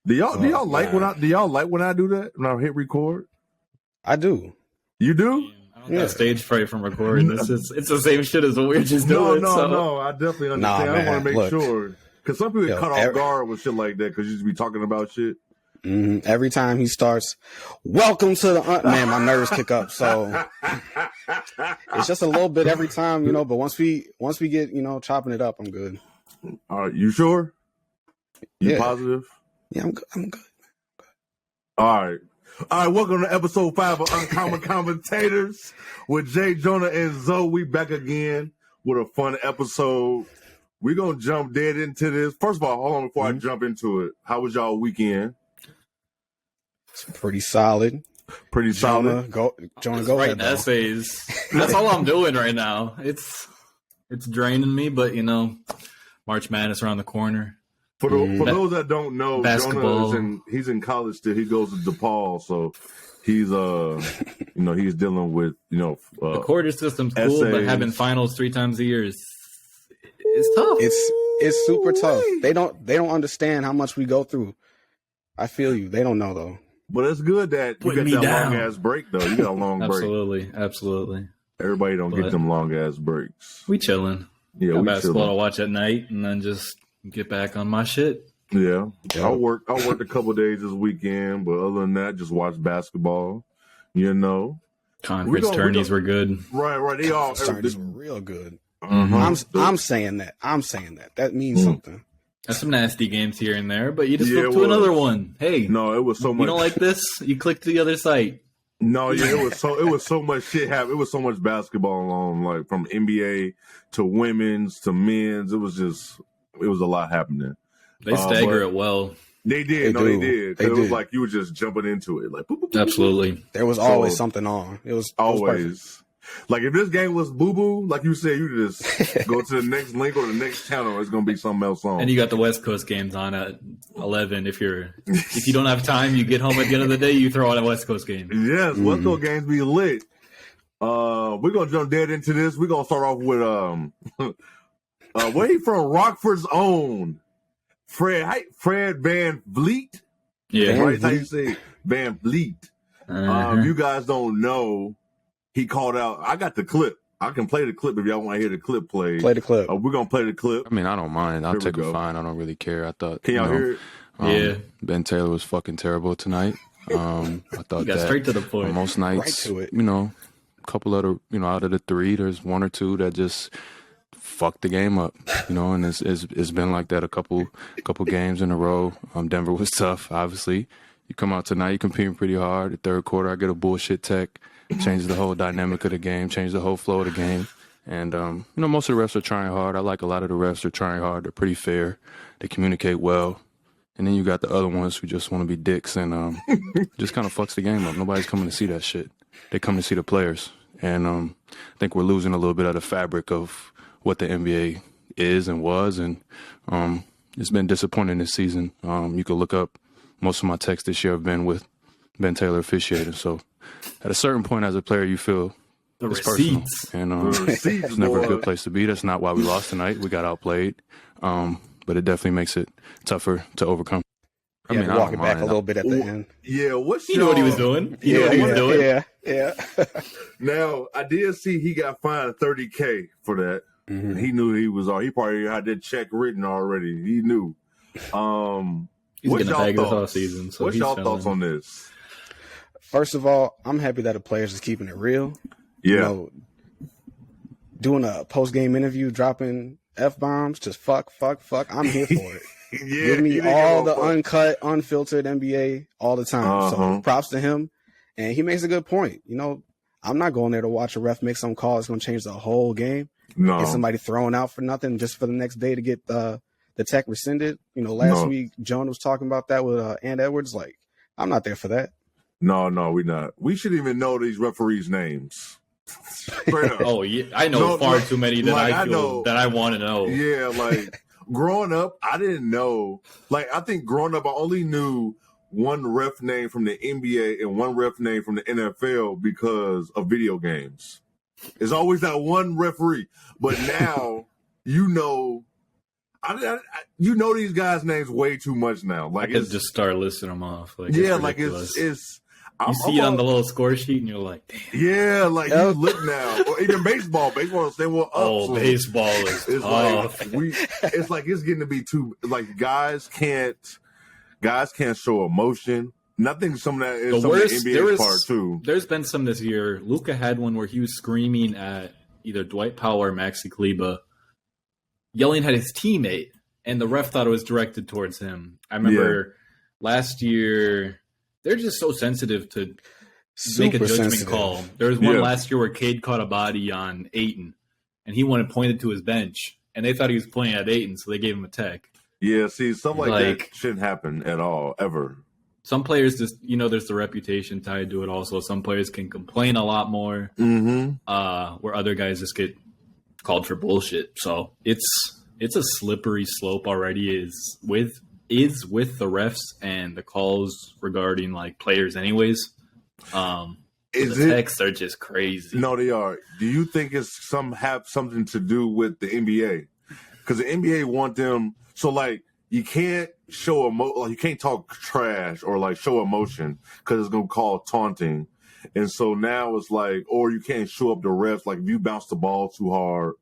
Do y'all like when I do that when I hit record? I do. You do? I don't got stage fright from recording. It's the same shit as what we're just doing. No. I definitely understand. I want to make sure because some people get caught off guard with shit like that because you just be talking about shit. Every time he starts, welcome to the man, my nerves kick up. So it's just a little bit every time, But once we get chopping it up, I'm good. All right, you sure? You positive? Yeah, I'm good. All right. Welcome to episode 5 of Uncommon Commentators with Jay, Jonah, and Zoe. We back again with a fun episode. We're gonna jump dead into this. First of all, hold on before I jump into it. How was y'all weekend? It's pretty solid. Jonah, go writing essays. That's all I'm doing right now. It's draining me, but March Madness around the corner. For those that don't know, basketball. Jonah he's in college still. He goes to DePaul, so he's he's dealing with the quarter system's cool, essays. but having finals 3 times a year is tough. It's super tough. They don't understand how much we go through. I feel you. They don't know though. But it's good that you got that long ass break though. You got a long break. Absolutely. Everybody don't get them long ass breaks. We chilling. Yeah, got we basketball chilling to watch at night, and then just get back on my shit. Yeah, I worked a couple of days this weekend, but other than that, just watch basketball. Conference tourneys were good. Right. They all tourneys were real good. Mm-hmm. I'm saying that. That means something. There's some nasty games here and there, but you just flip to another one. Hey, no, it was so much. You don't like this? You click to the other site. No, yeah, it was so much shit happening. It was so much basketball on, like from NBA to women's to men's. It was a lot happening. They stagger it well. They did. They did. It was like you were just jumping into it. Like boop, boop, boop, absolutely. There was always something on. It was always. Like if this game was boo boo, like you said, you just go to the next link or the next channel. It's gonna be something else on. And you got the West Coast games on at 11. If you don't have time, you get home at the end of the day, you throw on a West Coast game. Yes, West Coast games be lit. We're gonna jump dead into this. We're gonna start off with where he from? Rockford's own Fred Van Vliet. Yeah, right. How you say Van Vliet? You guys don't know. He called out. I got the clip. I can play the clip if y'all want to hear the clip played. Play the clip. We're going to play the clip. I mean, I don't mind. I'll take a fine. I don't really care. I thought. Can y'all hear it? Ben Taylor was fucking terrible tonight. I thought you got straight to the point. Most nights, right to it. A couple of out of the 3, there's 1 or 2 that just fucked the game up. And it's been like that a couple games in a row. Denver was tough, obviously. You come out tonight, you're competing pretty hard. The third quarter, I get a bullshit tech. Change the whole dynamic of the game, change the whole flow of the game. And, most of the refs are trying hard. I like a lot of the refs are trying hard. They're pretty fair. They communicate well. And then you got the other ones who just want to be dicks and just kind of fucks the game up. Nobody's coming to see that shit. They come to see the players. And I think we're losing a little bit of the fabric of what the NBA is and was. And it's been disappointing this season. You could look up most of my texts this year have been with Ben Taylor officiating. So at a certain point as a player, you feel it's receipts. Personal. And it's never a good place to be. That's not why we lost tonight. We got outplayed. But it definitely makes it tougher to overcome. I mean, walking back a little bit at the end. Yeah, you know what he was doing. You know what he was doing. Yeah. Now, I did see he got fined $30K for that. Mm-hmm. He knew he was on. He probably had that check written already. He knew. He's going to bag this all season. So what's y'all thoughts on this? First of all, I'm happy that the players is keeping it real. Yeah. Doing a post-game interview, dropping F-bombs, just fuck. I'm here for it. Give me all the uncut, unfiltered NBA all the time. So props to him. And he makes a good point. I'm not going there to watch a ref make some call that's going to change the whole game. No. Get somebody thrown out for nothing just for the next day to get the tech rescinded. Last week, Jonah was talking about that with Ant Edwards. Like, I'm not there for that. No, we're not. We shouldn't even know these referees' names. Oh, yeah. I know far too many that I feel that I want to know. Yeah, like growing up, I didn't know. Like, I think growing up, I only knew one ref name from the NBA and one ref name from the NFL because of video games. It's always that one referee. But now, you know these guys' names way too much now. Like, I could just start listing them off. Like, yeah, it's like ridiculous. it's. You see it on the little score sheet, and you're like, damn. Yeah, like you look now, or even baseball. Baseball is saying, "Well, so baseball is it's tough." It's like it's getting to be too like guys can't show emotion. Nothing. Some of that is some of the NBA part too. There's been some this year. Luka had one where he was screaming at either Dwight Powell or Maxi Kleber, yelling at his teammate, and the ref thought it was directed towards him. I remember last year. They're just so sensitive to make a judgment call. There was one last year where Cade caught a body on Ayton, and he went and pointed to his bench, and they thought he was playing at Ayton, so they gave him a tech. Yeah, see, something like that shouldn't happen at all, ever. Some players just, there's the reputation tied to it also. Some players can complain a lot more, where other guys just get called for bullshit. So it's a slippery slope already is with the refs and the calls regarding like players anyways. The texts are just crazy. No, they are. Do you think have something to do with the NBA? Because the NBA want them so like you can't show you can't talk trash or like show emotion because it's gonna call taunting. And so now it's like, or you can't show up the refs like if you bounce the ball too hard.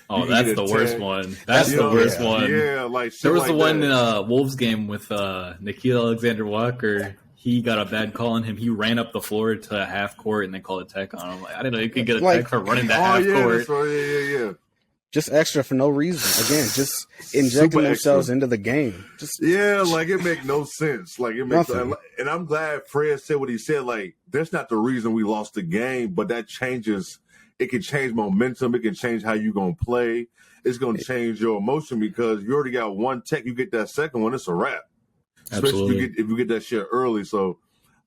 Oh, that's the worst one. That's the worst one. Yeah, like there was like the one in Wolves game with Ncaa Alexander-Walker. He got a bad call on him. He ran up the floor to half court and they called a tech on him. Like, I didn't know you could get a tech for running to half court. That's right. Yeah. Just extra for no reason. Again, just injecting themselves into the game. Like it makes no sense. Like it makes, and I'm glad Fred said what he said. Like that's not the reason we lost the game, but that changes. It can change momentum. It can change how you're going to play. It's going to change your emotion because you already got one tech. You get that second one, it's a wrap. Absolutely. Especially if you get that shit early. So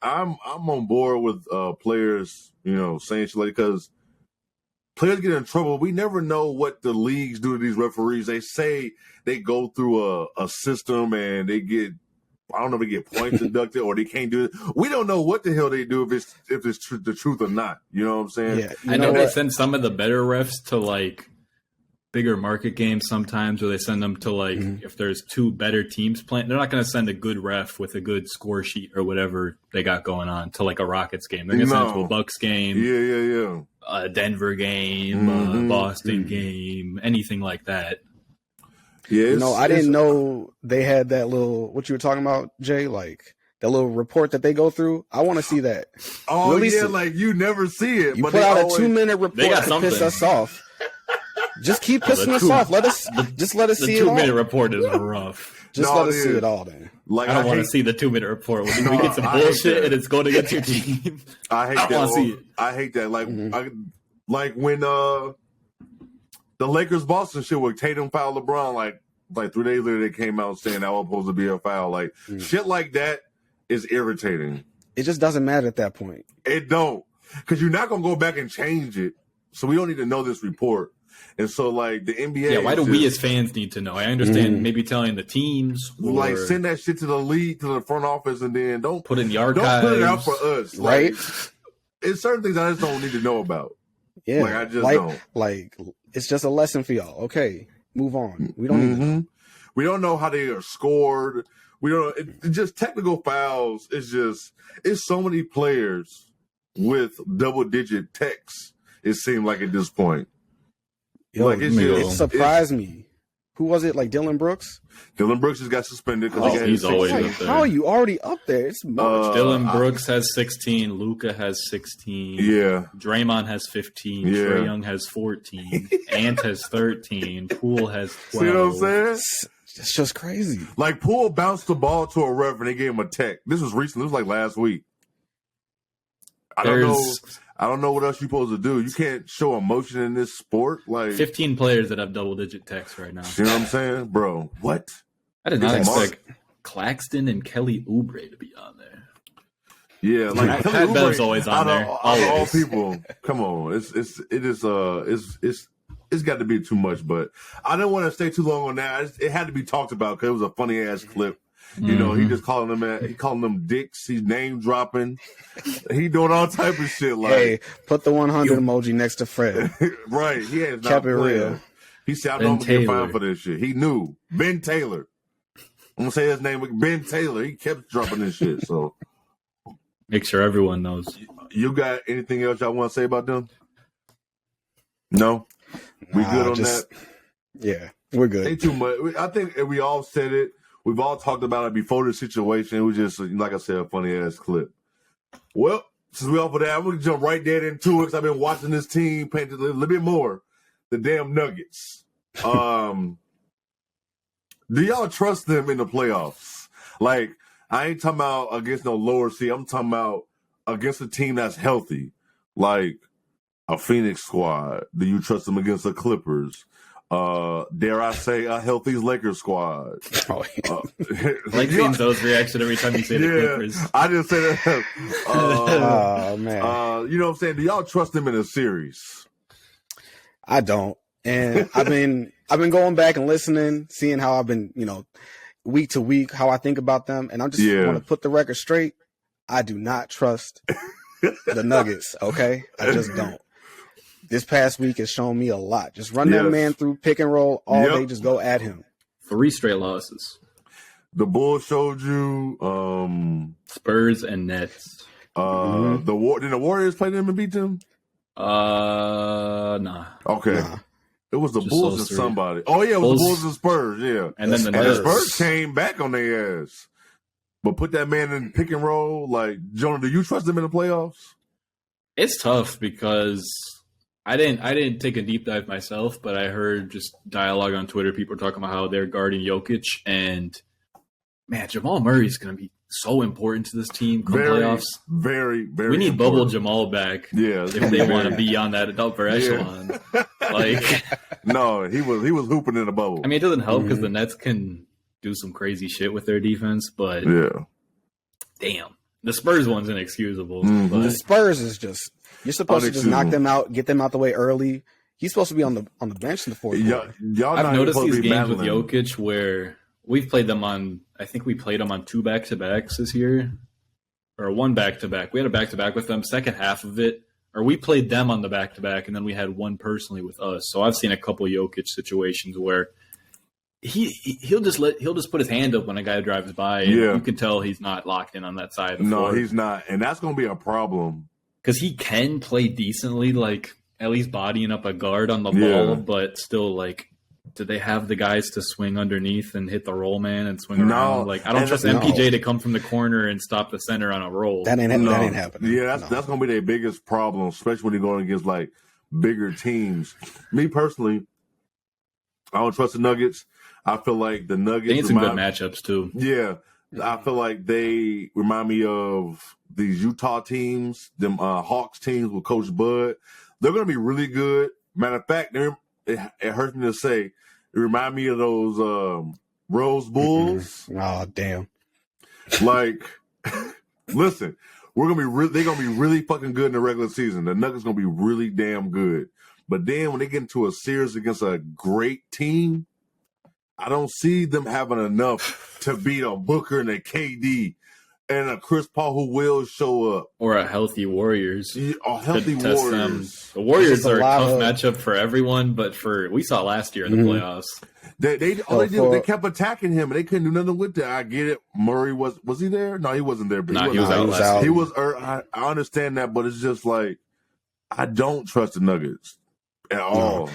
I'm on board with players, saying shit like because players get in trouble. We never know what the leagues do to these referees. They say they go through a system and they get, I don't know if they get points deducted or they can't do it. We don't know what the hell they do if it's the truth or not. You know what I'm saying? Yeah, I know they send some of the better refs to like bigger market games sometimes, or they send them to like if there's two better teams playing. They're not going to send a good ref with a good score sheet or whatever they got going on to like a Rockets game. They're going to send it to a Bucks game, a Denver game, a Boston game, anything like that. Yeah, I didn't know they had that little, what you were talking about, Jay, like that little report that they go through. I want to see that. Oh, like you never see it. You put out a 2-minute report to piss us off. Just keep pissing us off. Let us see it all. The 2-minute report is rough. Let us see it all then. Like I don't want to see the 2-minute report. We get some bullshit and it's going against your team. I hate that. Want to see it. I hate that. Like, like when the Lakers Boston shit with Tatum fouled LeBron, like 3 days later they came out saying that was supposed to be a foul. Like shit like that is irritating. It just doesn't matter at that point. It don't, because you're not gonna go back and change it. So we don't need to know this report. And so like the NBA, yeah. Why do we as fans need to know? I understand maybe telling the teams, like send that shit to the league, to the front office, and then don't put in the archives. Don't put it out for us, right? It's certain things I just don't need to know about. Yeah, like I just don't. Like it's just a lesson for y'all. Okay, move on. We don't need to know. We don't know how they are scored. We don't. It's just technical fouls. It's so many players with double-digit techs. It seemed like at this point. Yo, like it surprised me. Who was it? Like Dylan Brooks? Dylan Brooks just got suspended because he's always up there. How are you already up there? It's much. Dylan Brooks has 16. Luka has 16. Yeah. Draymond has 15. Yeah. Trae Young has 14. Ant has 13. Poole has 12. See what I'm saying? It's just crazy. Like Poole bounced the ball to a ref and they gave him a tech. This was recent. It was like last week. I don't know what else you're supposed to do. You can't show emotion in this sport. Like 15 players that have double-digit techs right now. You know what I'm saying? Bro, what? I did not expect Claxton and Kelly Oubre to be on there. Yeah, like Pat Bev's always on there. All people, come on. It's got to be too much, but I didn't want to stay too long on that. It had to be talked about because it was a funny ass clip. You know, he just calling them dicks. He's name dropping. He doing all type of shit. Like, hey, put the 100 emoji next to Fred. Right? He has kept it real. He said, I know I'm going to get fined for this shit. He knew. Ben Taylor. I'm going to say his name. Ben Taylor. He kept dropping this shit. So make sure everyone knows. You got anything else y'all want to say about them? No? We good on that? Yeah, we're good. Ain't too much. I think we all said it. We've all talked about it before the situation. It was just, like I said, a funny-ass clip. Well, since we off of that, I'm going to jump right there into it because I've been watching this team paint a little bit more. The damn Nuggets. Do y'all trust them in the playoffs? Like, I ain't talking about against no lower seed. I'm talking about against a team that's healthy. Like a Phoenix squad. Do you trust them against the Clippers? Dare I say a healthy Lakers squad? Like seeing those reaction every time you say the Clippers. I just say that. Oh man. You know what I'm saying? Do y'all trust them in a series? I don't. And I've been going back and listening, seeing how I've been, week to week, how I think about them. And I just want to put the record straight. I do not trust the Nuggets. Okay. I just don't. This past week has shown me a lot. Just run that man through pick and roll all day. Just go at him. 3 straight losses. The Bulls showed you Spurs and Nets. Did the Warriors play them and beat them? Nah. Okay. Nah. It was the Bulls and somebody. Oh yeah, it was the Bulls and Spurs. Yeah, and then the Spurs came back on their ass. But put that man in pick and roll. Like Jonah, do you trust him in the playoffs? It's tough because I didn't take a deep dive myself, but I heard just dialogue on Twitter. People talking about how they're guarding Jokic, and man, Jamal Murray's going to be so important to this team come playoffs. Very, very. We need important. Bubble Jamal back. Yeah, if they want to be on that upper echelon. Like, no, he was hooping in the bubble. I mean, it doesn't help because the Nets can do some crazy shit with their defense, but damn, the Spurs one's inexcusable. But the Spurs is just you're supposed to just knock them out, get them out the way early. He's supposed to be on the bench in the fourth quarter. I've noticed these games with Jokic where we've played them on. I think we played them on 2 back-to-backs this year, or 1 back-to-back. We had a back-to-back with them. Second half of it, or we played them on the back-to-back, and then we had one personally with us. So I've seen a couple Jokic situations where he'll just put his hand up when a guy drives by, and you can tell he's not locked in on that side of the floor. No, he's not, and that's going to be a problem because he can play decently, like at least bodying up a guard on the ball, but still like. Do they have the guys to swing underneath and hit the roll man and swing around? Like I don't trust MPJ to come from the corner and stop the center on a roll. That ain't happening. Yeah, that's gonna be their biggest problem, especially when you're going against like bigger teams. Me personally, I don't trust the Nuggets. I feel like the Nuggets they need some good matchups too. Yeah, I feel like they remind me of these Utah teams, them Hawks teams with Coach Bud. They're gonna be really good. Matter of fact, it hurts me to say, it reminds me of those Rose Bulls. Oh, damn. Like, listen, they're gonna be really fucking good in the regular season. The Nuggets gonna be really damn good. But then when they get into a series against a great team, I don't see them having enough to beat a Booker and a KD and a Chris Paul who will show up. Or a healthy Warriors. Yeah, a healthy Warriors. The Warriors are a tough matchup for everyone, but we saw last year in the playoffs. They kept attacking him, and they couldn't do nothing with that. I get it. Murray was he there? No, he wasn't there. But he was out last year. He was. I understand that, but it's just like I don't trust the Nuggets at all.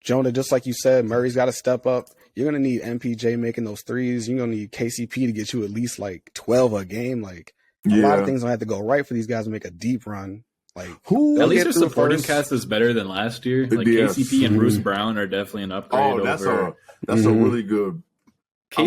Jonah, just like you said, Murray's got to step up. You're going to need MPJ making those threes. You're going to need KCP to get you at least like 12 a game. Like a lot of things don't have to go right for these guys to make a deep run. Like at least their supporting cast is better than last year. Like KCP and Bruce Brown are definitely an upgrade. That's a really good. I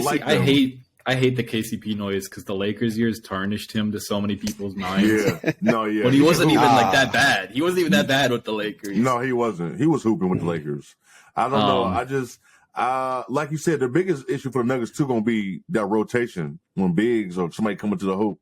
hate the KCP noise because the Lakers years tarnished him to so many people's minds. But he wasn't even like that bad. He wasn't even that bad with the Lakers. No, he wasn't. He was hooping with the Lakers. I don't know. I just. Like you said, the biggest issue for the Nuggets too gonna be that rotation when bigs or somebody coming to the hoop.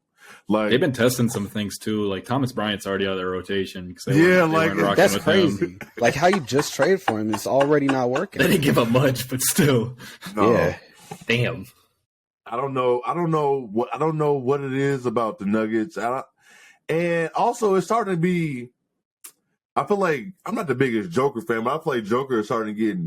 Like they've been testing some things too. Like Thomas Bryant's already out of their rotation. That's crazy. Like how you just traded for him is already not working. They didn't give up much, but still, damn. I don't know what it is about the Nuggets. And also, it's starting to be. I feel like I'm not the biggest Joker fan, but I feel like Joker is starting to get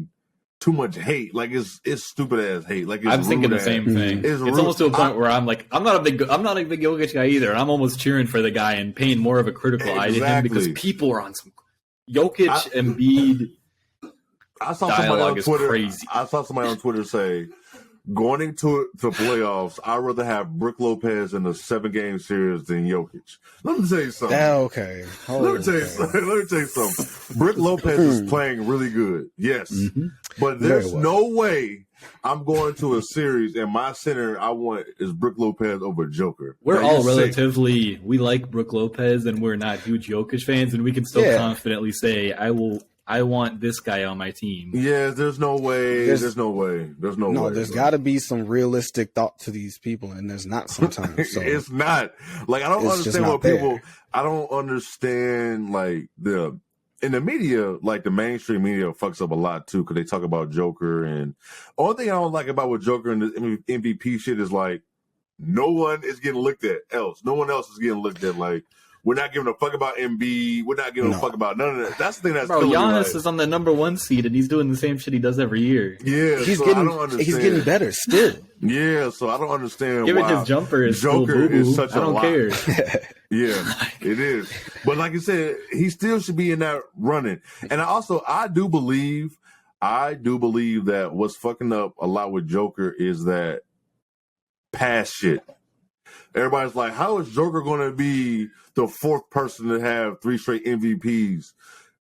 too much hate. Like it's stupid ass hate. Like I'm thinking the same thing. It's almost to a point where I'm like, I'm not a big Jokic guy either, and I'm almost cheering for the guy and paying more of a critical eye to him because people are on some Jokic, Embiid. I saw somebody on Twitter. Crazy. I saw somebody on Twitter say, going into the playoffs, I'd rather have Brook Lopez in a 7-game series than Jokic. Let me tell you something. Okay. Let me tell you something. Brook Lopez is playing really good. Yes. Mm-hmm. But there's no way I'm going to a series and my center I want is Brook Lopez over Joker. We're all relatively, we like Brook Lopez and we're not huge Jokic fans, and we can still confidently say, I want this guy on my team. Yeah, there's no way. There's no way. No, there's got to be some realistic thought to these people, and there's not sometimes. So. It's not. Like, I don't understand what people. I don't understand, like, in the media, like, the mainstream media fucks up a lot, too, because they talk about Joker. And only thing I don't like about with Joker and the MVP shit is, like, no one is getting looked at else. No one else is getting looked at, like, we're not giving a fuck about Embiid. We're not giving a fuck about none of that. That's the thing that's Giannis is on the number 1 seed, and he's doing the same shit he does every year. Yeah, he's getting better still. Yeah, so I don't understand Given his jumper is Joker is such a lot. I don't care. Yeah, it is. But like you said, he still should be in that running. And I do believe that what's fucking up a lot with Joker is that past shit. Everybody's like, how is Joker going to be the 4th person to have 3 straight MVPs?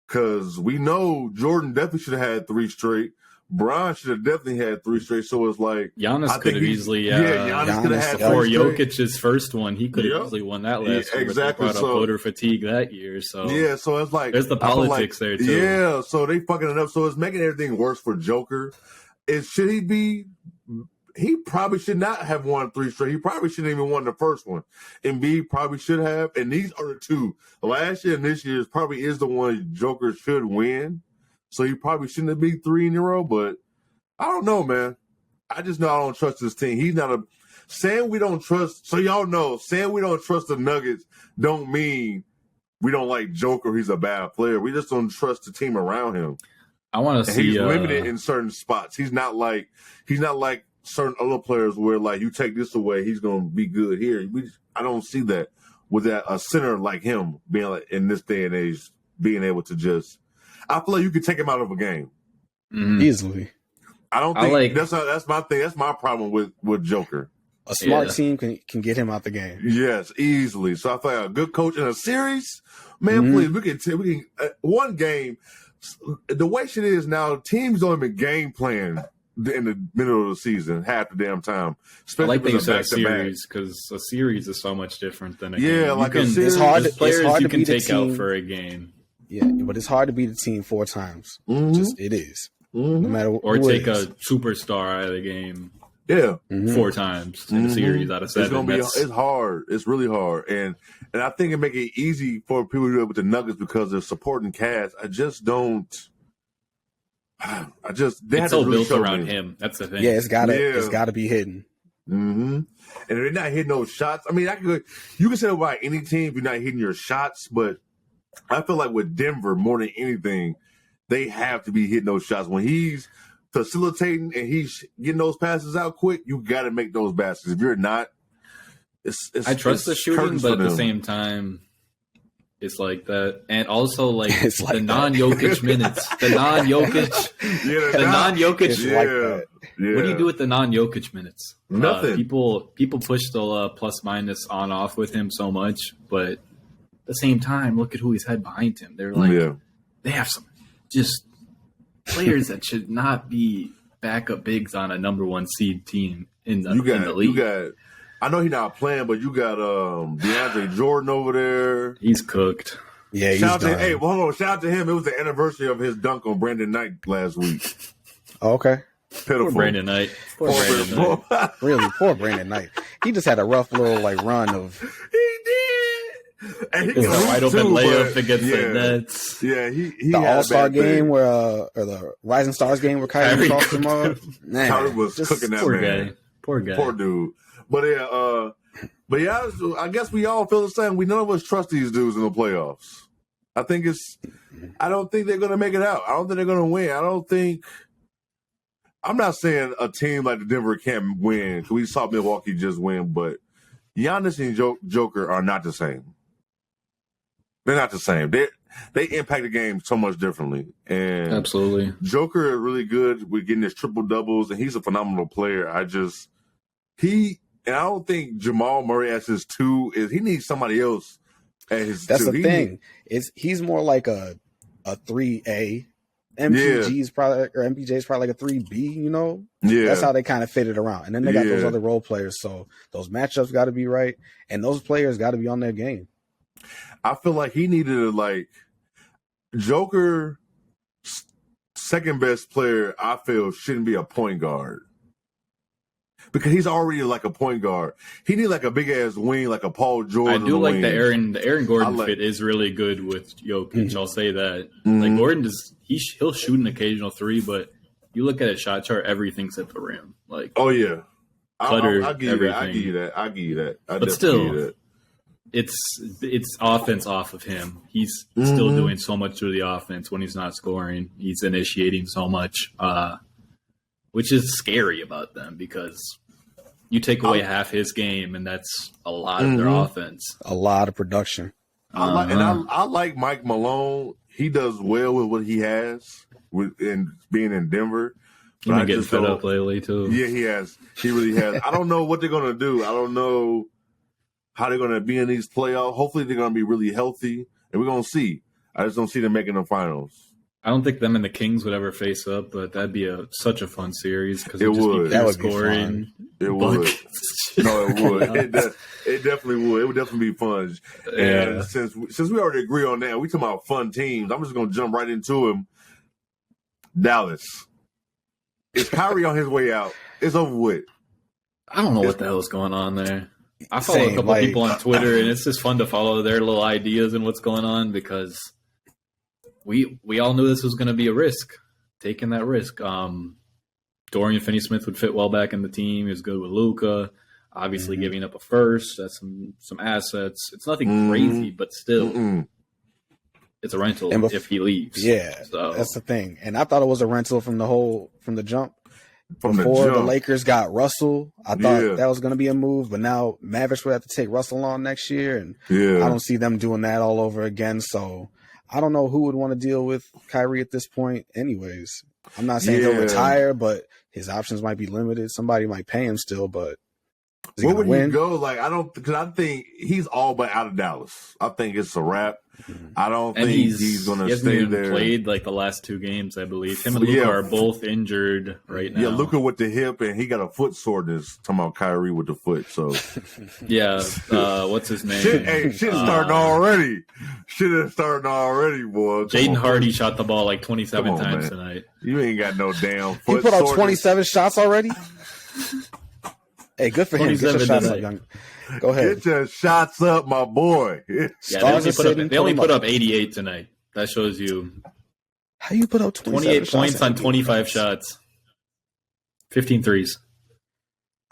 Because we know Jordan definitely should have had 3 straight. Bron should have definitely had 3 straight. So it's like Giannis could have easily. Giannis could have had 3 for Jokic's first one. He could have easily won that last year. Exactly. But they brought up voter fatigue that year. So so it's like there's the politics there too. Yeah, so they fucking it up. So it's making everything worse for Joker. Should he be? He probably should not have won 3 straight. He probably shouldn't even won the first one. Embiid probably should have. And these are the 2. Last year and this year probably is the one Joker should win. So he probably shouldn't have beat 3 in a row. But I don't know, man. I just know I don't trust this team. He's not saying we don't trust. So y'all know, saying we don't trust the Nuggets don't mean we don't like Joker. He's a bad player. We just don't trust the team around him. I want to see. He's limited in certain spots. He's not like certain other players where, like, you take this away, he's going to be good here. I don't see that with a center like him being like, in this day and age, being able to just. I feel like you could take him out of a game easily. I don't think that's my thing. That's my problem with Joker. A smart team can get him out the game. Yes, easily. So I feel like a good coach in a series, man. Please, we can one game. The way shit is now, teams don't even game plan in the middle of the season half the damn time. Especially like they said, a series, because a series is so much different than a game. Like a series. Players you can take out for a game. Yeah, but it's hard to beat a team 4 times. Just it is. No matter what. Or take a superstar out of the game. Yeah, 4 times in a series out of 7. It's hard. It's really hard, and I think it make it easy for people to do it with the Nuggets because they're supporting cast. I just don't. It's all built around him. That's the thing. Yeah, it's gotta be hidden. And if they're not hitting those shots, I mean, you can say about any team if you're not hitting your shots, but I feel like with Denver more than anything, they have to be hitting those shots when he's facilitating and he's getting those passes out quick. You got to make those baskets. If you're not, I trust the shooting, but at the same time, it's like that. And also, like, the non-Jokic minutes. The non-Jokic. The non-Jokic. What do you do with the non-Jokic minutes? Nothing. People push the plus-minus on-off with him so much, but at the same time, look at who he's had behind him. They're like, they have some just players that should not be backup bigs on a number 1 seed team in the league. I know he's not playing, but you got DeAndre Jordan over there. He's cooked. Yeah, he's done. Hold on. Shout out to him. It was the anniversary of his dunk on Brandon Knight last week. Oh, okay. Pitiful. Poor Brandon Knight. Really, poor Brandon Knight. He just had a rough little run of. He did. And he got a wide open layup against the Nets. Yeah, he the All-Star game or the Rising Stars game where Kyrie crossed him up. Kyrie was cooking that man. Poor guy. Poor dude. But I guess we all feel the same. None of us trust these dudes in the playoffs. I don't think they're going to make it out. I don't think they're going to win. I don't think I'm not saying a team like the Denver can't win. We saw Milwaukee just win, but Giannis and Joker are not the same. They're not the same. They impact the game so much differently. And absolutely, Joker is really good with getting his triple doubles, and he's a phenomenal player. I don't think Jamal Murray as his 2 is. He needs somebody else as his 2. That's the thing. He's more like a 3A. MPJ's probably like a 3B. You know, that's how they kind of fit it around. And then they got those other role players, so those matchups got to be right, and those players got to be on their game. I feel like he needed to Joker. Second best player, I feel, shouldn't be a point guard. Because he's already like a point guard. He needs like a big ass wing, like a Paul George. I do like the Aaron Gordon fit is really good with Jokic. Mm-hmm. I'll say that. Mm-hmm. Like Gordon he'll shoot an occasional 3, but you look at his shot chart, everything's at the rim. Like oh yeah, cutter, I'll give you that. I give you that. But still, it's offense off of him. He's still doing so much through the offense when he's not scoring. He's initiating so much, which is scary about them because you take away half his game, and that's a lot of their offense. A lot of production. I like Mike Malone. He does well with what he has in being in Denver. He's been getting fed up lately, too. Yeah, he has. He really has. I don't know what they're going to do. I don't know how they're going to be in these playoffs. Hopefully, they're going to be really healthy, and we're going to see. I just don't see them making the finals. I don't think them and the Kings would ever face up, but that'd be such a fun series because it would. That would be fun. It would. No, it would. It definitely would. It would definitely be fun. Yeah. And since we already agree on that, we talking about fun teams. I'm just gonna jump right into him. Dallas. Is Kyrie on his way out? It's over with. I don't know what the hell is going on there. I follow a couple people on Twitter, and it's just fun to follow their little ideas and what's going on because we all knew this was going to be a risk, taking that risk. Dorian Finney-Smith would fit well back in the team. He was good with Luka. Obviously, giving up a first, that's some assets. It's nothing crazy, but still, it's a rental if he leaves. Yeah, so that's the thing. And I thought it was a rental from the jump. Before the Lakers got Russell, I thought that was going to be a move, but now Mavericks would have to take Russell on next year, and I don't see them doing that all over again. So I don't know who would want to deal with Kyrie at this point. Anyways, I'm not saying he'll retire, but his options might be limited. Somebody might pay him still, but where would he go? Because I think he's all but out of Dallas. I think it's a wrap. I don't think he's going to stay there. Played like the last 2 games, I believe. Him and Luka are both injured right now. Yeah, Luka with the hip, and he got a foot soreness. Talking about Kyrie with the foot. So yeah, what's his name? Shit starting already. Shit is starting already, boy. Jaden Hardy shot the ball like 27 times tonight. You ain't got no damn foot. He put out 27 shots already. Hey, good for him. Get your shots up, young. Go ahead. Get your shots up, my boy. Yeah, they only put up 88 tonight. That shows you. How you put up 28 points on 25 shots. 15 threes.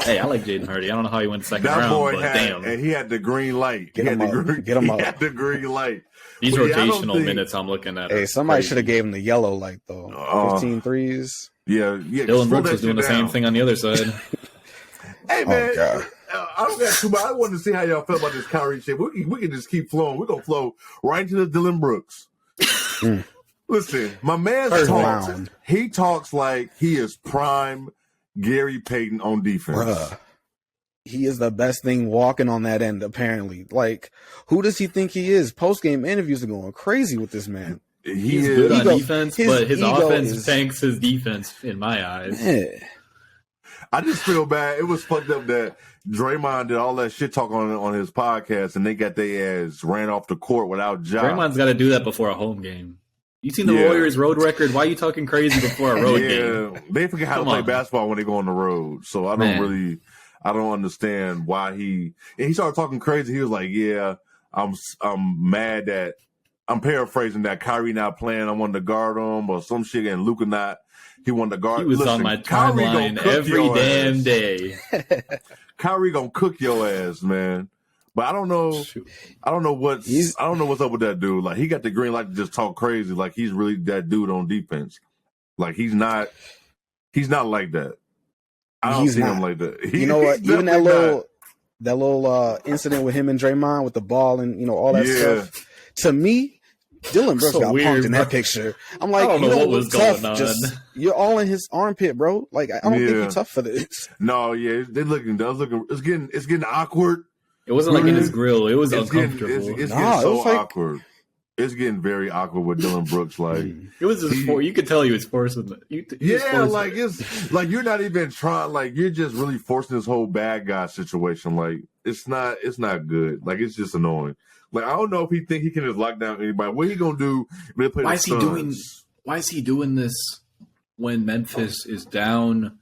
Hey, I like Jaden Hardy. I don't know how he went second round, but damn. And he had the green light. Get him up. He had the green light. These rotational minutes I'm looking at. Hey, somebody should have gave him the yellow light, though. 15 threes. Yeah. Dylan Brooks was doing the same thing on the other side. Hey, man. Oh, God. I don't got too much. I wanted to see how y'all felt about this Kyrie shit. We can just keep flowing. We're going to flow right into the Dylan Brooks. Listen, my man talks. He talks like he is prime Gary Payton on defense. Bruh. He is the best thing walking on that end, apparently. Like, who does he think he is? Post-game interviews are going crazy with this man. He's good on defense, but his offense tanks his defense in my eyes. Yeah. I just feel bad. It was fucked up that Draymond did all that shit talk on his podcast, and they got their ass ran off the court without job. Draymond's got to do that before a home game. You seen the Warriors' road record? Why are you talking crazy before a road game? They forget how to play basketball when they go on the road. So I don't understand why he started talking crazy. He was like, "Yeah, I'm mad that I'm paraphrasing that Kyrie not playing. I wanted to guard him or some shit, and Luka not." He wanted to guard. He was on my timeline every damn day. Kyrie gonna cook your ass, man. But I don't know. I don't know what's up with that dude. Like, he got the green light to just talk crazy. Like, he's really that dude on defense. Like, he's not. He's not like that. I don't see him like that. You know what? Even that little incident with him and Draymond with the ball and all that stuff. To me, Dylan Brooks got punked in that picture. I'm like, I don't know what was going on. You're all in his armpit, bro. Like, I don't think you're tough for this. No, yeah, it's getting awkward. It wasn't like in his grill. It was uncomfortable. It's getting so awkward. It's getting very awkward with Dylan Brooks. Like it was you could tell he was forcing it. Like it's like you're not even trying. Like you're just really forcing this whole bad guy situation. Like it's not good. Like it's just annoying. Like I don't know if he think he can just lock down anybody. What he gonna do? Why is he doing this when Memphis is down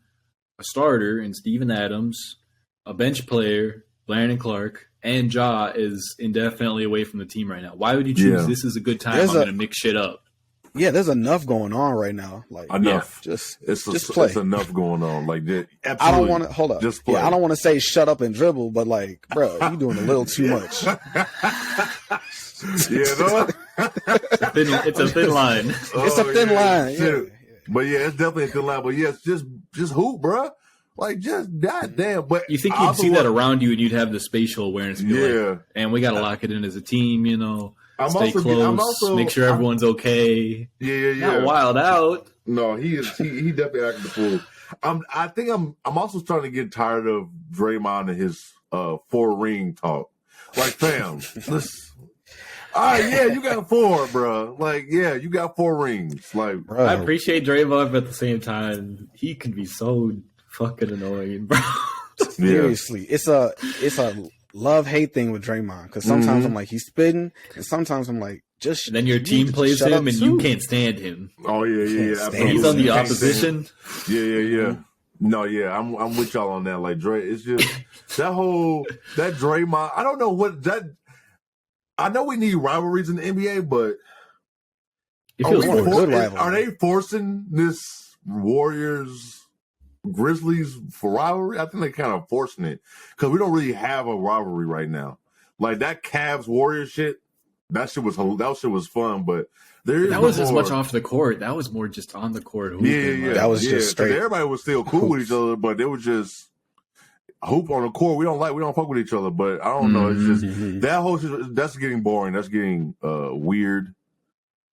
a starter and Steven Adams, a bench player, Brandon Clark, and Ncaa is indefinitely away from the team right now? Why would you choose this is a good time? I'm going to mix shit up. Yeah, there's enough going on right now. Like enough. Just play. It's enough going on. Like absolutely. I don't want to hold up. Just play. Yeah, I don't want to say shut up and dribble, but like, bro, you doing a little too much. It's a thin line. It's a thin line. Yeah. But yeah, it's definitely a thin line. But yes, just hoop, bro. Like just goddamn. But you think you'd see that around you and you'd have the spatial awareness. And we got to lock it in as a team. Stay close. Make sure everyone's okay. Yeah. Not wild out. No, he definitely acting the fool. I think I'm also starting to get tired of Draymond and his 4-ring talk. Like, fam, all right, yeah, you got 4, bro. Like, yeah, you got 4 rings. Like, bro. I appreciate Draymond, but at the same time, he can be so fucking annoying, bro. Seriously, it's a love-hate thing with Draymond because sometimes I'm like he's spitting, and sometimes I'm like just. And then your team plays him, and you can't stand him. Oh yeah. He's on the opposition. Yeah. No, yeah, I'm with y'all on that. Like Dre, it's just that Draymond. I don't know what that. I know we need rivalries in the NBA, but are they forcing this Warriors? Grizzlies for rivalry? I think they're kind of forcing it because we don't really have a rivalry right now. Like that Cavs Warriors shit, that shit was fun, but that was as much off the court. That was more just on the court. Yeah. That was just straight. Everybody was still cool with each other, but they were just hoop on the court. We don't fuck with each other. But I don't know. It's just that whole shit, that's getting boring. That's getting weird.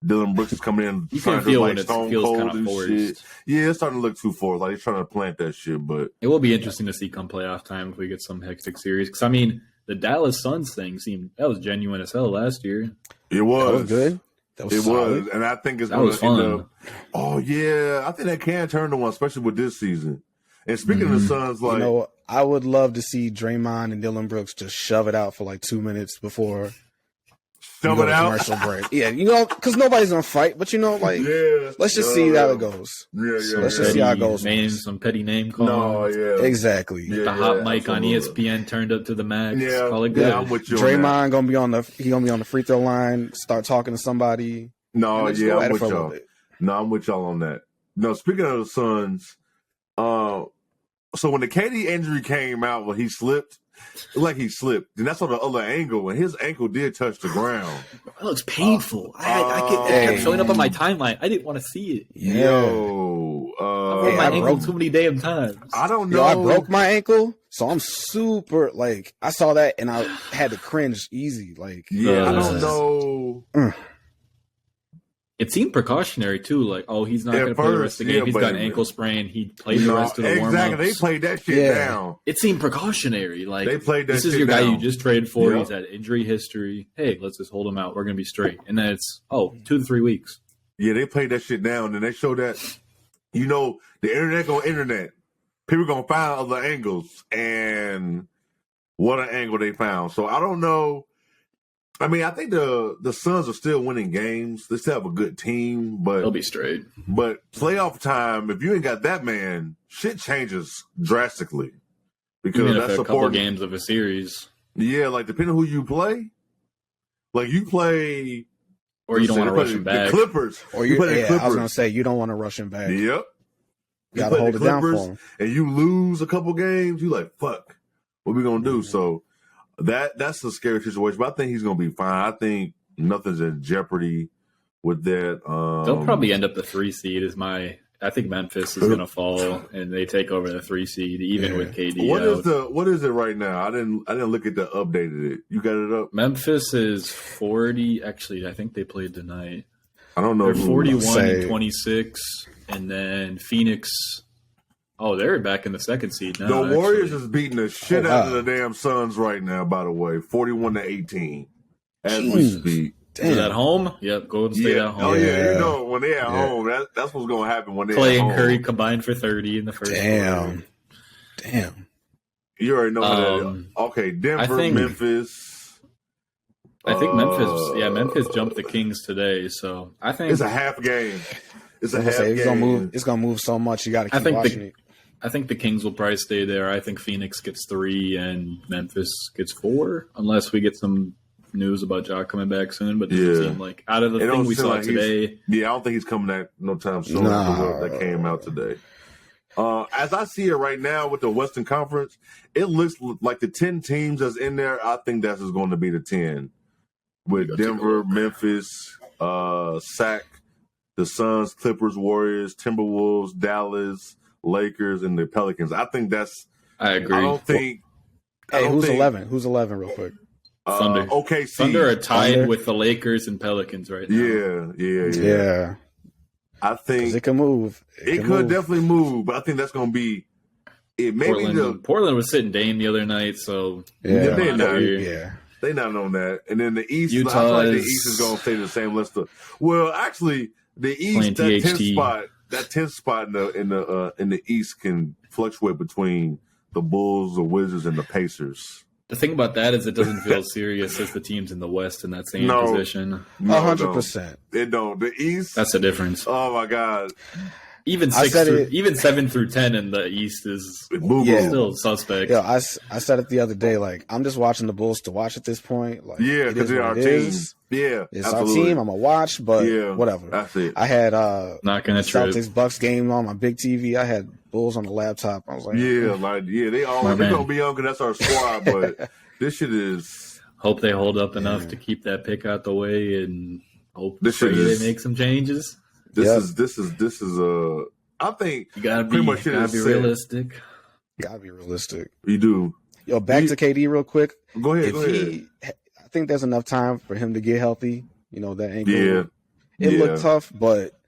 Dylan Brooks is coming in. You can feel when it feels kind of forced. Shit. Yeah, it's starting to look too forced. Like he's trying to plant that shit. But it will be interesting to see come playoff time if we get some hectic series. Because I mean, the Dallas Suns thing that was genuine as hell last year. It was. That was good. It was, and I think it's going to end up. Oh yeah, I think that can turn to one, especially with this season. And speaking of the Suns, like I would love to see Draymond and Dylan Brooks just shove it out for like 2 minutes before. Shove it out. Commercial break. Yeah, because nobody's gonna fight, but let's just see how it goes. Yeah. So let's just see how it goes. Some petty name calling. No, yeah, exactly. The hot mic on ESPN turned up to the max. Yeah, call it good. I'm with you. Draymond gonna be on the free throw line. Start talking to somebody. No, yeah, I'm with y'all. No, I'm with y'all on that. No, speaking of the Suns, so when the KD injury came out, when he slipped. And that's on the other angle, and his ankle did touch the ground. It looks painful. I kept showing up on my timeline. I didn't want to see it. Yo, I broke my ankle too many damn times. I don't know. Yo, I broke my ankle, so I'm super I saw that and I had to cringe easy. I don't know. It seemed precautionary too, like, he's not going to play the rest of the game. He's got an ankle sprain. He played the rest of the warm-ups. Exactly, they played that shit down. It seemed precautionary. Like, they played that this is your guy you just traded for. He's had injury history. Hey, let's just hold him out. We're going to be straight. And then it's 2 to 3 weeks. Yeah, they played that shit down, and they showed that. The internet gonna internet. People gonna find other angles, and what an angle they found. So I don't know. I mean, I think the Suns are still winning games. They still have a good team, but they'll be straight. But playoff time, if you ain't got that man, shit changes drastically because that's a couple games of a series. Yeah, like depending on who you play, like you play, or you don't want to rush him back. The Clippers, or you play the Clippers. I was gonna say you don't want to rush him back. Yep, you gotta hold it down for him. And you lose a couple games, you like fuck. What we gonna do? So. That's a scary situation, but I think he's going to be fine. I think nothing's in jeopardy with that. They'll probably end up the 3 seed is my I think Memphis is going to fall, and they take over the 3 seed, even with KD out. What is it right now? I didn't look at the updated it. You got it up? Memphis is 40. Actually, I think they played tonight. I don't know. They're 41 and 26, and then Phoenix. Oh, they're back in the 2nd seed now. The Warriors is beating the shit out of the damn Suns right now. By the way, 41-18 as we speak. Is at home? Yep, Golden State at home. Oh yeah, you know when they're at home, that's what's gonna happen when they're Clay at and home. Curry combined for 30 in the first quarter. Damn. You already know that. Okay, Denver, Memphis. I think Memphis jumped the Kings today, so I think it's a half game. It's a half game. It's gonna move so much. You got to keep watching it. I think the Kings will probably stay there. I think Phoenix gets 3 and Memphis gets 4, unless we get some news about Ja coming back soon, but it doesn't seem like out of the thing we saw today. I don't think he's coming back no time soon. That came out today. As I see it right now with the Western Conference, it looks like the 10 teams that's in there. I think that's just going to be the 10 with Denver, Memphis, SAC, the Suns, Clippers, Warriors, Timberwolves, Dallas, Lakers, and the Pelicans. I think that's. I agree. I don't think. Who's 11? Who's 11? Real quick. Thunder. OKC. Thunder are tied with the Lakers and Pelicans right now. Yeah. I think it can move. It could definitely move, but I think that's going to be it. Maybe Portland was sitting Dame the other night, so they not on that. And then the East, I feel like the East is going to stay the same list. Well, actually, the East that 10th spot in the East can fluctuate between the Bulls, the Wizards, and the Pacers. The thing about that is it doesn't feel serious as the teams in the West in that same position. 100%. It don't. The East. That's the difference. Oh my God. Even 7 through 10 in the East is still suspect. Yeah, I said it the other day. Like, I'm just watching the Bulls to watch at this point. Like, because they're our team. Yeah, it's our team. I'm gonna watch, but whatever. That's it. I had not gonna Celtics Bucks game on my big TV. I had Bulls on the laptop. I was like, they gonna be on because that's our squad. But this shit is. Hope they hold up enough to keep that pick out the way, and hope they make some changes. This is I think you gotta be realistic. Gotta be realistic. You do. Yo, back to KD real quick. Go ahead. I think there's enough time for him to get healthy. You know, that ankle. It looked tough, but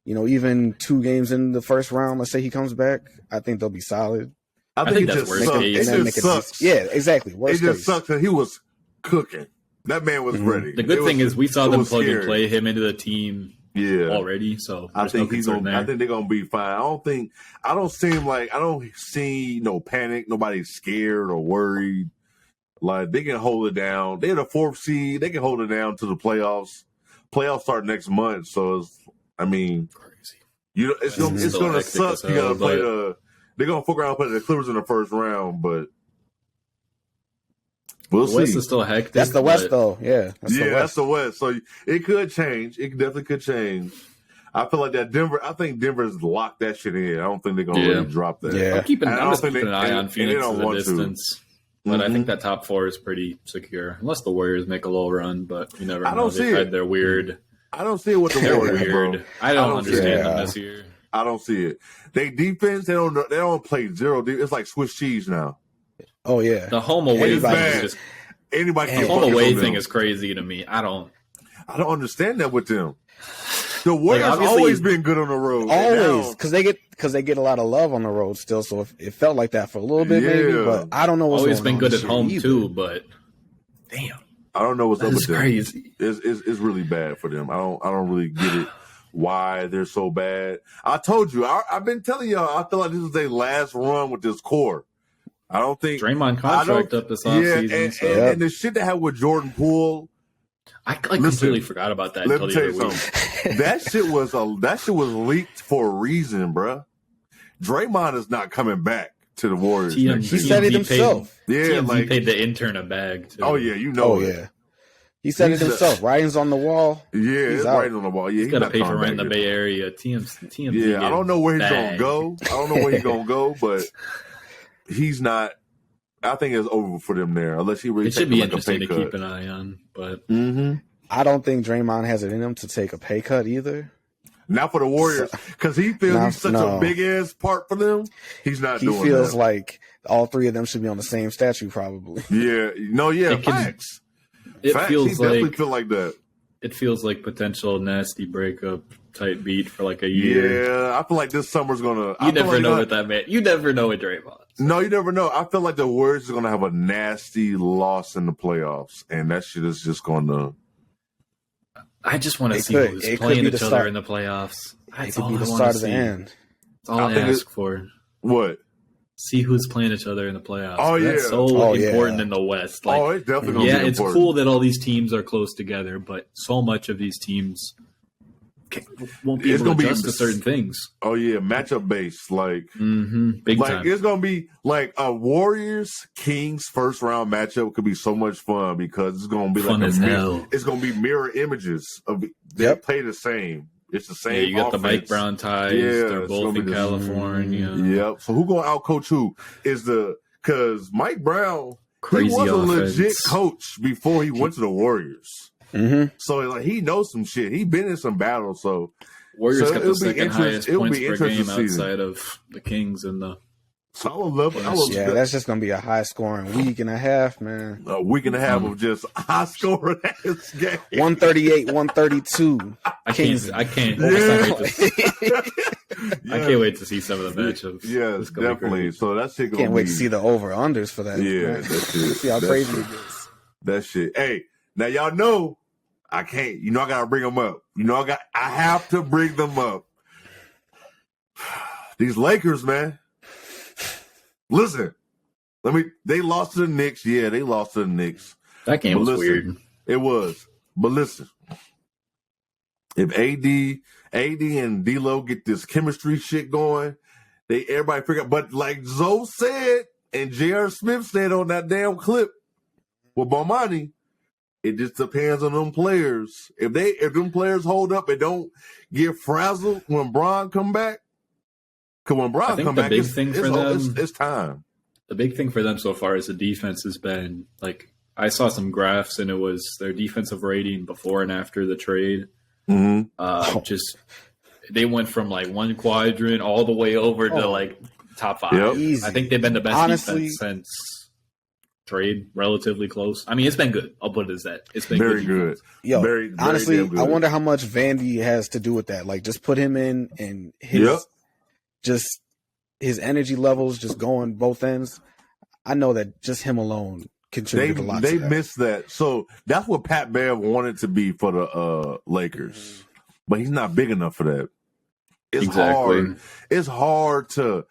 even 2 games in the first round, let's say he comes back, I think they'll be solid. I think that's worst case. It just sucks. Yeah, exactly. It just sucks that he was cooking. That man was ready. The good thing is we saw them plug and play him into the team. Already. So I think I think they're gonna be fine. I don't see no panic. Nobody's scared or worried. Like they can hold it down. They're the 4th seed. They can hold it down to the playoffs. Playoffs start next month, so crazy. It's gonna suck. You gotta play they're gonna fuck around and play the Clippers in the first round, but we'll see. West is still hectic. That's the West, though. Yeah, that's the West. So it could change. It definitely could change. I feel like that Denver. I think Denver's locked that shit in. I don't think they're gonna really drop that. Yeah, I'm just keeping an eye on Phoenix at a distance. But I think that top 4 is pretty secure, unless the Warriors make a little run. But you never know. They're weird. I don't see it with the Warriors. Weird. Bro. I don't understand them this year. I don't see it. They defense. They don't play zero. It's like Swiss cheese now. Oh yeah. The home away thing is just anybody. The home away thing is crazy to me. I don't understand that with them. The Warriors always been good on the road. Always, because they get a lot of love on the road still. So it felt like that for a little bit, maybe. But I don't know what's always going been on good at home too. But damn, I don't know what's up with them. Crazy. It's really bad for them. I don't really get it. Why they're so bad? I told you. I've been telling y'all. I feel like this is their last run with this core. I don't think Draymond contract up this offseason. And the shit they had with Jordan Poole. I completely forgot about that. Let me tell you something. That shit was leaked for a reason, bruh. Draymond is not coming back to the Warriors. He said it himself. TMZ paid the intern a bag too. Oh yeah, you know. Yeah. He said it himself. Writing's on the wall. Yeah, it's writing on the wall. Yeah, he's got to pay for rent in the Bay Area. TMZ. Yeah, I don't know where he's gonna go. But he's not. I think it's over for them there, unless he really. It should be interesting to keep an eye on, but I don't think Draymond has it in him to take a pay cut either. Not for the Warriors, because he feels he's such a big ass part for them. He's not doing that. He feels like all three of them should be on the same statue, probably. Yeah. No, yeah, facts. Facts. He definitely feel like that. It feels like potential nasty breakup type beat for like a year. Yeah, I feel like this summer's gonna. You never know with that man. You never know with Draymond. No, you never know. I feel like the Warriors are gonna have a nasty loss in the playoffs, and that shit is just gonna. I just want to see who's playing each other in the playoffs. It could be the start of the end. That's all I ask for. What? See who's playing each other in the playoffs. Oh, yeah. That's so important in the West. Like, it's definitely important. It's cool that all these teams are close together, but so much of these teams won't be able to adjust to certain things. Oh, yeah, matchup based. Like, big time. It's going to be like a Warriors-Kings first-round matchup could be so much fun because it's going to be fun like as hell. It's going to be mirror images. They play the same. It's the same. Yeah, you got the Mike Brown ties. Yeah, they're both in California. Yep. So who gonna outcoach who? Because Mike Brown, crazy he was offense. a legit coach before he went to the Warriors. So like he knows some shit. He been in some battles. So Warriors got the second highest points per game outside of the Kings and the. So I would love it. That's just gonna be a high scoring week and a half, man. A week and a half of just high scoring ass game. 138, 132. I can't. I can't wait to see some of the matchups. Yeah, definitely. So that shit. Can't wait to see the over unders for that. Yeah, that shit. See how crazy it is. That shit. Hey, now y'all know I can't. You know I gotta bring them up. You know I have to bring them up. These Lakers, man. Listen, they lost to the Knicks. Yeah, they lost to the Knicks. That game was weird. It was. But listen, if AD and D-Lo get this chemistry shit going, everybody figure out. But like Zoe said, and J.R. Smith said on that damn clip with Bomani, it just depends on them players. If them players hold up and don't get frazzled when Bron come back, because when Bron come back, it's time. The big thing for them so far is the defense has been like I saw some graphs and it was their defensive rating before and after the trade. Just they went from like one quadrant all the way over to like top 5. Yep. I think they've been the best defense since trade, relatively close. I mean, it's been good. I'll put it as that. It's been very good. Yo, very honestly, good. I wonder how much Vandy has to do with that. Like, just put him in and just his energy levels just going both ends. I know that just him alone contributed a lot. They missed that. So that's what Pat Bev wanted to be for the Lakers, but he's not big enough for that. It's hard. It's hard to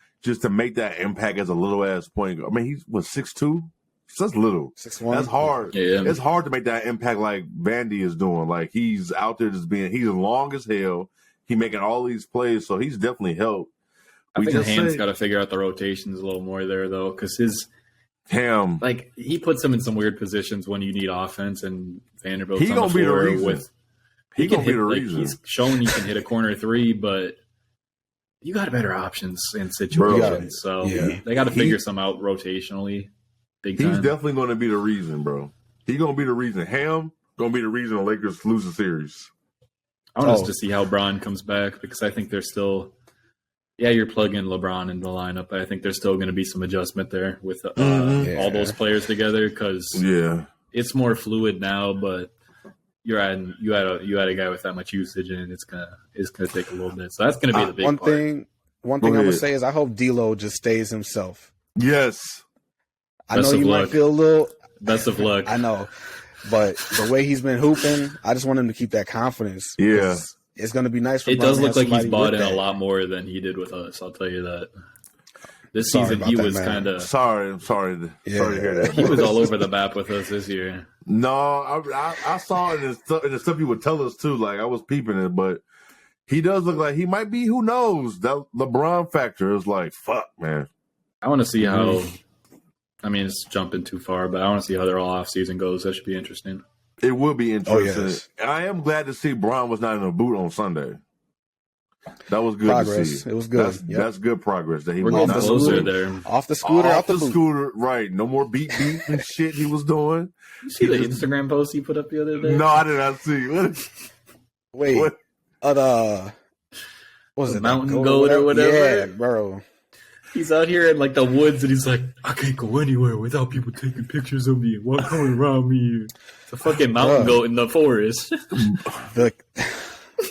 make that impact as a little ass point guard. I mean, he was 6'2". That's little. 6'1". That's hard. Yeah. It's hard to make that impact like Vandy is doing. Like he's out there he's long as hell. He making all these plays, so he's definitely helped. I think Ham's got to figure out the rotations a little more there, though, because Ham, like he puts him in some weird positions when you need offense, and Vanderbilt's he gonna be the reason. He gonna be the reason. He's shown he can hit a corner 3, but you got better options in situations. So they got to figure some out rotationally. Big time. He's definitely going to be the reason, bro. He's going to be the reason. Ham going to be the reason the Lakers lose the series. I want us to see how Bron comes back because I think there's still. Yeah, you're plugging LeBron in the lineup, but I think there's still going to be some adjustment there with all those players together because it's more fluid now. But you had a guy with that much usage, and it's gonna take a little bit. So that's gonna be the big one part. One thing I'm gonna say is I hope D'Lo just stays himself. Yes, I know you might feel a little. Best of luck. I know, but the way he's been hooping, I just want him to keep that confidence. Yeah. It's going to be nice for It does look like he's bought in a lot more than he did with us. I'll tell you that. This season, he was kind of... I'm sorry to hear that. He was all over the map with us this year. No, I saw it in the stuff he would tell us, too. Like, I was peeping it, but he does look like he might be, who knows? That LeBron factor is like, fuck, man. I want to see how... I mean, it's jumping too far, but I want to see how their all-off season goes. That should be interesting. It will be interesting. Oh, yes. I am glad to see Bron was not in a boot on Sunday. That was good to see. It was good. That's good progress. That he We're was getting closer there. Off the scooter, off the scooter. Right. No more beat and shit he was doing. You see the Instagram post he put up the other day? No, I did not see. Wait. What? What was it, mountain goat or whatever? Yeah, bro. He's out here in like the woods, and he's like, I can't go anywhere without people taking pictures of me and walking around me. It's a fucking mountain goat in the forest.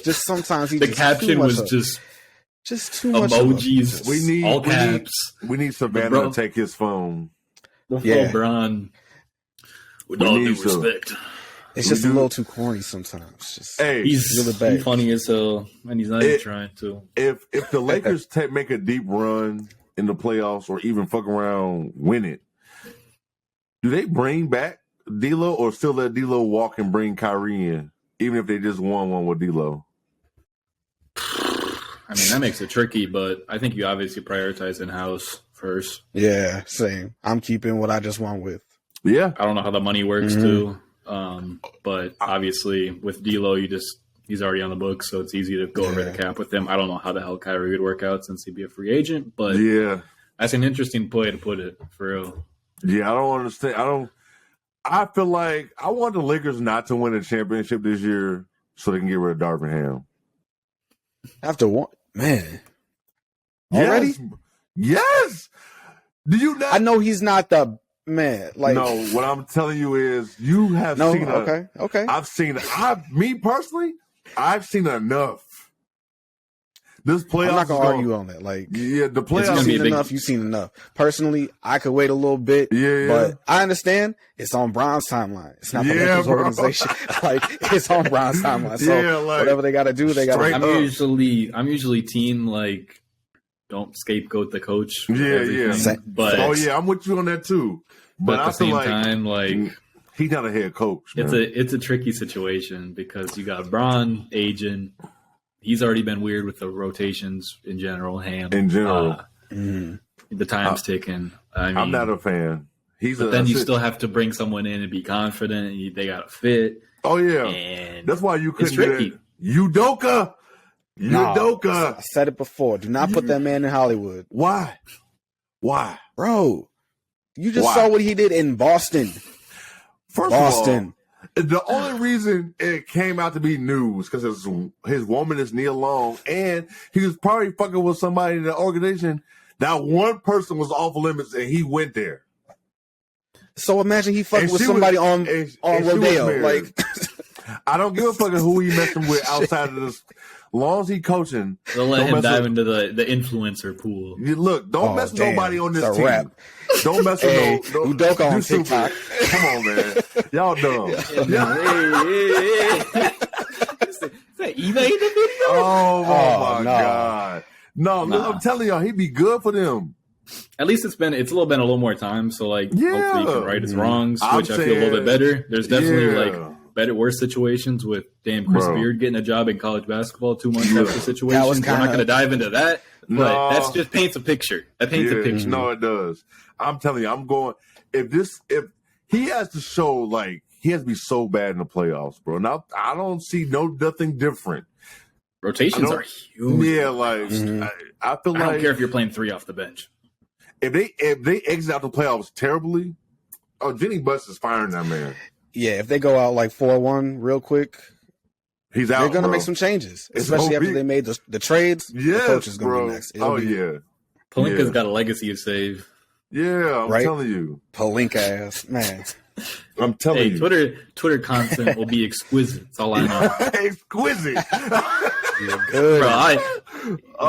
Just sometimes the caption was just too much emojis. We need all caps. We need Savannah to take his phone. The LeBron, with all due respect. It's just a little too corny sometimes. Just, he's really bad. He's funny as hell, and he's not even trying to. If the Lakers make a deep run in the playoffs or even fuck around win it, do they bring back D'Lo or still let D'Lo walk and bring Kyrie in, even if they just won one with D'Lo? I mean, that makes it tricky, but I think you obviously prioritize in-house first. Yeah, same. I'm keeping what I just won with. Yeah. I don't know how the money works, too. But obviously with D'Lo, he's already on the books, so it's easy to go over the cap with him. I don't know how the hell Kyrie would work out since he'd be a free agent, but that's an interesting way to put it, for real. Yeah, I don't understand. I feel like I want the Lakers not to win a championship this year so they can get rid of Darvin Ham. After one, man. Already? Yes. Do you not? I know he's not the man. Like, no, what I'm telling you is you have seen okay. Me personally, I've seen enough. This playoffs. I'm not gonna argue on that. Like, the playoffs. You've seen enough. You've seen enough. Personally, I could wait a little bit. But I understand it's on Bron's timeline. It's not the Lakers organization. Like, it's on Bron's timeline. So whatever they got to do, they got to. I'm usually team like don't scapegoat the coach. But I'm with you on that too. But at the same time, like he's not a head coach. Man. It's a tricky situation because you got Bron aging. He's already been weird with the rotations in general. The time's ticking. I'm not a fan. Then you still have to bring someone in and be confident. And they got to fit. Oh yeah, and that's why you couldn't. It's tricky. Udoka. I said it before. Do not put that man in Hollywood. Why, bro? You just saw what he did in Boston. First of all, the only reason it came out to be news because his woman is Nia Long, and he was probably fucking with somebody in the organization. That one person was off limits, and he went there. So imagine he fucked with somebody on Rodeo. Like, I don't give a fuck who he messing with outside of this. As long as he coaching, they'll let him dive into the influencer pool. Look, don't mess with nobody on this team. Rap. Don't mess with no Udoka on TikTok. Come on, man. Y'all dumb. Is that eBay in the video? Oh my God. No, I'm telling y'all, he'd be good for them. At least it's been a little more time, so like hopefully he can right his wrongs, which I feel a little bit better. There's definitely worse situations with Chris Beard getting a job in college basketball 2 months after situations. We're not going to dive into that, but that's just paints a picture. That paints a picture. No, it does. I'm telling you, I'm going. If he has to show like he has to be so bad in the playoffs, bro. Now I don't see nothing different. Rotations are huge. Yeah, like I feel like I don't care if you're playing 3 off the bench. If they exit out the playoffs terribly, Jenny Buss is firing that man. Yeah, if they go out like 4-1 real quick, he's out. They're going to make some changes, especially after they made the trades. Yeah, the coach is going to be next. Palinka's got a legacy to save. Yeah, I'm telling you, Palinka ass man. I'm telling you, Twitter content will be exquisite. That's all I know. Exquisite. You're good, bro.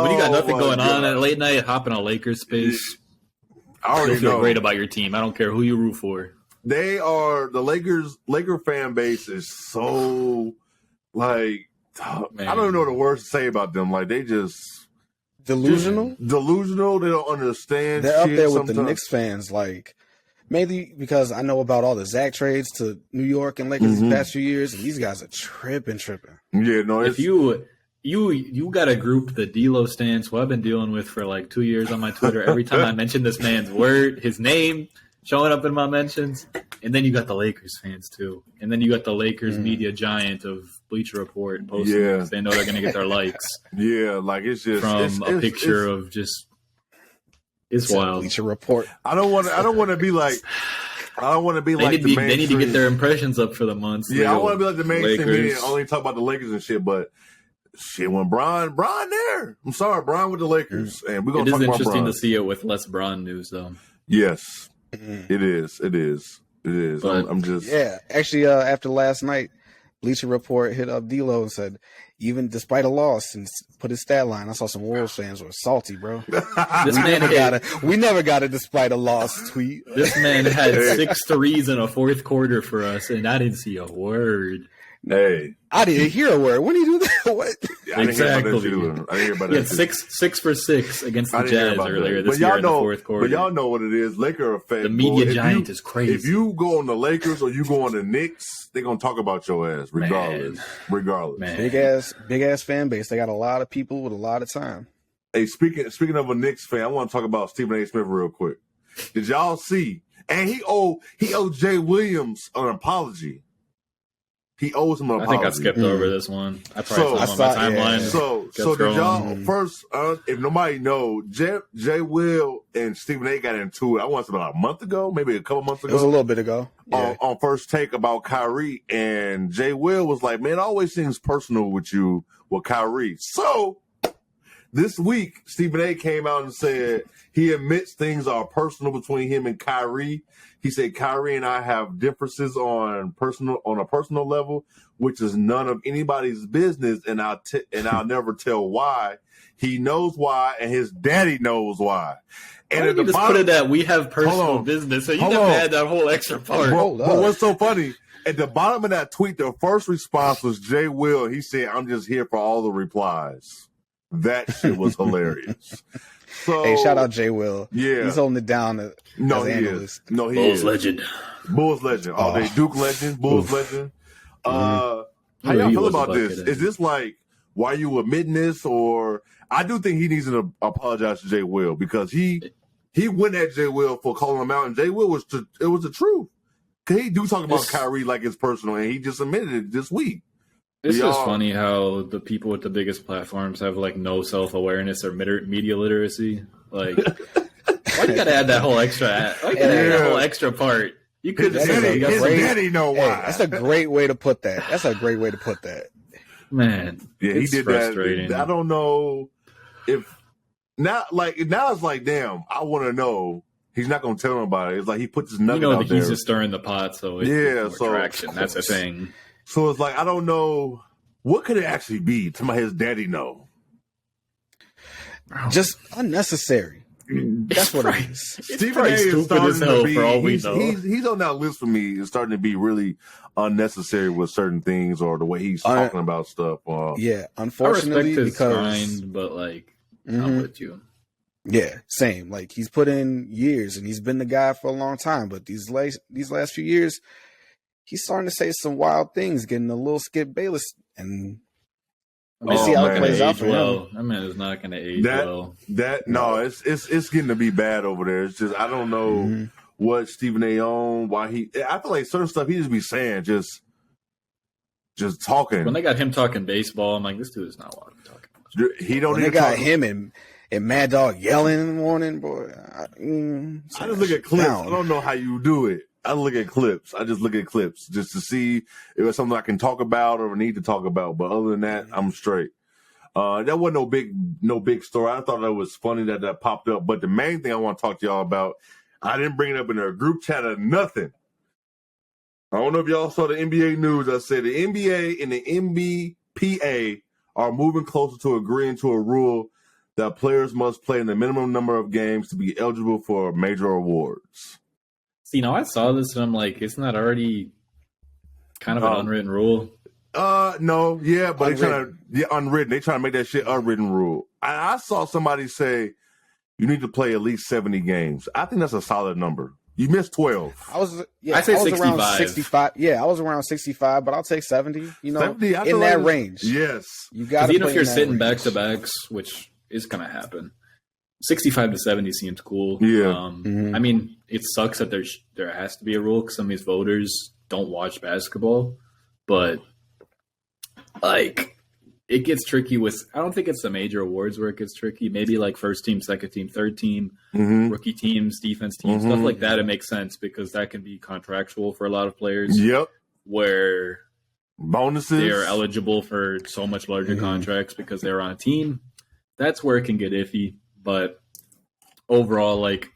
When you got nothing going on at late night, hop in a Lakers space. I already feel great about your team. I don't care who you root for. They are the Laker fan base is so like I don't know the words to say about them. Like they just delusional. They don't understand. They're up there with the Knicks fans. Like maybe because I know about all the Zach trades to New York and Lakers the past few years, and these guys are tripping. Yeah, no. If you got a group, the D'Lo stands, who I've been dealing with for like 2 years on my Twitter. Every time I mention this man's his name. Showing up in my mentions, and then you got the Lakers fans too, and then you got the Lakers media giant of Bleacher Report posting because they know they're going to get their likes. Yeah, like it's just from a picture of just it's wild. Bleacher Report. I don't want to be like. I don't want to be like the mainstream. They need to get their impressions up for the months. Yeah, I want to be like the mainstream media, only talk about the Lakers and shit. But shit, when Bron there. I'm sorry, Bron with the Lakers, and we're gonna talk about Bron. It is interesting to see it with less Bron news, though. Yes, it is. But, I'm just Actually, after last night, Bleacher Report hit up D-Lo and said, even despite a loss, and put his stat line. I saw some Wolves fans were salty, bro. We never got a despite a loss tweet. This man had 6 threes in a fourth quarter for us, and I didn't see a word. Hey, I didn't hear a word. When did he do that? What? Exactly. I didn't hear about that. He had 6 for 6 against the Jazz earlier this year in the fourth quarter. But y'all know what it is. Laker effect. The media giant is crazy. If you go on the Lakers or you go on the Knicks, they're gonna talk about your ass regardless. Man. Big ass fan base. They got a lot of people with a lot of time. Hey, speaking of a Knicks fan, I want to talk about Stephen A. Smith real quick. Did y'all see? And he owed Jay Williams an apology. He owes him an apology. I think I skipped over this one. I probably saw it on my timeline. So did y'all first? If nobody know, Jay Will and Stephen A. got into it. I want to say about a month ago, maybe a couple months ago. It was a little bit ago. Yeah. On First Take about Kyrie, and Jay Will was like, "Man, it always seems personal with you with Kyrie." So this week, Stephen A. came out and said he admits things are personal between him and Kyrie. He said Kyrie and I have differences on a personal level, which is none of anybody's business, and I'll never tell why. He knows why, and his daddy knows why. And at the just put it that we have personal business, so you never had that whole extra part. But what's so funny? At the bottom of that tweet, the first response was Jay Will. He said, "I'm just here for all the replies." That shit was hilarious. So, hey, shout out Jay Will. Yeah, he's holding it down. He is. No, he Bulls is. legend. Bulls legend. All day Duke legend. Bulls legend. How y'all feel about this? Is this like why you admitting this, or I do think he needs to apologize to Jay Will because he went at Jay Will for calling him out, and Jay Will was the truth. Cause he do talk about Kyrie like it's personal, and he just admitted it this week. It's just funny how the people with the biggest platforms have like no self-awareness or media literacy. Like, why you gotta add that whole extra? Why you gotta add that whole extra part? You could his daddy know why. That's a great way to put that. Man, yeah, he did frustrating. That. I don't know if now it's like, damn, I want to know. He's not gonna tell nobody. It's like he puts his nugget out there. He's just stirring the pot, so it's more traction. That's the thing. So it's like, I don't know. What could it actually be? To his daddy know. Just unnecessary. That's what it is. Stephen A. is starting to be, for all we know. He's on that list for me. It's starting to be really unnecessary with certain things or the way he's talking about stuff. Yeah, unfortunately, I respect his grind, but like, I'm with you. Yeah, same. Like he's put in years and he's been the guy for a long time, but these last few years, he's starting to say some wild things, getting a little Skip Bayless, and we'll see how it plays out for him. That man is not going to age well. It's getting to be bad over there. It's just I don't know what Stephen A. on, why he. I feel like certain stuff he just be saying, just talking. When they got him talking baseball, I'm like, this dude is not what I'm talking about. He don't. When they got him and Mad Dog yelling in the morning, boy. I just look at clips. I don't know how you do it. I look at clips. I just look at clips just to see if it's something I can talk about or need to talk about. But other than that, I'm straight. That wasn't no big story. I thought that was funny that popped up. But the main thing I want to talk to y'all about, I didn't bring it up in a group chat or nothing. I don't know if y'all saw the NBA news. I said the NBA and the NBPA are moving closer to agreeing to a rule that players must play in the minimum number of games to be eligible for major awards. See, I saw this and I'm like, isn't that already kind of an unwritten rule? No, yeah, but unwritten. They trying to make that shit unwritten rule. I saw somebody say you need to play at least 70 games. I think that's a solid number. You missed 12. I say 65. Around 65. Yeah, I was around 65, but I'll take 70. 70, in that range. Yes, you got to. Even if you're sitting back to backs, which is going to happen. 65 to 70 seems cool. Yeah. I mean, it sucks that there has to be a rule because some of these voters don't watch basketball, but like it gets tricky with. I don't think it's the major awards where it gets tricky. Maybe like first team, second team, third team, rookie teams, defense teams, stuff like that. It makes sense because that can be contractual for a lot of players. Yep. Where bonuses. They are eligible for so much larger contracts because they're on a team. That's where it can get iffy. But overall, like,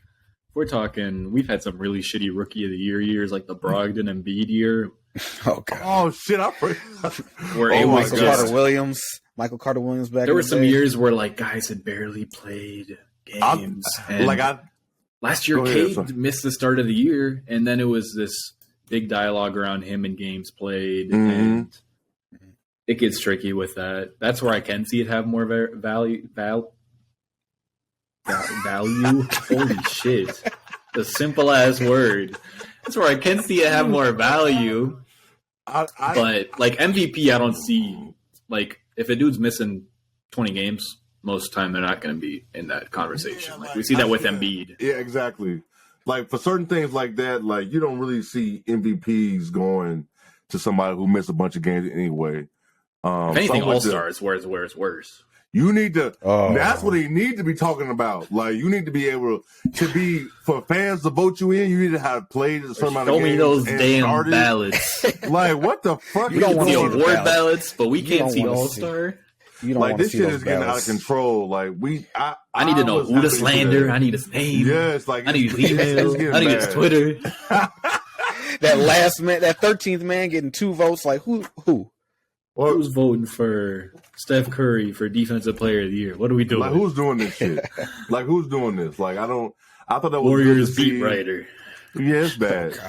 we're talking, we've had some really shitty rookie of the year years, like the Brogdon and Embiid year. Oh, God. Oh, shit. I forgot. Where it was Michael Carter Williams back. There were some years where, like, guys had barely played games. Last year, Cade missed the start of the year, and then it was this big dialogue around him and games played, and it gets tricky with that. That's where I can see it have more value. Holy shit. The simple ass word. That's where I can see it have more value. But like MVP, I don't see, like, if a dude's missing 20 games, most of the time they're not going to be in that conversation. Like, we see that with Embiid. Yeah, exactly. Like, for certain things like that, like, you don't really see MVPs going to somebody who missed a bunch of games anyway. If anything, All-Star is where it's worse. You need to. That's what you need to be talking about. Like, you need to be able to be, for fans to vote you in. You need to have played a certain amount of games. Show me those damn ballots. Like, what the fuck? You don't want to see award ballots, but we can't see All-Star. You don't like, this shit is getting ballots. out of control. Like, I need to know who to slander. I need his name. Yes, like, I need his email. I need his Twitter. That last man, that 13th man getting 2 votes. Like, who? Who's voting for Steph Curry for Defensive Player of the Year? What are we doing? Like, who's doing this shit? Like, who's doing this? Like, I thought that was Warriors beat writer. Yeah, it's bad.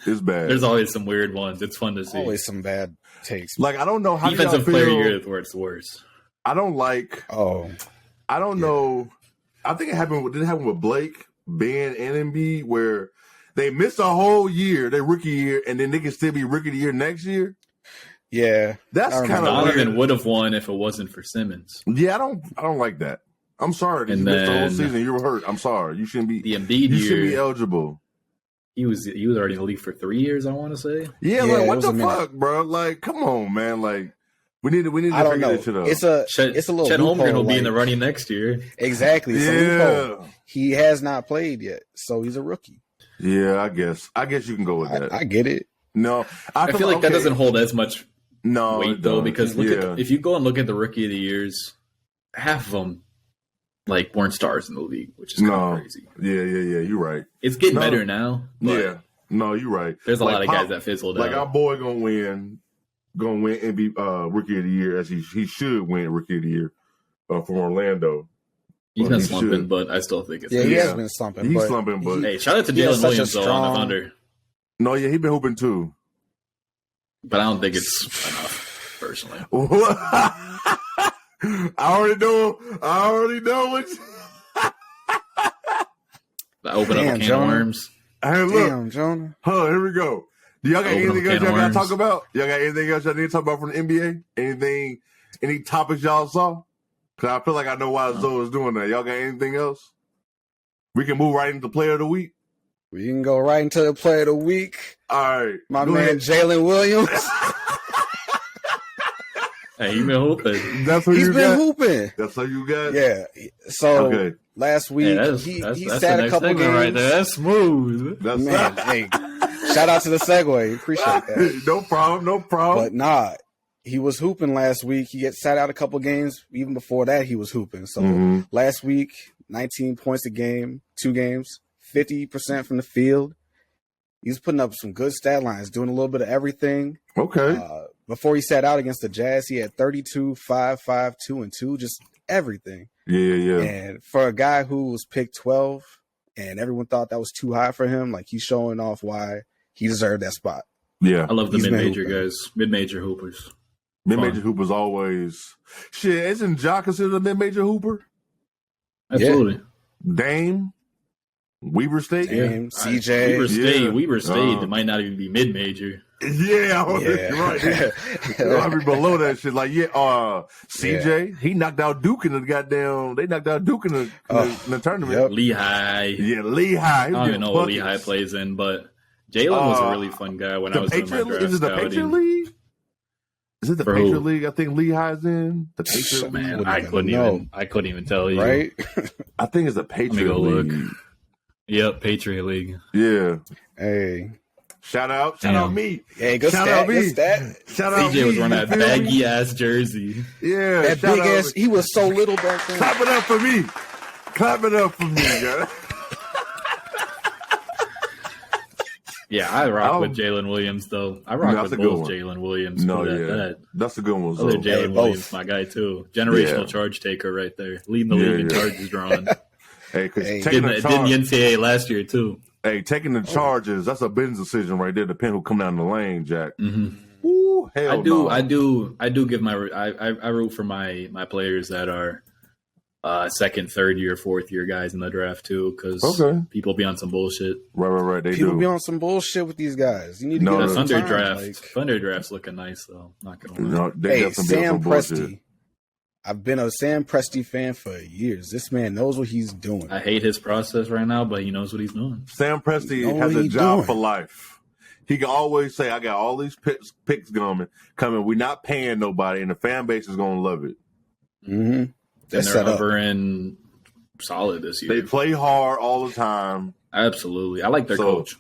It's bad. There's always some weird ones. It's fun to see. Always some bad takes. Like, I don't know how Defensive Player of the Year is where it's worse. I don't like. I don't know. I think it happened. Did it happen with Blake, Ben, and Embiid, where they missed a whole year, their rookie year, and then they can still be rookie of the year next year? Yeah, that's kind of Donovan would have won if it wasn't for Simmons. Yeah, I don't like that. I'm sorry. You missed the whole season. You were hurt. I'm sorry. You shouldn't be. The Embiid you should be eligible. He was already in the league for 3 years. I want to say. Yeah, like, what the fuck, bro? Like, come on, man. Like, we need to figure this shit out. It's a little. Chet Holmgren will be in the running next year. Exactly. Yeah. He has not played yet, so he's a rookie. Yeah, I guess you can go with that. I get it. No, I feel like that doesn't hold as much weight though, because if you go and look at the rookie of the years, half of them like weren't stars in the league, which is kind of crazy. Yeah. You're right. It's getting better now. Yeah. No, you're right. There's a lot of guys that fizzled out. Like, our boy gonna win and be rookie of the year, as he should win rookie of the year from Orlando. He's been slumping, but I still think it's he has been slumping. He's slumping, but hey, shout out to Jalen Williams though on the Thunder. No, yeah, he been hooping too. But I don't think it's enough, personally. I already know what. I open up a can of worms. Hey, look. Damn, Jonah. Here we go. Do y'all got anything else y'all got to talk about? Y'all got anything else y'all need to talk about from the NBA? Any topics y'all saw? Because I feel like I know why Zoe is doing that. Y'all got anything else? We can move right into Player of the Week. We can go right into the Player of the Week. All right. My man, Jalen Williams. Hey, he been hooping. He's been hooping. That's how you got? Yeah. So last week, he sat a couple games. Right there. That's smooth. Hey, shout out to the segue. Appreciate that. No problem. But he was hooping last week. He sat out a couple games. Even before that, he was hooping. So last week, 19 points a game, 2 games, 50% from the field. He's putting up some good stat lines, doing a little bit of everything. Okay. Before he sat out against the Jazz, he had 32, 5, 5, 2, and 2, just everything. Yeah. And for a guy who was picked 12 and everyone thought that was too high for him, like, he's showing off why he deserved that spot. Yeah. I love the mid-major guys, mid-major hoopers. Mid-major hoopers always. Shit, isn't Ncaa considered a mid-major hooper? Absolutely. Yeah. Dame. Weber State? Dame, CJ. Weber State. It might not even be mid-major. Yeah. Right. I'll be below that shit. Like, CJ, he knocked out Duke in the goddamn. They knocked out Duke in the tournament. Yep. Lehigh. Yeah, Lehigh. I don't even know what Lehigh plays in, but Jalen was a really fun guy when I was doing my draft. Is it the Patriot League? Is it the Patriot League? I think Lehigh's in the Patriot League. Man, I couldn't even tell you. Right? I think it's the Patriot League. Look. Yep, Patriot League. Yeah. Hey. Shout out me. Hey, good Shout out stat, me. good stat. Shout out CJ was me. wearing that baggy ass jersey. Yeah, That shout big out ass. me. He was so little back then. Clap it up for me. Clap it up for me, guys. Yeah, I rock with Jalen Williams, though. I rock with both Jalen Williams. No, that's a good one. Other Jalen Williams, my guy, too. Generational charge taker right there. Leading the league in charges drawn. Did the Ncaa last year, too. Hey, taking the charges, that's a business decision right there, depending who come down the lane, Jack. Mm-hmm. Ooh, hell no. I do give I root for my players that are second, third year, fourth year guys in the draft too, because people be on some bullshit. Right. People be on some bullshit with these guys. You need to get the Thunder draft. Thunder draft's looking nice though. Not gonna lie. Hey, Sam Presti. I've been a Sam Presti fan for years. This man knows what he's doing. I hate his process right now, but he knows what he's doing. Sam Presti has a job for life. He can always say, "I got all these picks coming. We're not paying nobody, and the fan base is gonna love it." Mm-hmm. And they're hovering solid this year. They play hard all the time. Absolutely. I like their coach.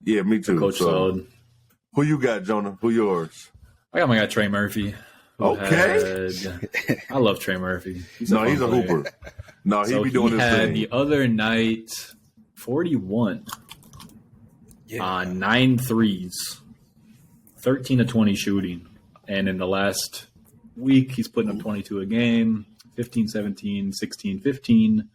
Yeah, me too. Coach solid. Who you got, Jonah? Who yours? I got my guy Trey Murphy. Okay. I love Trey Murphy. He's a hooper. No, he be doing his thing. The other night, 41 on 9 threes, 13 to 20 shooting. And in the last week, he's putting up 22 a game. 15, 17, 16, 15,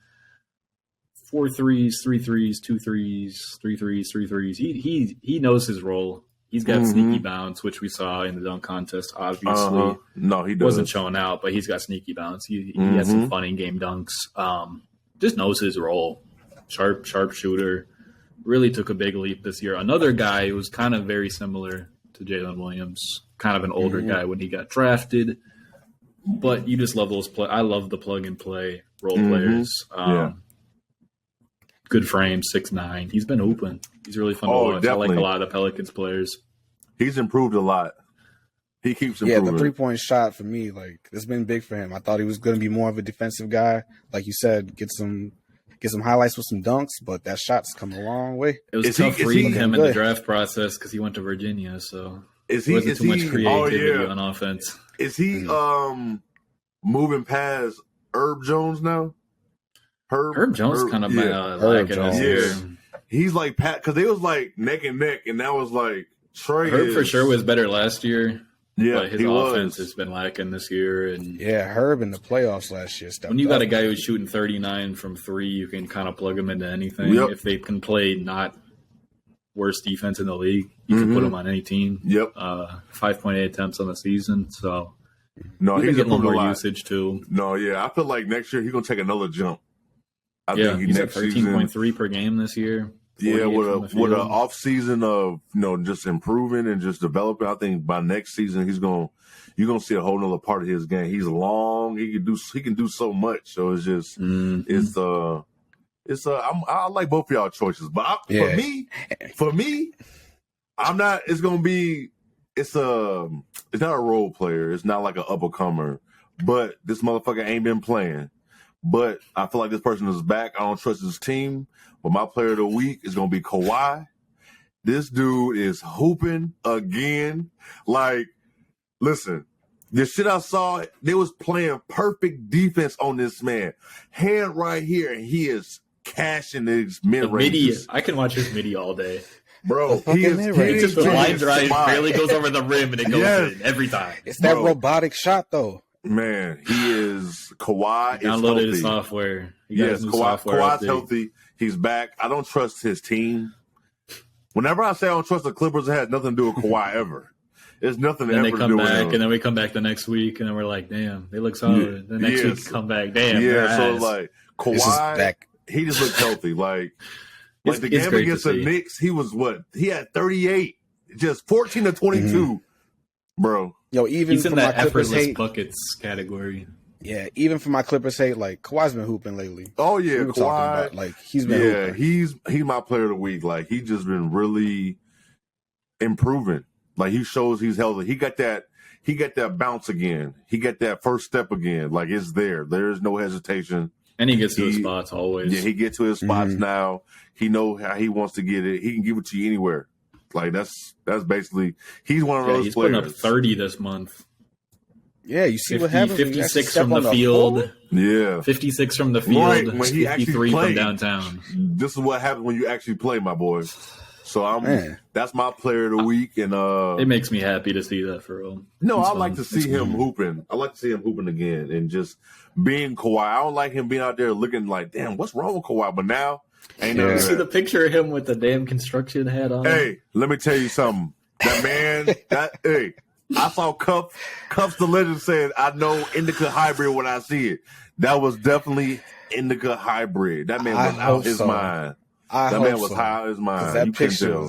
4 threes, 3 threes, 2 threes, 3 threes, 3 threes. He knows his role. He's got sneaky bounce, which we saw in the dunk contest, obviously. No, he doesn't. Wasn't showing out, but he's got sneaky bounce. He has some fun in-game dunks. Just knows his role. Sharp shooter. Really took a big leap this year. Another guy who was kind of very similar to Jalen Williams, kind of an older guy when he got drafted. But you just love those I love the plug-and-play role players. Good frame, 6'9". He's been hooping. He's really fun to watch. Definitely. I like a lot of Pelicans players. He's improved a lot. He keeps improving. Yeah, the three-point shot for me, it's been big for him. I thought he was going to be more of a defensive guy. Like you said, get some highlights with some dunks, but that shot's come a long way. It was tough reading him in the draft process because he went to Virginia, so there wasn't too much creativity on offense. Is he moving past Herb Jones now? Herb Jones kind of lacking this year. He's like Pat because they was like neck and neck, and now it's like Trey. Herb for sure was better last year. Yeah, but his offense has been lacking this year. And Herb in the playoffs last year. When you got a guy who's shooting 39 from 3, you can kind of plug him into anything. Yep. If they can play not worst defense in the league, you can put him on any team. Yep. 5.8 attempts on the season, so he's getting a little more usage too. No, I feel like next year he's gonna take another jump. I think he's at 13.3 per game this year. Yeah, with an off season of just improving and just developing, I think by next season you're gonna see a whole nother part of his game. He's long, he can do so much. So it's just I like both of y'all choices, but for me, I'm not. It's gonna be. It's not a role player. It's not like an up and comer. But this motherfucker ain't been playing. But I feel like this person is back. I don't trust his team. But my player of the week is gonna be Kawhi. This dude is hooping again. Like, listen, the shit I saw, they was playing perfect defense on this man. Hand right here, and he is cashing his mid-range. I can watch his midi all day. Bro, he just the line drive barely goes over the rim and it goes in every time. It's that robotic shot, though. Man, he is Kawhi. Downloaded his software. Yes, Kawhi's healthy. He's back. I don't trust his team. Whenever I say I don't trust the Clippers, it has nothing to do with Kawhi ever. It's nothing and ever to do with him. And then we come back the next week, and then we're like, damn, they look solid. The next week, come back, damn. Yeah, so like Kawhi, he just looks healthy. Like the game against the Knicks, he was he had 38, just 14 to 22, bro. Yo, even he's in that effortless buckets category. Yeah, even for my Clippers hate, Kawhi's been hooping lately. Oh yeah, Kawhi. He's been hooping. he's my player of the week. Like he just been really improving. Like he shows he's healthy. He got that bounce again. He got that first step again. Like it's there. There's no hesitation. And he gets to his spots always. Yeah, he gets to his spots now. He knows how he wants to get it. He can give it to you anywhere. Like that's basically he's one of those he's players. putting up 30 this month. Yeah, you see 50, what happens. 56 from the field. Yeah, 56 from the field. Right, when he 53 actually from downtown. This is what happens when you actually play, my boy. So that's my player of the week, and it makes me happy to see that for real. No, I like to see him hooping. I like to see him hooping again and just being Kawhi. I don't like him being out there looking like, damn, what's wrong with Kawhi? But now, you see the picture of him with the damn construction hat on. Hey, let me tell you something. That man, I saw Cuffs the Legend said, I know Ncaa hybrid when I see it. That was definitely Ncaa hybrid. That man was out his mind. That man was high out his mind. That picture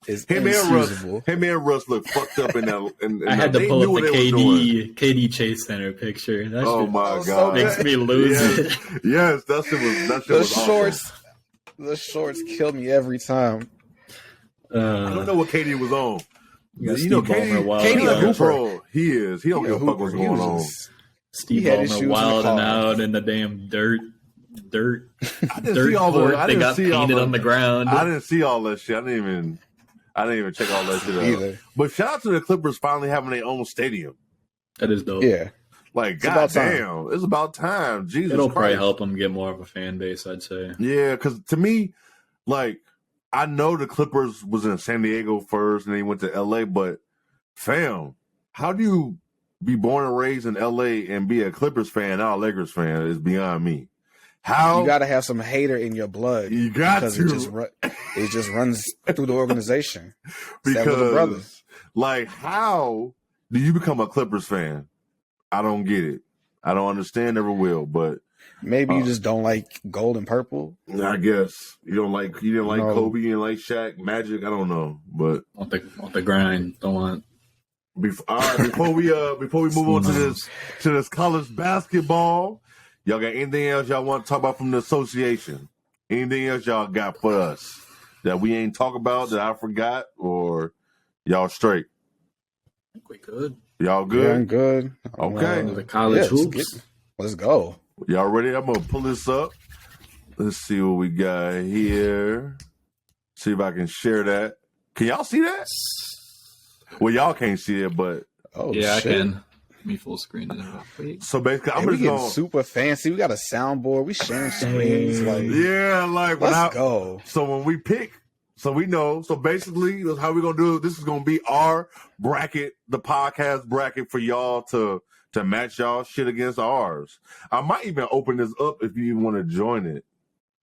is inexcusable. Him and Russ look fucked up in that. I had to pull up the KD Chase Center picture. That my god, makes me lose it. Yes, that shit was awesome. The shorts kill me every time. I don't know what KD was on. KD a hooper. He is. He don't give a fuck what's going on. Steve Ballmer wilding out in the damn dirt. I didn't see all that. They got painted on the ground. I didn't see all that shit. I didn't even check all that shit out either. But shout out to the Clippers finally having their own stadium. That is dope. Yeah. Like, goddamn, it's about time. Jesus It'll Christ. probably help them get more of a fan base, I'd say. Yeah, because to me, like, I know the Clippers was in San Diego first and then he went to L.A., but fam, how do you be born and raised in L.A. and be a Clippers fan, not a Lakers fan, is beyond me. How you got to have some hater in your blood. You got to. It just runs through the organization. Because, like, how do you become a Clippers fan? I don't get it. I don't understand. Never will. But maybe you just don't like gold and purple. I guess you didn't like Kobe, you didn't like Shaq, Magic. I don't know, but want the grind. Don't want. Before we move on to this college basketball. Y'all got anything else y'all want to talk about from the association? Anything else y'all got for us that we ain't talk about that I forgot, or y'all straight? I think we good. Y'all good? Yeah, I'm good. Okay. The college hoops. Let's go. Y'all ready? I'm gonna pull this up. Let's see what we got here. See if I can share that. Can y'all see that? Well, y'all can't see it, but shit. I can. Me full screen. So basically, I'm just getting super fancy. We got a soundboard. We sharing screens. Let's go. So when we pick, so we know. So basically, that's how we're gonna do it. This is gonna be our bracket, the podcast bracket for y'all to match y'all shit against ours. I might even open this up if you even want to join it.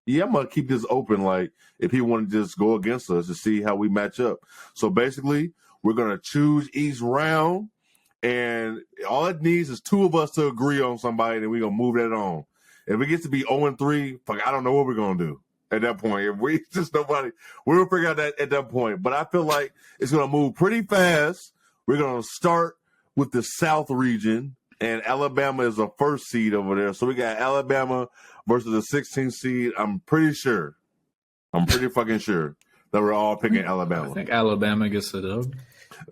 Yeah, I'm gonna keep this open. Like if you want to just go against us to see how we match up. So basically, we're gonna choose each round. And all it needs is two of us to agree on somebody, and we're going to move that on. If it gets to be 0-3, fuck, I don't know what we're going to do at that point. If we just nobody, we'll figure out that at that point. But I feel like it's going to move pretty fast. We're going to start with the South region, and Alabama is the first seed over there. So we got Alabama versus the 16th seed. I'm pretty fucking sure that we're all picking Alabama. I think Alabama gets it up.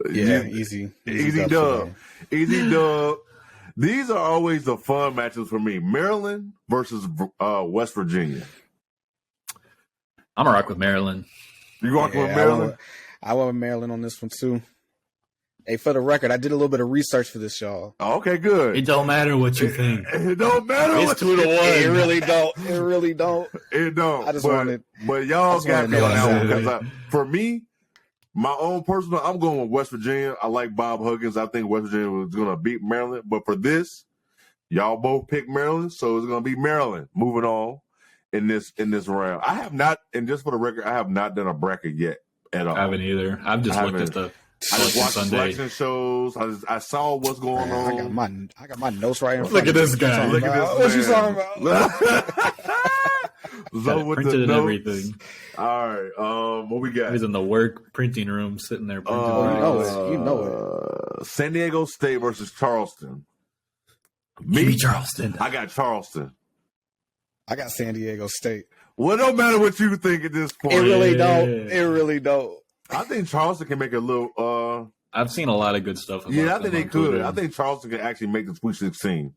Yeah, easy dub. Easy dub. These are always the fun matches for me. Maryland versus West Virginia. I'm gonna rock with Maryland. You rocking with Maryland? I went with Maryland on this one too. Hey, for the record, I did a little bit of research for this, y'all. Okay, good. It don't matter what you think. It don't matter. It's 2-1. It really don't. It really don't. It don't. I just wanted. But y'all got me on that one because for me. My own personal, I'm going with West Virginia. I like Bob Huggins. I think West Virginia was going to beat Maryland. But for this, y'all both picked Maryland, so it's going to be Maryland moving on in this round. I have not, and just for the record, I have not done a bracket yet at all. I haven't either. I've just looked at the. I just watched selection shows. I saw what's going on. I got my notes right in front. Look at this guy. Look at this. What you talking about? So with printed the and notes. everything. All right. What we got? He's in the work printing room, sitting there printing. You know it. San Diego State versus Charleston. Give me Charleston. I got Charleston. I got San Diego State. Well, no matter what you think at this point. It really don't. It really don't. I think Charleston can make a little. I've seen a lot of good stuff. I think they could. Twitter. I think Charleston can actually make the Sweet 16.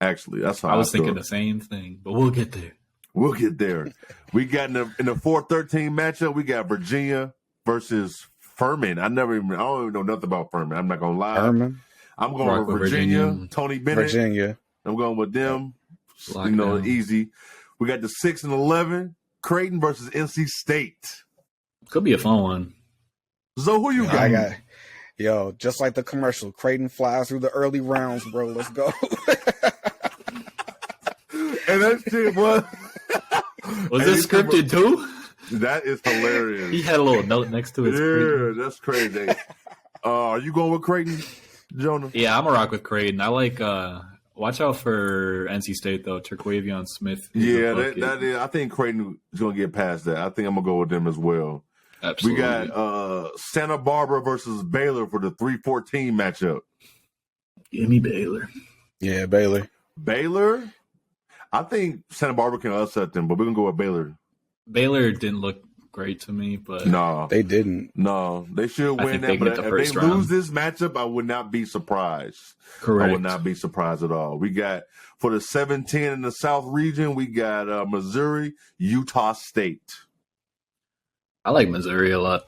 Actually, that's how I was thinking the same thing, but we'll get there. We'll get there. We got in the 4-13 matchup. We got Virginia versus Furman. I don't even know nothing about Furman. I'm not gonna lie. Furman. I'm going with Virginia. Tony Bennett. Virginia. I'm going with them. Lockdown. Easy. We got the 6 and 11. Creighton versus NC State. Could be a fun one. So who you got? Just like the commercial, Creighton flies through the early rounds, bro. Let's go. And that shit was. Was this scripted too? That is hilarious. He had a little note next to his screen. That's crazy. Are you going with Creighton, Jonah? Yeah, I'm a rock with Creighton. I like. Watch out for NC State though. Terquavion Smith. Yeah, that is. I think Creighton is going to get past that. I think I'm going to go with them as well. Absolutely. We got Santa Barbara versus Baylor for the 3-14 matchup. Give me Baylor. Yeah, Baylor. Baylor. I think Santa Barbara can upset them, but we're going to go with Baylor. Baylor didn't look great to me, but no, they didn't. No, they should win that. But if they lose this matchup, I would not be surprised. Correct. I would not be surprised at all. We got for the 7-10 in the South region. We got Missouri, Utah State. I like Missouri a lot.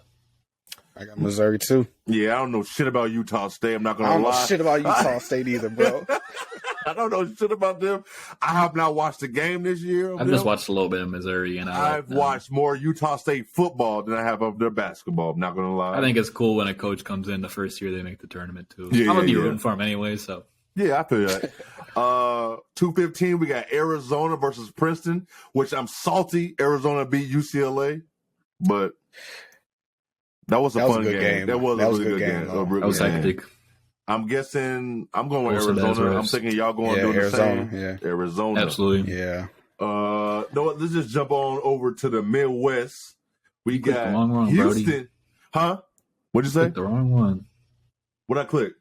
I got Missouri too. Yeah, I don't know shit about Utah State. I'm not gonna lie. I don't know shit about Utah State either, bro. I don't know shit about them. I have not watched the game this year. I've just watched a little bit of Missouri, and I've watched more Utah State football than I have of their basketball. I'm not gonna lie. I think it's cool when a coach comes in the first year they make the tournament too. I'm gonna be rooting for him anyway. So yeah, I feel that. 2-15, we got Arizona versus Princeton, which I'm salty. Arizona beat UCLA, but that was a fun game. That was a really good game. That was hectic. I'm guessing I'm going with Arizona. I'm thinking y'all going to do the same. Yeah. Arizona. Absolutely. Yeah. No, let's just jump on over to the Midwest. We got wrong, Houston. Brody. Huh? What'd you say? The wrong one. What'd I click?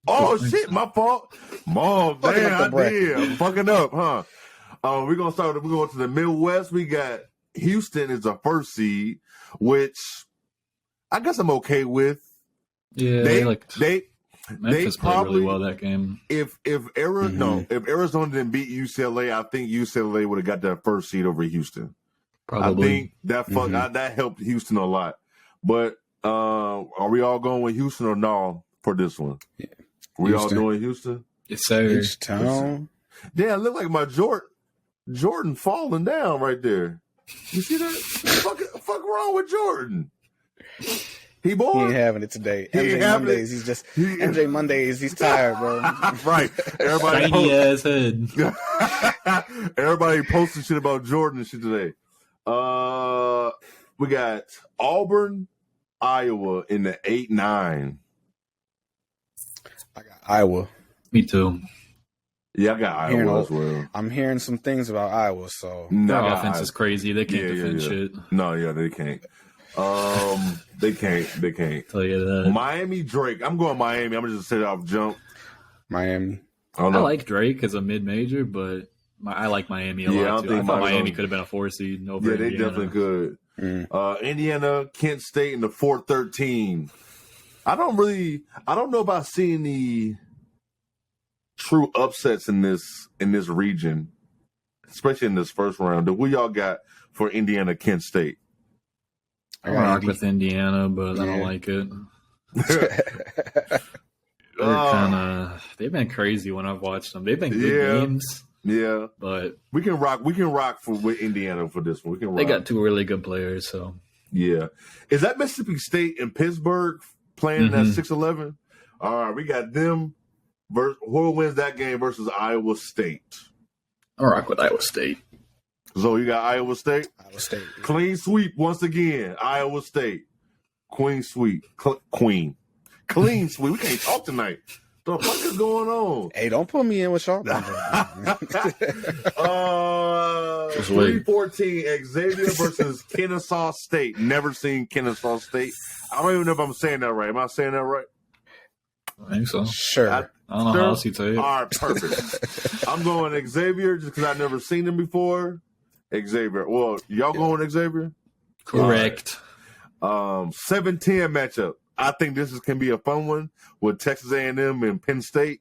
Oh shit, my fault. Mom, man, I did. I'm fucking up, huh? We're gonna start. We're going to the Midwest. We got Houston is the first seed, which I guess I'm okay with. Yeah, Memphis played really well that game. If Arizona didn't beat UCLA, I think UCLA would have got that first seed over Houston. Probably. I think that helped Houston a lot. But are we all going with Houston or no for this one? Yeah. We all doing Houston? Yes, sir. H-Town. Yeah, it looked like my Jordan falling down right there. You see that? fuck wrong with Jordan? He bored? He ain't having it today. MJ Mondays, he's tired, bro. Right. Everybody shiny ass head. Everybody posting shit about Jordan and shit today. We got Auburn, Iowa in the 8-9. I got Iowa. Me too. Yeah, I got Iowa as well. I'm hearing some things about Iowa, so their offense is crazy. They can't defend shit. No, they can't. They can't. Tell you that. Miami Drake. I'm going Miami. I'm gonna just say it off jump. Miami. I like Drake as a mid-major, but I like Miami a lot too. I thought Miami could have been a 4 seed over Indiana. They definitely could. Indiana, Kent State in the 4-13. I don't know about seeing the true upsets in this region, especially in this first round. Who y'all got for Indiana, Kent State? I rock with Indiana, but I don't like it. They've been crazy when I've watched them. They've been good games. Yeah, but we can rock with Indiana for this one. They got 2 really good players, so yeah. Is that Mississippi State and Pittsburgh playing at 6-11? All right, we got them. Who wins that game versus Iowa State? I'll rock with Iowa State. So you got Iowa State? Iowa State. Yeah. Clean sweep once again. Iowa State. Queen sweep. Queen. Clean sweep. We can't talk tonight. The fuck is going on? Hey, don't put me in with y'all. 3-14 Xavier versus Kennesaw State. Never seen Kennesaw State. I don't even know if I'm saying that right. Am I saying that right? I think so. Sure. I don't know how else you tell you. All right, perfect. I'm going Xavier just because I've never seen him before. Xavier. Well, y'all going Xavier? Correct. 7-10 matchup. I think this can be a fun one with Texas A&M and Penn State.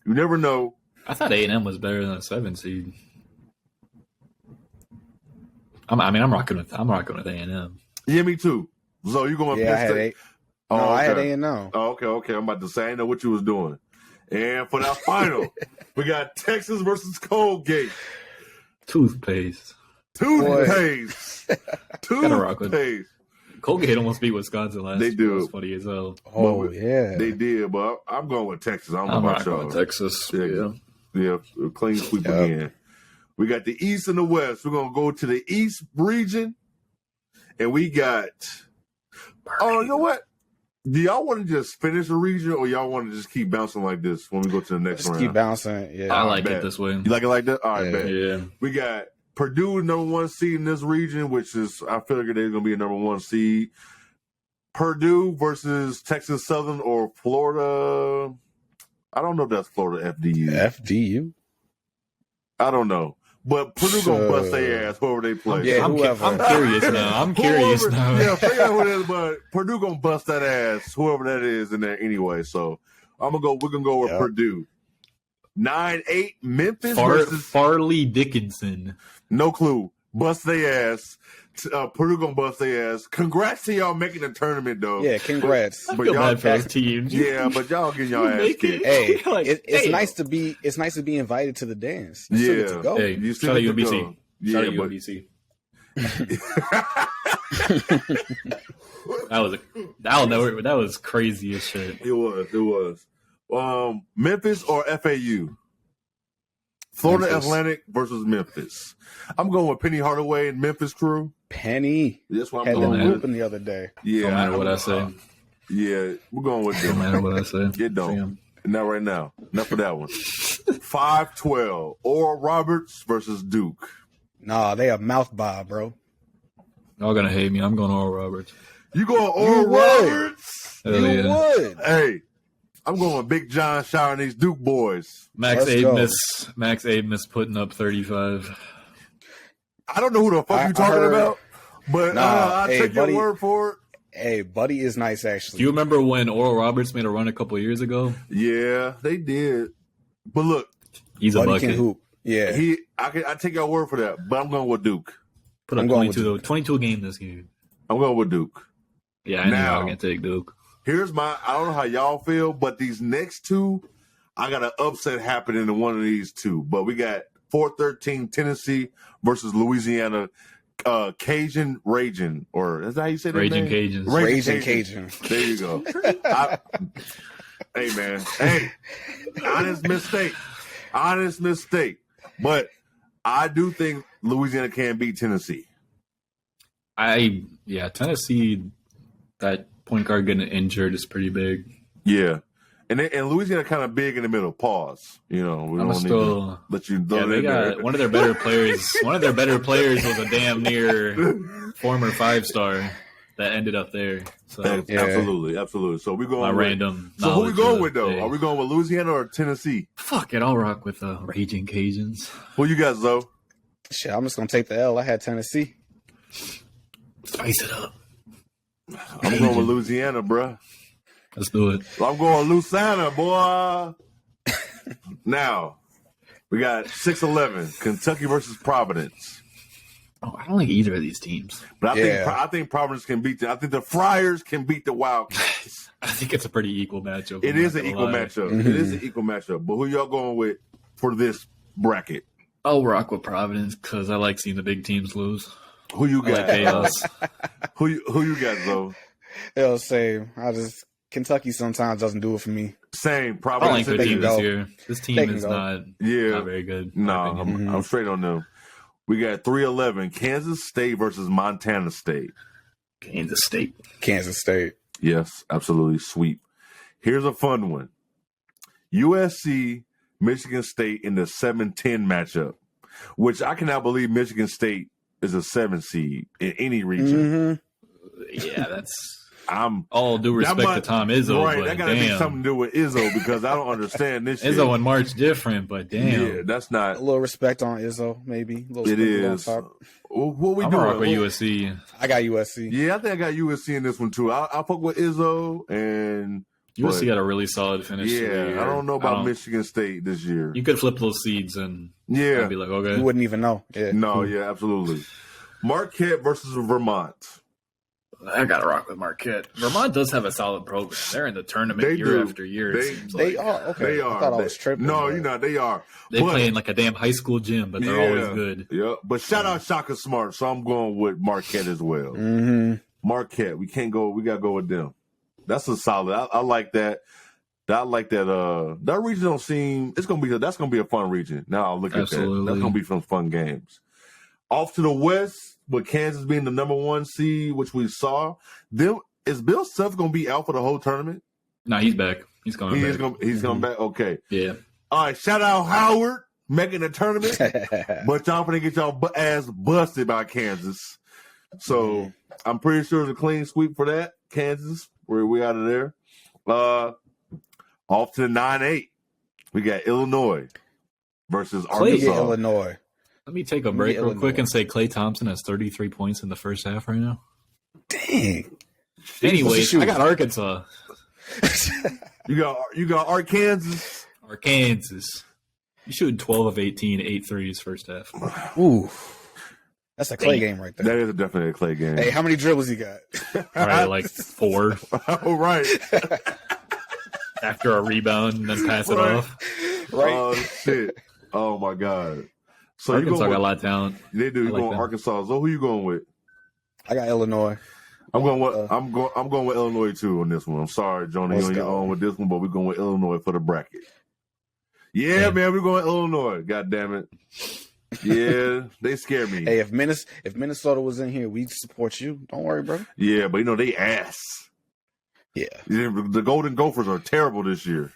You never know. I thought A&M was better than a 7 seed. I'm rocking with A&M. Yeah, me too. So you going Yeah, Penn State? I had A&M. Oh, okay. I'm about to say I didn't know what you was doing. And for that final, we got Texas versus Colgate. Toothpaste. Toothpaste. Colgate almost beat Wisconsin last year. They do. It was funny as hell. Oh, yeah. They did, but I'm going with Texas. I don't know about y'all. Texas. Yeah, clean sweep again. We got the East and the West. We're going to go to the East region, and we got – oh, you know what? Do y'all want to just finish the region, or y'all want to just keep bouncing like this when we go to the next round? Keep bouncing, yeah. I like it this way. You like it like that? All right, bet. Yeah. We got Purdue, number 1 seed in this region, which is – I feel like they're going to be a number 1 seed. Purdue versus Texas Southern or Florida. I don't know if that's Florida FDU. FDU? I don't know. But Purdue going to bust their ass whoever they play. Yeah, I'm curious now. Yeah, figure out who it is, but Purdue going to bust that ass, whoever that is in there anyway. So we're going to go with Purdue. 9-8 Memphis versus Farley Dickinson. No clue. Bust their ass. Purdue gonna bust their ass. Congrats to y'all making the tournament, though. Yeah, congrats. I feel bad for those teams. Yeah, but y'all getting y'all ass kicked. Hey, it's nice to be. It's nice to be invited to the dance. You still get to go. Hey, you shout out UBC. Shout out UBC. That was crazy as shit. It was. Memphis or FAU? Florida Memphis. Atlantic versus Memphis. I'm going with Penny Hardaway and Memphis crew. Penny. That's what I'm Had them going with. whooping the other day. Yeah, No matter what I say. Yeah, we're going with them. No matter what I say. It don't. Not right now. Not for that one. 5-12. Oral Roberts versus Duke. Nah, they a mouth bob, bro. Y'all gonna hate me. I'm going Oral Roberts. You going Oral Roberts? Hell You yeah. would. Hey, I'm going with Big John showering these Duke boys. Max Let's go. Abmas putting up 35. I don't know who the fuck you talking about, but I'll hey, take buddy. your word for it. Hey, Buddy is nice, actually. Do you remember when Oral Roberts made a run a couple years ago? Yeah, they did. But look, He's Buddy a bucket. can hoop. Yeah. I take your word for that, but I'm going with Duke. Put up I'm going with 22 game this game. I'm going with Duke. Yeah, I know Now- I'm gonna take Duke. Here's I don't know how y'all feel, but these next two, I got an upset happening in one of these two. But we got 4-13 Tennessee versus Louisiana Cajun Raging, or is that how you say that Raging name? Cajuns. Raging Cajun. There you go. Hey, man. Hey, honest mistake. But I do think Louisiana can beat Tennessee. Tennessee, that point guard getting injured is pretty big. Yeah. And Louisiana kind of big in the middle. Pause. You know, we don't need to let you know. Yeah, they got one of their better players. One of their better players was a damn near former 5-star that ended up there. So Absolutely. So we're going random. So who we going with though? Day. Are we going with Louisiana or Tennessee? Fuck it, I'll rock with the Raging Cajuns. Who you guys though? Shit, I'm just going to take the L. I had Tennessee. Spice it up. I'm going with Louisiana, bruh. Let's do it. I'm going Louisiana, boy. Now, we got 6-11, Kentucky versus Providence. Oh, I don't like either of these teams. But I think Providence can beat I think the Friars can beat the Wildcats. I think it's a pretty equal matchup. It is an equal matchup. Mm-hmm. It is an equal matchup. But who y'all going with for this bracket? I'll rock with Providence because I like seeing the big teams lose. Who you I like got? chaos. Who you got, though? It'll say, Kentucky sometimes doesn't do it for me. Same. I don't Providence. like their team go. this year. This team They can is go. not very good. No, I'm straight on them. We got 3-11, Kansas State versus Montana State. Kansas State. Kansas State. Yes, absolutely. Sweep. Here's a fun one. USC, Michigan State in the 7-10 matchup, which I cannot believe Michigan State is a 7 seed in any region. Yeah, that's. I'm all due respect to Tom Izzo, right? but That got to be something to do with Izzo because I don't understand this. Izzo and March different, but damn, yeah, that's not a little respect on Izzo, maybe. A little it is. On top. What we I'm doing? rock with USC. I got USC. Yeah, I think I got USC in this one too. I'll fuck with Izzo and USC had a really solid finish. Yeah, I don't know about Michigan State this year. You could flip those seeds and I'd be like, okay, you wouldn't even know. Yeah. No, yeah, absolutely. Marquette versus Vermont. I gotta rock with Marquette. Vermont does have a solid program. They're in the tournament after year. They are. Okay. They are. I thought I was tripping. No, you're not. They are. They play in like a damn high school gym, but they're always good. Yeah. But shout out Shaka Smart. So I'm going with Marquette as well. Mm-hmm. Marquette. We can't go. We gotta go with them. That's a solid. I like that. I like that. That region don't seem. That's gonna be a fun region. Now I'll look at that. That's gonna be some fun games. Off to the west, with Kansas being the number 1 seed, which we saw. Is Bill Self gonna be out for the whole tournament? No, he's back. He's coming back. He's coming back. Okay. Yeah. All right. Shout out Howard making the tournament, but y'all gonna get y'all ass busted by Kansas. So I'm pretty sure it's a clean sweep for that. Kansas, we out of there. Off to the 9-8. We got Illinois versus Arkansas. Illinois. Let me take a break real quick and say Klay Thompson has 33 points in the first half right now. Dang. Anyways, I got Arkansas. You got Arkansas. Arkansas. You shooting 12 of 18, 8 threes first half. Ooh. That's a Klay game right there. That is definitely a Klay game. Hey, how many dribbles he got? Probably like 4. Oh, right. After a rebound and then pass it off. Right. Oh, shit. Oh, my God. So Arkansas got a lot of talent. They do. You're going Arkansas. So who you going with? I got Illinois. I'm going with Illinois too on this one. I'm sorry, Jonah, you're on your own with this one, but we're going with Illinois for the bracket. Yeah, man, we're going Illinois. God damn it. Yeah, they scare me. Hey, if Minnesota was in here, we'd support you. Don't worry, bro. Yeah, but they ass. Yeah. The Golden Gophers are terrible this year.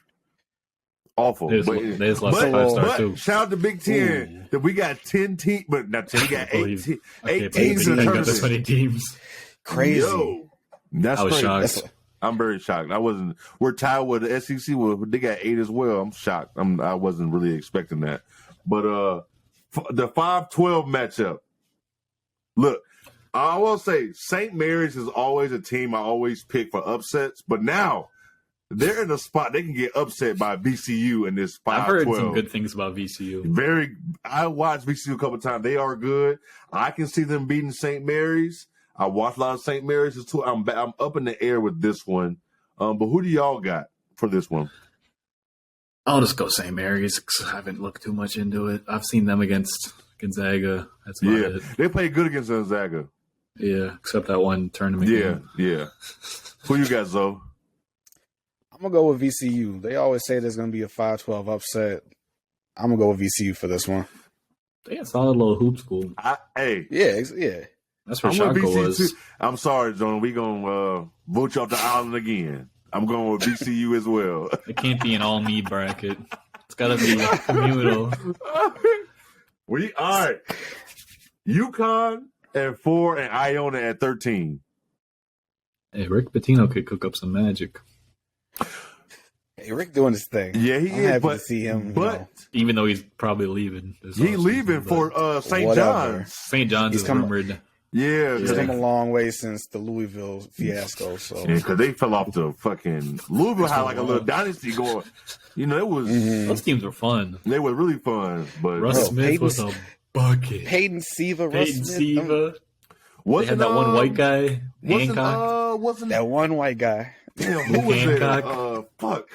Awful. They just lost 5-star too. Shout out to Big Ten that we got 10 teams, but not 10. We got 8 teams in the tournament. That's many teams. Crazy. Yo, I was crazy. shocked. I'm very shocked. We're tied with the SEC. They got 8 as well. I'm shocked. I wasn't really expecting that. But the 5-12 matchup. Look, I will say St. Mary's is always a team I always pick for upsets, but now they're in a spot they can get upset by VCU in this 5-12. I've heard some good things about VCU. I watched VCU a couple of times. They are good. I can see them beating St. Mary's. I watched a lot of St. Mary's too. I'm up in the air with this one. But who do y'all got for this one? I'll just go St. Mary's because I haven't looked too much into it. I've seen them against Gonzaga. That's about it. They played good against Gonzaga. Yeah, except that one tournament game. Yeah. Who you got, Zoe? I'm going to go with VCU. They always say there's going to be a 5-12 upset. I'm going to go with VCU for this one. They got a solid little hoop school. Yeah. That's where Shaka was. Too. I'm sorry, Jonah. We going to vote you off the island again. I'm going with VCU as well. It can't be an all-me bracket. It's got to be communal. All right. UConn at 4 and Iona at 13. Hey, Rick Pitino could cook up some magic. Hey, Rick doing his thing. Yeah, he I'm is. happy to see him. But even though he's probably leaving. He's leaving for St. John's. St. John's is rumored. Yeah. He's come a long way since the Louisville fiasco. So because they fell off the fucking Louisville had like a little dynasty going. It was those teams were fun. They were really fun. But Russ Smith was a bucket. Peyton Siva. They had that one white guy. Wasn't that one white guy? Damn, who was it? Fuck.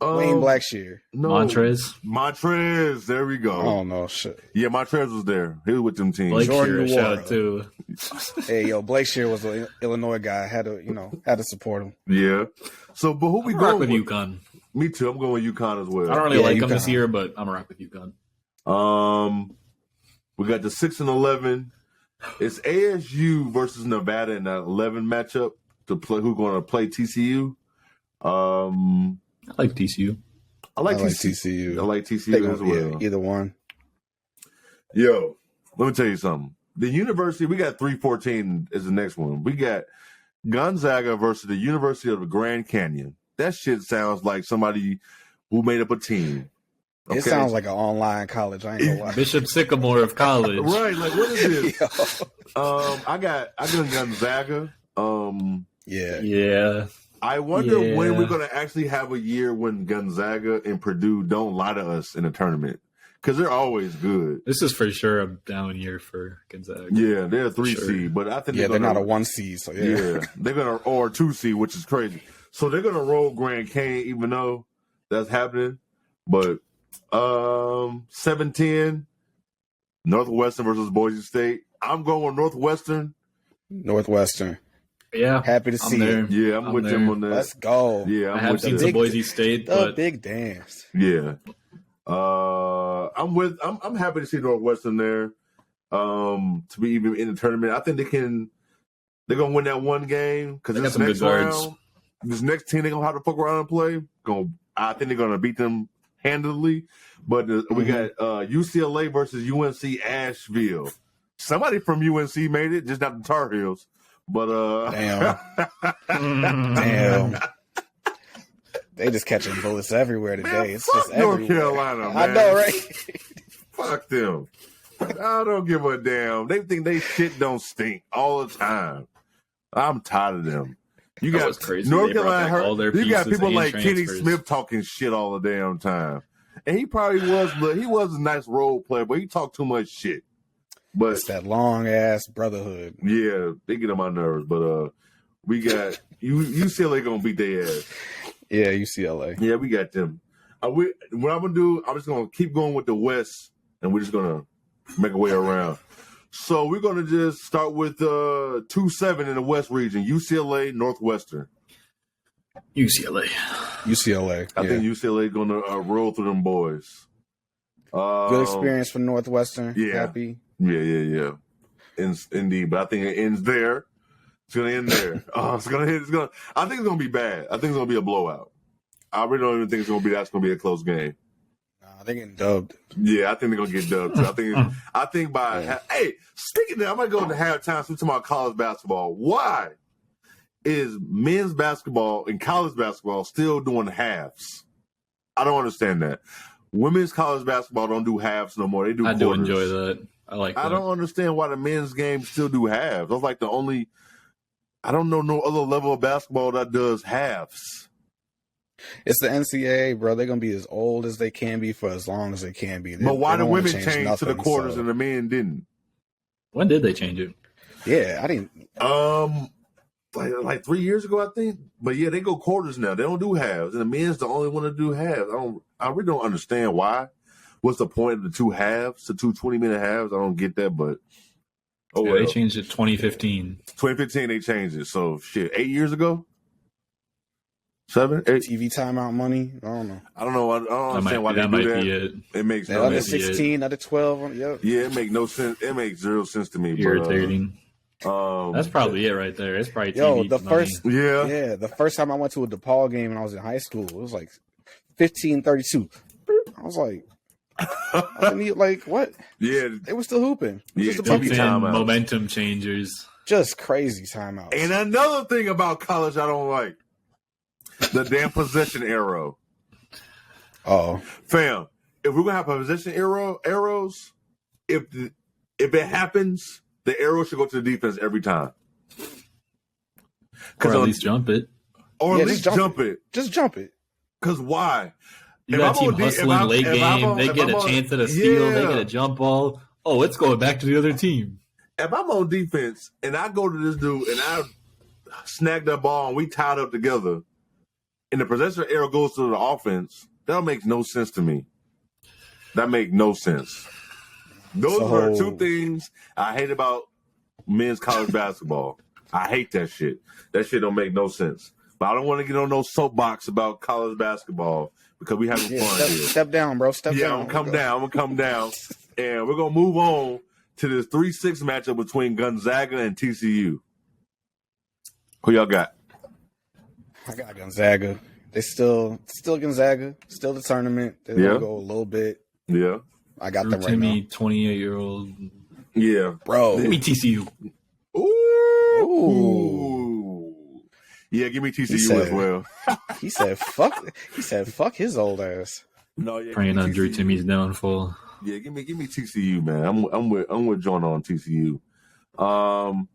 Wayne Blackshear. No. Montrez. There we go. Oh no, shit. Yeah, Montrez was there. He was with them teams. Blake Shear, shout out too. Hey, yo, Blake Shear was an Illinois guy. Had to support him. Yeah. So, but who we going with? UConn. Me too. I'm going with UConn as well. I don't really like them this year, but I'm a rock with UConn. We got the 6 and 11. It's ASU versus Nevada in that 11 matchup to play. Who's going to play TCU? I like TCU. I like TCU. I like TCU as well. Yeah, either one. Yo, let me tell you something. The University, we got 314 is the next one. We got Gonzaga versus the University of the Grand Canyon. That shit sounds like somebody who made up a team. Okay? It sounds like an online college. I ain't gonna lie. Bishop Sycamore of college. Right, like what is this? I got Gonzaga. Yeah. I wonder when we're going to actually have a year when Gonzaga and Purdue don't lie to us in a tournament. because they're always good. This is for sure a down year for Gonzaga. Yeah, they're a 3 seed, but I think they're not a 1 seed. So yeah, they're gonna or a 2 seed, which is crazy. So they're gonna roll Grand Canyon, even though that's happening. But 7-10, Northwestern versus Boise State. I'm going Northwestern. Northwestern. Yeah, happy to see it. Yeah, I'm with them on that. Let's go. Yeah, I have seen some Boise State, but big dance. Yeah, I'm happy to see Northwestern there. To be even in the tournament, I think they're gonna win that one game because this next round, this next team they're gonna have to fuck around and play. I think they're gonna beat them handily. But we got UCLA versus UNC Asheville. Somebody from UNC made it, just not the Tar Heels. But damn. They just catching bullets everywhere today. Man, it's fuck just North everywhere. Carolina, man. I know, right? Fuck them. I don't give a damn. They think they shit don't stink all the time. I'm tired of them. You got North Carolina. You got people like Kenny Smith talking shit all the damn time, and he was a nice role player, but he talked too much shit. But it's that long ass brotherhood. Yeah, they get on my nerves. But we got UCLA gonna beat their ass. Yeah, UCLA. Yeah, we got them. What I'm gonna do? I'm just gonna keep going with the West, and we're just gonna make a way around. So we're gonna just start with 2-7 in the West region. UCLA, Northwestern. UCLA. I think UCLA gonna roll through them boys. Good experience for Northwestern. Yeah. Happy. Yeah. Indeed, but I think it ends there. It's gonna end there. I think it's gonna be bad. I think it's gonna be a blowout. I really don't even think that's gonna be a close game. They're getting dubbed. Yeah, I think they're gonna get dubbed too. I think hey, speaking of that, I'm gonna go into halftime. So we're talking about college basketball. Why is men's basketball and college basketball still doing halves? I don't understand that. Women's college basketball don't do halves no more. They do. I do enjoy that. I like that. I don't understand why the men's game still do halves. That's like the only. I don't know no other level of basketball that does halves. It's the Ncaa, bro. They're gonna be as old as they can be for as long as they can be. But why the women change to the quarters and the men didn't? When did they change it? Yeah, I didn't. Like 3 years ago, I think. But yeah, they go quarters now. They don't do halves, and the men's the only one to do halves. I really don't understand why. What's the point of the two halves, the 2 20-minute halves? I don't get that, but they changed it 2015. 2015, they changed it. So shit, 8 years ago. 7, 8 TV timeout money. I don't know. I don't understand why they do that. It makes no sense. Under 16, under 12. Yep. Yeah, it makes no sense. It makes zero sense to me. Irritating. That's probably it right there. It's probably TV the first time I went to a DePaul game when I was in high school, it was like 15-32. I was like, what? Yeah, they were still hooping. Yeah, just momentum changers. Just crazy timeouts. And another thing about college I don't like. The damn possession arrow. Oh, fam! If we're gonna have possession arrows, if it happens, the arrow should go to the defense every time. Or at least jump it. Or at least jump it. Just jump it. Because why? You got a team hustling late game. They get a chance at a steal. They get a jump ball. Oh, it's going back to the other team. If I'm on defense and I go to this dude and I snag that ball and we tied up together, and the possession arrow goes to the offense, that makes no sense to me. That makes no sense. Those are two things I hate about men's college basketball. I hate that shit. That shit don't make no sense. But I don't want to get on no soapbox about college basketball because we having fun here. Step down, bro. Step down. I'm gonna come down. And we're gonna move on to this 3-6 matchup between Gonzaga and TCU. Who y'all got? I got Gonzaga. They still Gonzaga, still the tournament. They're gonna go a little bit. Yeah. I got them right Timmy, now. 28-year-old. Yeah. Bro. Give me TCU. Ooh. Yeah, give me TCU as well. He said fuck his old ass. No, yeah. Praying on Drew Timmy's downfall. Yeah, give me TCU, man. I'm with Jonah on TCU. 4-12,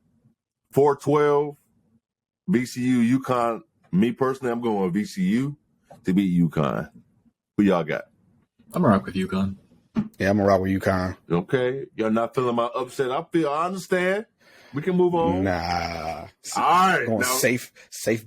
VCU, UConn. Me personally, I'm going with VCU to beat UConn. Who y'all got? I'm rock with UConn. Yeah, I'm gonna rock with UConn. Okay, you're not feeling my upset. I understand. We can move on. Nah. All right, Going now, safe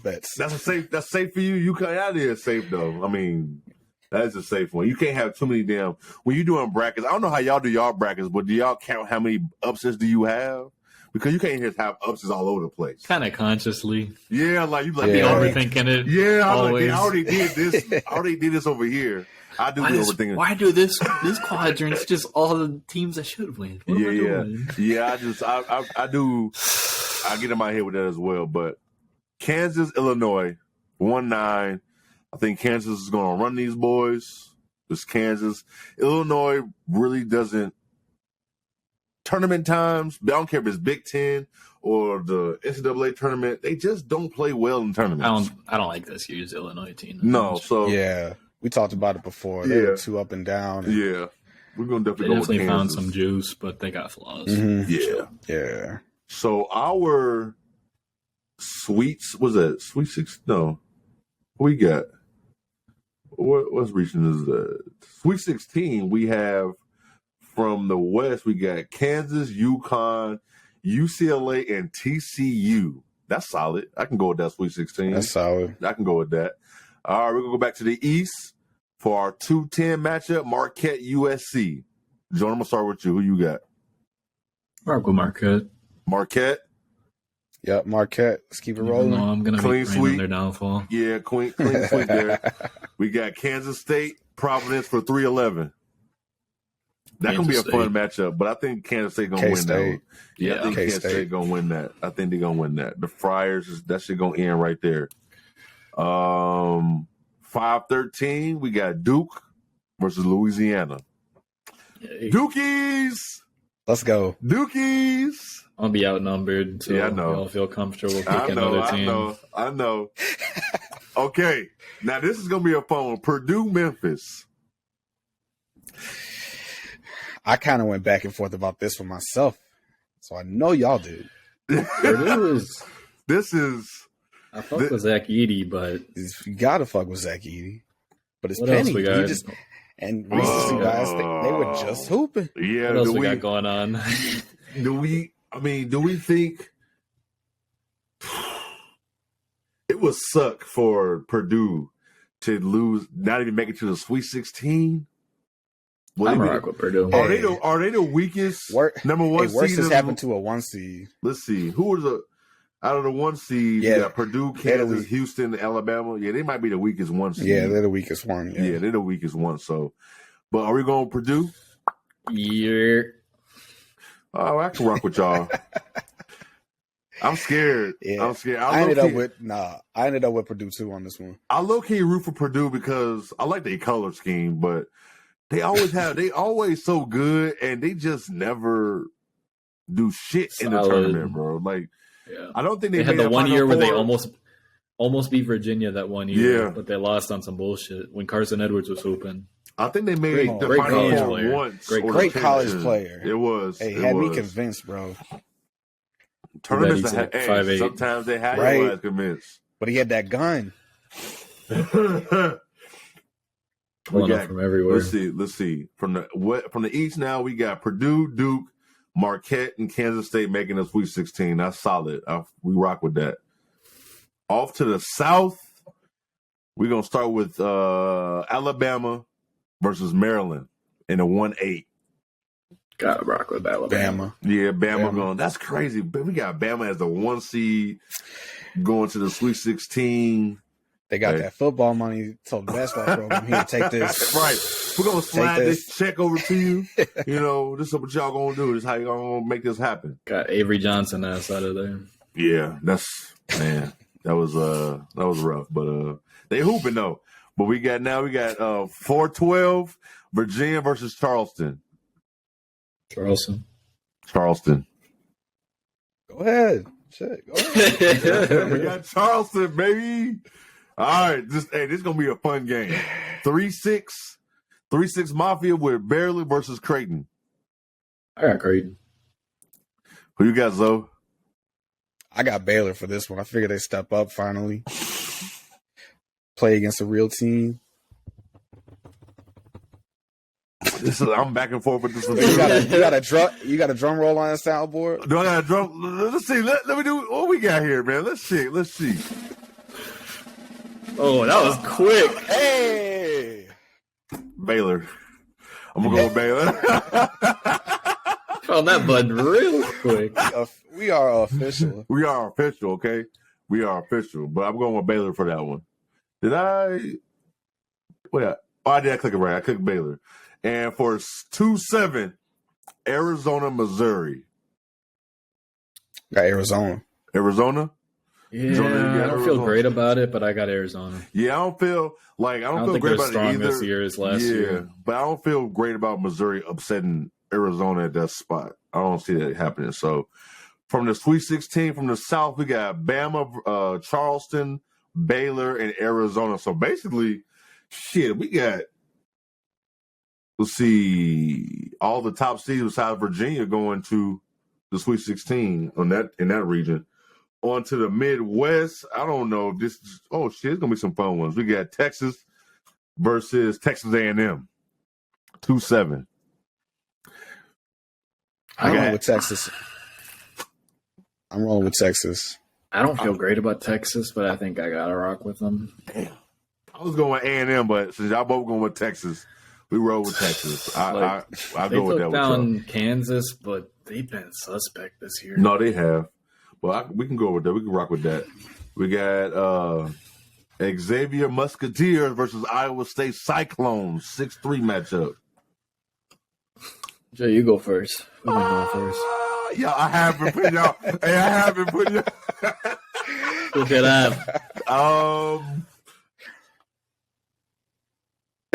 bets. That's safe for you. You can't out there safe though. I mean, that is a safe one. You can't have too many damn when you're doing brackets. I don't know how y'all do y'all brackets, but do y'all count how many upsets do you have? Because you can't just have upsets all over the place. Kind of consciously. Yeah, like you like be overthinking it. Yeah, always. I already did this. I already did this over here. I do be overthinking. Why do this quadrant's just all the teams that should win? What am I doing? Yeah. I do. I get in my head with that as well. But Kansas, Illinois, 1-9. I think Kansas is going to run these boys. It's Kansas. Illinois really doesn't. Tournament times, I don't care if it's Big Ten or the NCAA tournament, they just don't play well in tournaments. I don't like this year's Illinois team. No, so yeah, we talked about it before. They were too up and down. Yeah, we're gonna definitely found some juice, but they got flaws. Mm-hmm. Yeah. So our sweets was that Sweet Six? No, we got what's reaching is that Sweet 16. We have. From the West, we got Kansas, UConn, UCLA, and TCU. That's solid. I can go with that Sweet 16. That's solid. I can go with that. All right, we're going to go back to the East for our 2-10 matchup, Marquette, USC. Jonah, I'm going to start with you. Who you got? I'll go Marquette. Marquette? Yep, Marquette. Let's keep it rolling. No, I'm going to be praying on their downfall. Yeah, clean sweep there. We got Kansas State, Providence for 3-11. That can be a fun matchup, but I think Kansas State gonna win that. Yeah, I think Kansas State gonna win that. I think they're gonna win that. The Friars, that shit gonna end right there. 5-13, we got Duke versus Louisiana. Yay. Dukies, let's go. Dukies. I'll be outnumbered, so I know. I'll feel comfortable picking another team. I know. Okay, now this is gonna be a fun one. Purdue, Memphis. I kind of went back and forth about this for myself, so I know y'all did. This is. I fuck with Zach Edey, but you gotta fuck with Zach Edey. But it's what Penny. Else we got? And recency guys, they were just hooping. Yeah. What else we got going on? Do we think it would suck for Purdue to lose, not even make it to the Sweet 16? I'm rock with Purdue. Are they the weakest number one seed? Worst has happened to a 1 seed. Let's see. Who was out of the 1 seed? Yeah, Purdue, Kansas, Houston, Alabama. Yeah, they might be the weakest 1 seed. Yeah, they're the weakest one. Yeah, they're the weakest one. So, but are we going Purdue? Yeah. Oh, I can rock with y'all. I'm scared. Yeah. I'm scared. I ended up with Purdue too on this one. I low key root for Purdue because I like their color scheme, but they always so good, and they just never do shit in the tournament, bro. Like, I don't think they had the 1 year where they almost beat Virginia that 1 year, but they lost on some bullshit when Carson Edwards was hooping. I think they made the Final Four once. Great college player. It was. Hey, had me convinced, bro. Tournaments, sometimes they had you guys convinced. But he had that gun. Pulling up from everywhere. Let's see. From the East now, we got Purdue, Duke, Marquette, and Kansas State making the Sweet 16. That's solid. We rock with that. Off to the South, we're going to start with Alabama versus Maryland in a 1-8. Gotta rock with Alabama. Yeah, Bama going. That's crazy. But we got Bama as the 1 seed going to the Sweet 16. They got that football money. Told the basketball program, here, take this. Right. We're going to slide this check over to you. This is what y'all going to do. This is how you're going to make this happen. Got Avery Johnson ass out of there. Yeah, that was rough. But they hooping, though. But we got 4-12, Virginia versus Charleston. Charleston. Go ahead. Shit, go ahead. We got Charleston, baby. All right, this is gonna be a fun game. 3-6 Mafia with Barely versus Creighton. I got Creighton. Who you got, Zoe? I got Baylor for this one. I figured they step up finally. Play against a real team. I'm back and forth with this. You got a drum roll on the soundboard? Do I got a drum? Let's see. Let me do what we got here, man. Let's see. Oh, that was quick. Hey, Baylor. I'm gonna go with Baylor. Found that button real quick. We are official. We are official, okay? We are official. But I'm going with Baylor for that one. Did I? Wait. Oh, I did. I click it right. I clicked Baylor. And for 2-7, Arizona, Missouri. Got Arizona. Arizona? Yeah, Jonah, I don't feel great about it, but I got Arizona. Yeah, I don't feel think great they're about strong it either. this year as last year. But I don't feel great about Missouri upsetting Arizona at that spot. I don't see that happening. So from the Sweet 16, from the South, we got Bama, Charleston, Baylor, and Arizona. So basically, we got, let's see, all the top seeds besides Virginia going to the Sweet 16 in that region. On to the Midwest. I don't know. It's going to be some fun ones. We got Texas versus Texas A&M. 2-7. I'm rolling with Texas. I don't feel great about Texas, but I think I got to rock with them. Damn. I was going with A&M, but since y'all both going with Texas, we roll with Texas. I go with that. They took down Kansas, but they've been suspect this year. No, they have. Well, we can go with that. We can rock with that. We got Xavier Musketeers versus Iowa State Cyclones. 6-3 matchup. Jay, you go first. Who's going first? Yeah, I have been putting y'all. Hey, I have been putting y'all. Look at that.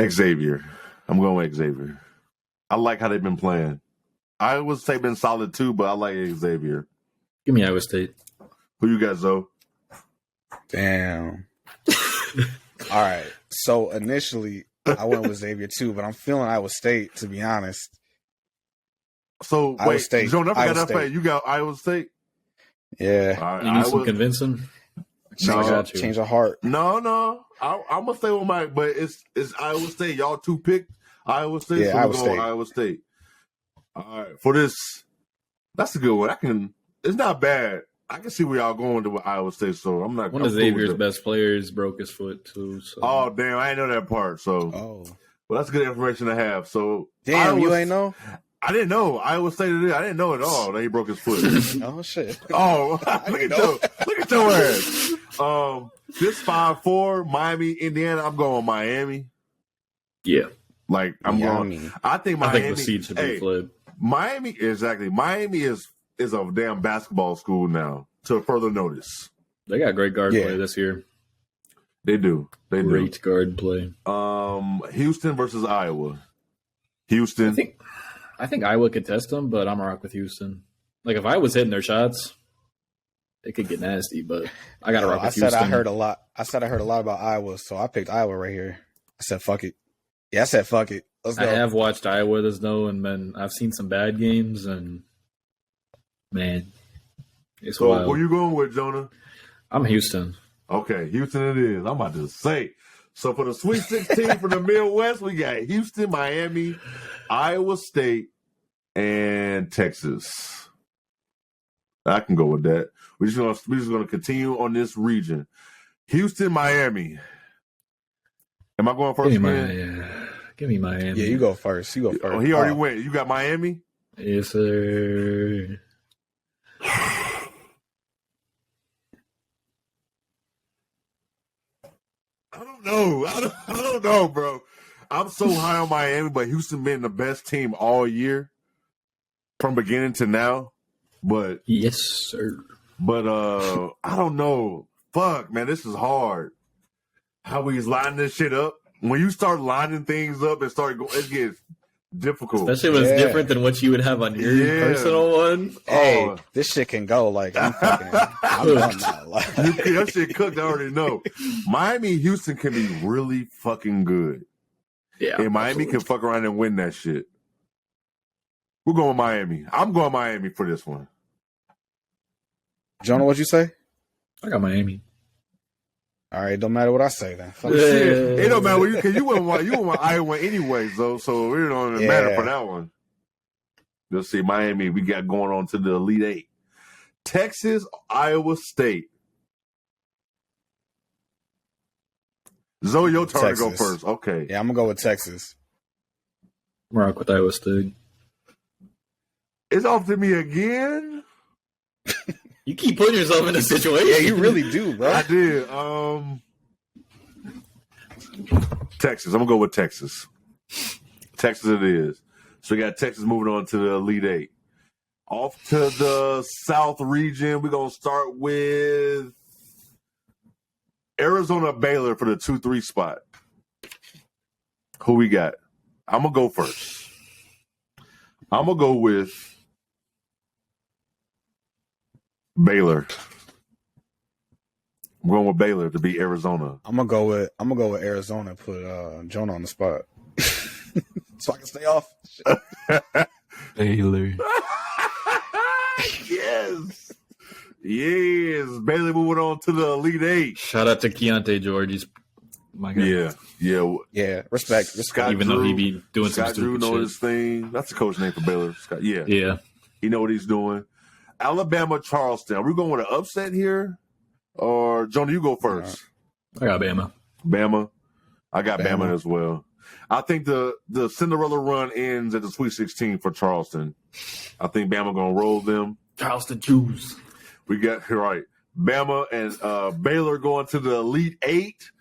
Xavier. I'm going with Xavier. I like how they've been playing. Iowa State been solid too, but I like Xavier. Give me Iowa State. Who you got, Zoe? Damn. All right. So initially, I went with Xavier too, but I'm feeling Iowa State, to be honest. So, Iowa wait, State. Jonah, I forgot that fact. You got Iowa State? Yeah. Right, you need some convincing? Change of heart. No. I'm going to stay with my, but it's Iowa State. Y'all two picked Iowa State? Yeah, so Iowa State. Iowa State. All right. For this, that's a good one. It's not bad. I can see where y'all going with Iowa State, so I'm not. One of Xavier's best players broke his foot too. So. Oh damn! I didn't know that part. So, well, that's good information to have. So, damn, you ain't know? I didn't know Iowa State. I didn't know at all that he broke his foot. Oh shit! Oh, look at your ass. This 5-4 Miami, Indiana. I'm going Miami. Yeah, like I'm going. I think Miami. I think the seed should be flipped. Miami, exactly. Miami is a damn basketball school now. To further notice, they got great guard play this year. They do. Great guard play. Houston versus Iowa. Houston. I think Iowa could test them, but I'm gonna rock with Houston. Like if I was hitting their shots, it could get nasty. But I gotta rock with Houston. I heard a lot about Iowa, so I picked Iowa right here. I said fuck it. Yeah, I said fuck it. Let's go. I have watched Iowa this though, and I've seen some bad games, and man, it's wild. Where you going with, Jonah? I'm Houston. Okay, Houston it is. I'm about to say. So for the Sweet 16 from the Midwest, we got Houston, Miami, Iowa State, and Texas. I can go with that. We're just gonna continue on this region. Houston, Miami. Am I going first? Give me Miami. Yeah, you go first. Oh, he already went. You got Miami? Yes, sir. I don't know, bro. I'm so high on Miami, but Houston been the best team all year from beginning to now. But yes, sir. But I don't know. Fuck, man, this is hard. How we lining this shit up. When you start lining things up and start going, it gets difficult. Especially when it's different than what you would have on your personal one. Hey, this shit can go. Like, I'm done now. Like, that shit cooked, I already know. Miami, Houston can be really fucking good. Yeah. And Miami can fuck around and win that shit. We're going Miami. I'm going Miami for this one. Jonah, what'd you say? I got Miami. All right, don't matter what I say then. Shit, it don't matter because you wouldn't want Iowa anyways, though. So it don't even matter for that one. Let's see, Miami. We got going on to the Elite Eight. Texas, Iowa State. Zoe, your turn to go first. Okay. Yeah, I'm gonna go with Texas. Rock with Iowa State. It's off to me again. You keep putting yourself in a situation. Yeah, you really do, bro. I did. Texas. I'm gonna go with Texas. Texas it is. So we got Texas moving on to the Elite Eight. Off to the South region, we're gonna start with Arizona Baylor for the 2-3 spot. Who we got? I'm gonna go first. I'm gonna go with Baylor. I'm going with Baylor to beat Arizona. I'm gonna go with Arizona. Put Jonah on the spot, so I can stay off. Baylor. Yes. Baylor moving on to the Elite Eight. Shout out to Keontae George. He's my guy. Yeah. Respect. Scott Even Drew, though he be doing Scott some stupid Drew know shit. his thing. That's the coach name for Baylor. Scott. Yeah. He know what he's doing. Alabama, Charleston. Are we going with an upset here? Or, Jonah, you go first. I got Bama. Bama. I got Bama as well. I think the Cinderella run ends at the Sweet 16 for Charleston. I think Bama going to roll them. Charleston choose. We got, right, Bama and Baylor going to the Elite Eight.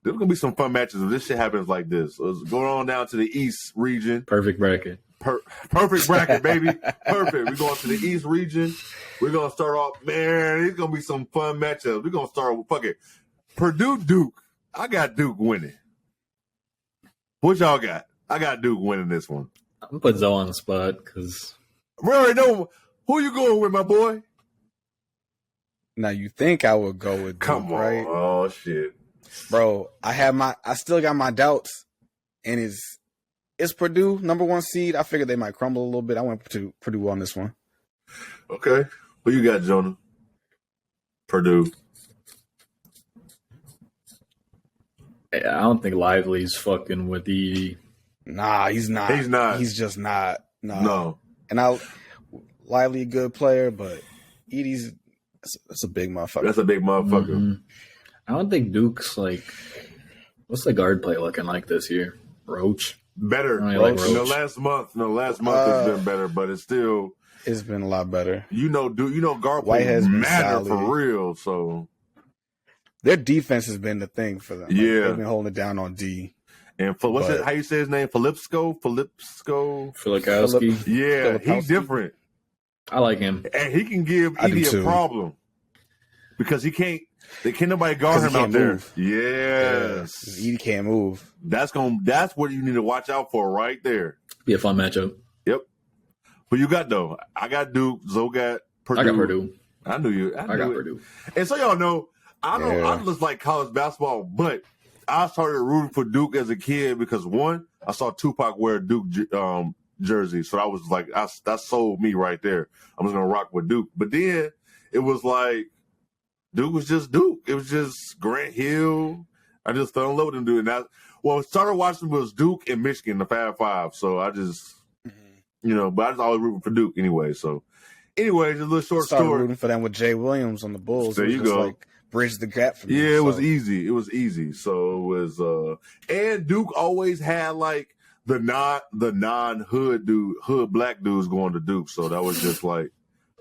There's going to be some fun matches if this shit happens like this. Let's go on down to the East region. Perfect bracket. Perfect bracket, baby. Perfect. We're going to the East region. We're going to start off, man, it's going to be some fun matchups. We're going to start with, Purdue Duke. I got Duke winning. What y'all got? I got Duke winning this one. I'm going to put Zoe on the spot because We already know who you going with, my boy. Now you think I would go with Duke, Come on. right? Oh, shit. Bro, I still got my doubts, and it's Purdue number 1 seed. I figured they might crumble a little bit. I went to Purdue on this one. Okay. Who you got, Jonah? Purdue. I don't think Lively's fucking with the. Nah, he's not. He's not. He's just not. No. And Lively a good player, but Edie's that's a big motherfucker. That's a big motherfucker. Mm-hmm. I don't think Duke's what's the guard play looking like this year? Roach. Better. Like In the last month has been better, but it's still. It's been a lot better. Dude, guard play Whitehead's been matter solid. for real. So their defense has been the thing for them. Yeah. They've been holding it down on D. and how you say his name? Filikowski. Filikowski. Yeah, he's different, I like him. and he can give Edie a problem because he can't. They can't nobody guard him out there. Move. Yes, Edie can't move. That's what you need to watch out for right there. Be a fun matchup. Yep. Who you got though? I got Duke. Zoe got Purdue. I got Purdue. I knew you. I got Purdue. And so y'all know, I just like college basketball, but I started rooting for Duke as a kid because one, I saw Tupac wear a Duke jersey, so I was like, that sold me right there. I'm just gonna rock with Duke. But then it was like Duke was just Duke. It was just Grant Hill. I just fell in love with him, dude. And I started watching was Duke and Michigan, the Fab Five. So I just, but I just always rooting for Duke anyway. So, anyways, a little short Started story. rooting for them with Jay Williams on the Bulls. There It was you just go. Like, bridge the gap for me. Yeah, it was easy. It was easy. So it was, and Duke always had like the non-hood hood black dudes going to Duke. So that was just like,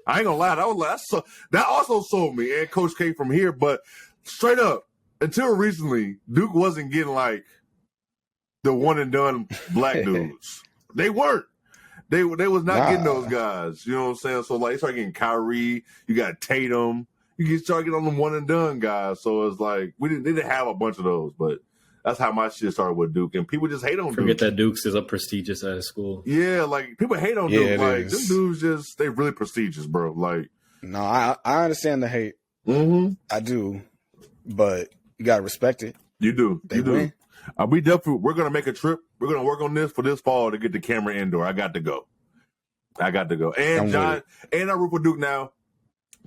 I ain't gonna lie, that also sold me. And Coach K from here, but straight up, until recently, Duke wasn't getting like the one and done black dudes. They weren't. They was not getting those guys. You know what I'm saying? So like, you start getting Kyrie, you got Tatum, you can start getting on them one and done guys. So it's like they didn't have a bunch of those, but that's how my shit started with Duke, and people just hate on Duke. Forget that Duke's is a prestigious ass school. Yeah, like people hate on Duke. Like them dudes they really prestigious, bro. Like no, I understand the hate. Mm-hmm. I do, but you gotta respect it. You do. They you do. win. We're gonna make a trip. We're gonna work on this for this fall to get the camera indoor. I got to go. And John, and I root for Duke now.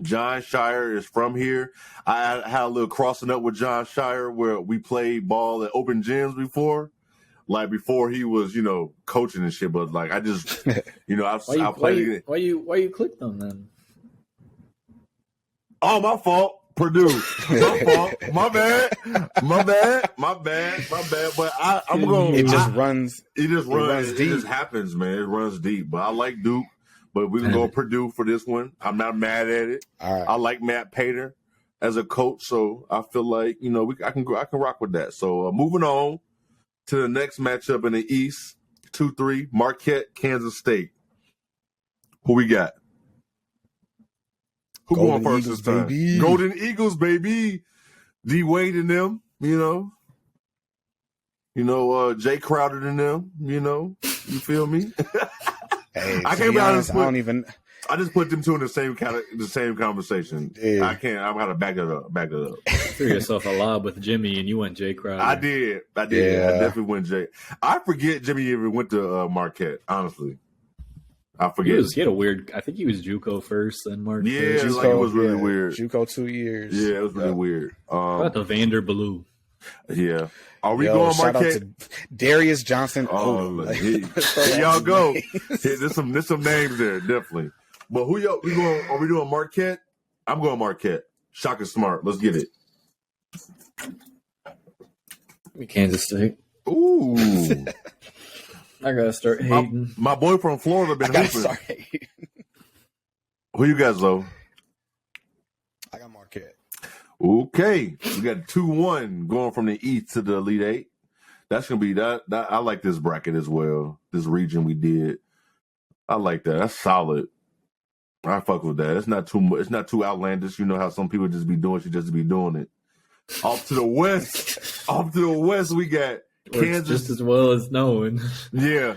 John Shire is from here. I had a little crossing up with John Shire where we played ball at open gyms before. Like before he was, coaching and shit. But like I just, I played. Why you clicked them then? Oh, my fault. Purdue. My fault. My bad. But I'm going. It just runs. It just runs deep. It just happens, man. It runs deep. But I like Duke. But we can go Purdue for this one. I'm not mad at it. All right. I like Matt Painter as a coach, so I feel like I can rock with that. So moving on to the next matchup in the East, 2-3 Marquette, Kansas State. Who we got? Who Golden going first Eagles, this time? baby. Golden Eagles, baby. D Wade and them, Jay Crowder and them, you feel me? Hey, I can't be honest. I just put them two in the same conversation. Yeah. I can't. I'm gonna back it up. You threw yourself a lob with Jimmy, and you went Jay Crowder. I did. Yeah. I definitely went Jay. I forget Jimmy even went to Marquette. Honestly, I forget. He had a weird. I think he was JUCO first, then Marquette. Yeah, like it was really weird. JUCO 2 years. Yeah, it was really weird. About the Vanderbilt. Yeah. Are we going shout Marquette? out to Darius Johnson. Here y'all go. There's some names there, definitely. But who y'all? Are we doing Marquette? I'm going Marquette. Shaka Smart. Let's get it. Kansas State. Ooh. I gotta start hating. My boy from Florida been hooping. Sorry. Who you guys though? I got Marquette. Okay, we got 2-1 going from the East to the Elite Eight. That's gonna be that. I like this bracket as well. This region we did. I like that. That's solid. I fuck with that. It's not too much. It's not too outlandish. You know how some people just be doing shit just to be doing it. Off to the west, we got Kansas just as well as known. Yeah,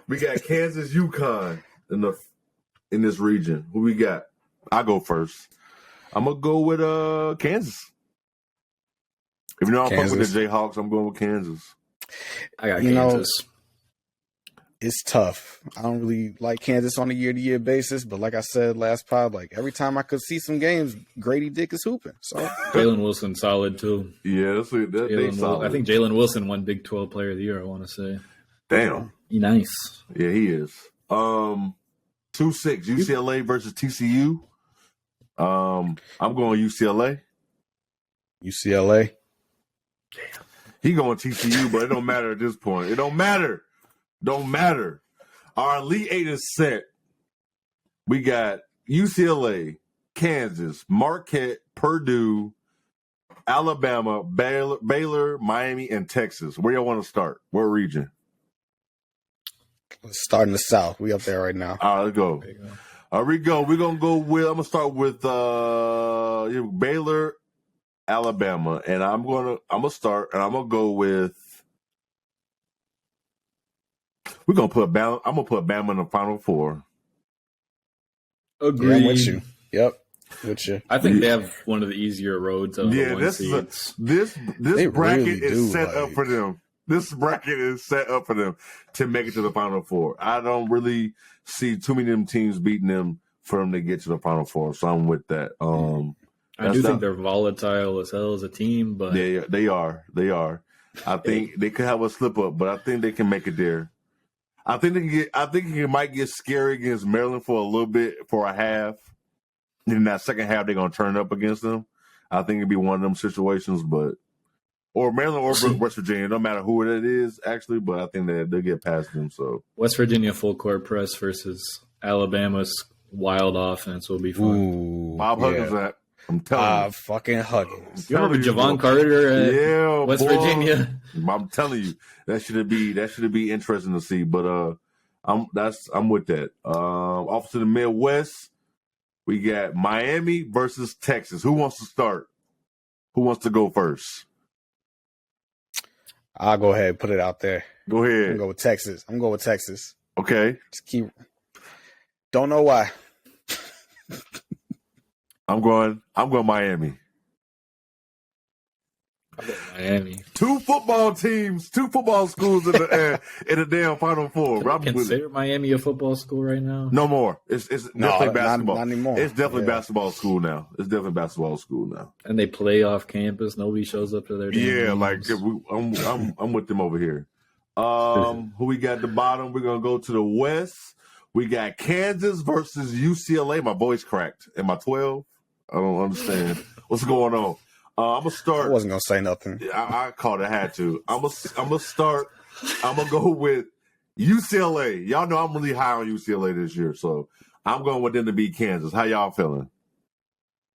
we got Kansas, UConn in this region. Who we got? I go first. I'm gonna go with Kansas. If you know I'm fucking with the Jayhawks, I'm going with Kansas. I got Kansas. It's tough. I don't really like Kansas on a year-to-year basis, but like I said last pod, like every time I could see some games, Grady Dick is hooping. So Jalen Wilson solid too. Yeah, they solid. I think Jalen Wilson won Big 12 Player of the Year. I want to say. Damn. He nice. Yeah, he is. 2-6 UCLA versus TCU. I'm going UCLA. UCLA. Damn. He going TCU, but it don't matter at this point. It don't matter. Don't matter. Our Elite Eight is set. We got UCLA, Kansas, Marquette, Purdue, Alabama, Baylor, Miami, and Texas. Where y'all want to start? What region? Let's start in the South. We up there right now. All right, let's go. All right, we go. We're gonna go with. I'm gonna start with Baylor, Alabama, and I'm gonna go with. I'm gonna put Bama in the Final Four. Agreed. Yeah, I'm with you. Yep, with you. I think they have one of the easier roads of the one seeds. This bracket really is set up for them. This bracket is set up for them to make it to the Final Four. I don't really see too many of them teams beating them for them to get to the Final Four. So I'm with that. I do think they're volatile as hell as a team, but they are. I think they could have a slip up, but I think they can make it there. I think it might get scary against Maryland for a little bit, for a half. And in that second half, they're gonna turn up against them. I think it'd be one of them situations, or Maryland or West Virginia, no matter who it is, actually. But I think that they'll get past them. So West Virginia full court press versus Alabama's wild offense will be fun. Ooh, Bob Huggins, I'm telling you, fucking Huggins. You remember Javon Carter at West Virginia? I'm telling you, that should be interesting to see. But I'm with that. Off to the Midwest, we got Miami versus Texas. Who wants to start? Who wants to go first? I'll go ahead and put it out there. Go ahead. I'm going to go with Texas. Okay. Just keep. Don't know why. I'm going Miami. Miami. Two football schools in the damn Final Four. Can you consider Miami a football school right now? No more. It's definitely basketball. Not anymore. It's definitely basketball school now. And they play off campus. Nobody shows up to their damn games. I'm with them over here. Who we got at the bottom? We're gonna go to the West. We got Kansas versus UCLA. My voice cracked. Am I 12? I don't understand what's going on. I'm gonna start. I wasn't gonna say nothing. I called it. I had to. I'm gonna start. I'm gonna go with UCLA. Y'all know I'm really high on UCLA this year, so I'm going with them to beat Kansas. How y'all feeling?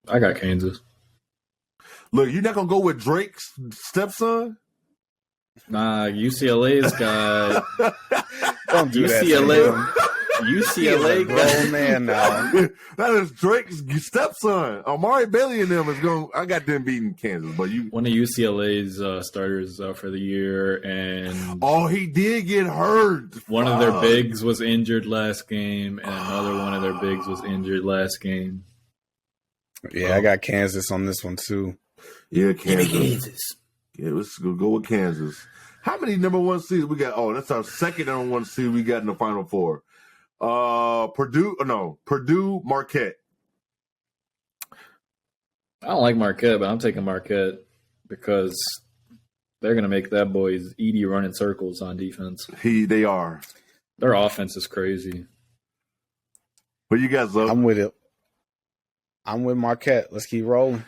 I got Kansas. Look, you're not gonna go with Drake's stepson? Nah, UCLA's got. Don't do UCLA. UCLA grown man now. That is Drake's stepson. Amari Bailey and them is going. I got them beating Kansas, but one of UCLA's starters for the year, and he did get hurt. One of their bigs was injured last game, and another one of their bigs was injured last game. Yeah, I got Kansas on this one too. Yeah, Kansas. Yeah, let's go with Kansas. How many number one seeds we got? Oh, that's our second number one seed we got in the Final Four. Purdue, Marquette. I don't like Marquette, but I'm taking Marquette because they're going to make that boy's Edie run in circles on defense. They are. Their offense is crazy. What you guys love? I'm with it. I'm with Marquette. Let's keep rolling.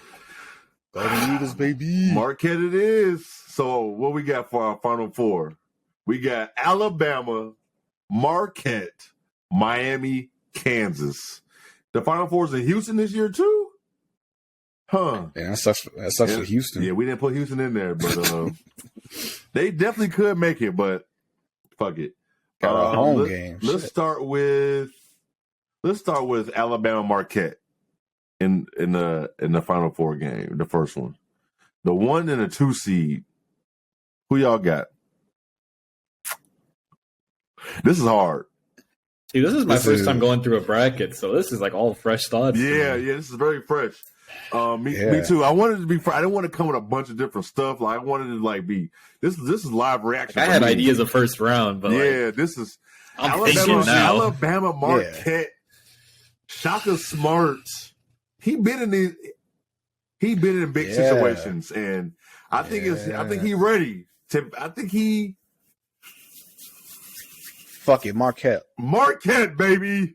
Go to Eagles, baby. Marquette it is. So what we got for our Final Four? We got Alabama, Marquette, Miami, Kansas. The Final Four is in Houston this year too? Huh. Yeah, that sucks for Houston. Yeah, we didn't put Houston in there, but they definitely could make it, but fuck it. Got a home game. Let's start with Alabama Marquette in the Final Four game, the first one. The 1 and the 2 seed. Who y'all got? This is hard. See, this is my first time going through a bracket, so this is like all fresh thoughts. Yeah, this is very fresh. Me too. I wanted to be. I didn't want to come with a bunch of different stuff. Like I wanted to be. This is live reaction. I had ideas of first round, but this is Alabama Marquette. Yeah. Shaka Smart. He been in big situations, and I think he ready to. I think he. Fuck it, Marquette, baby.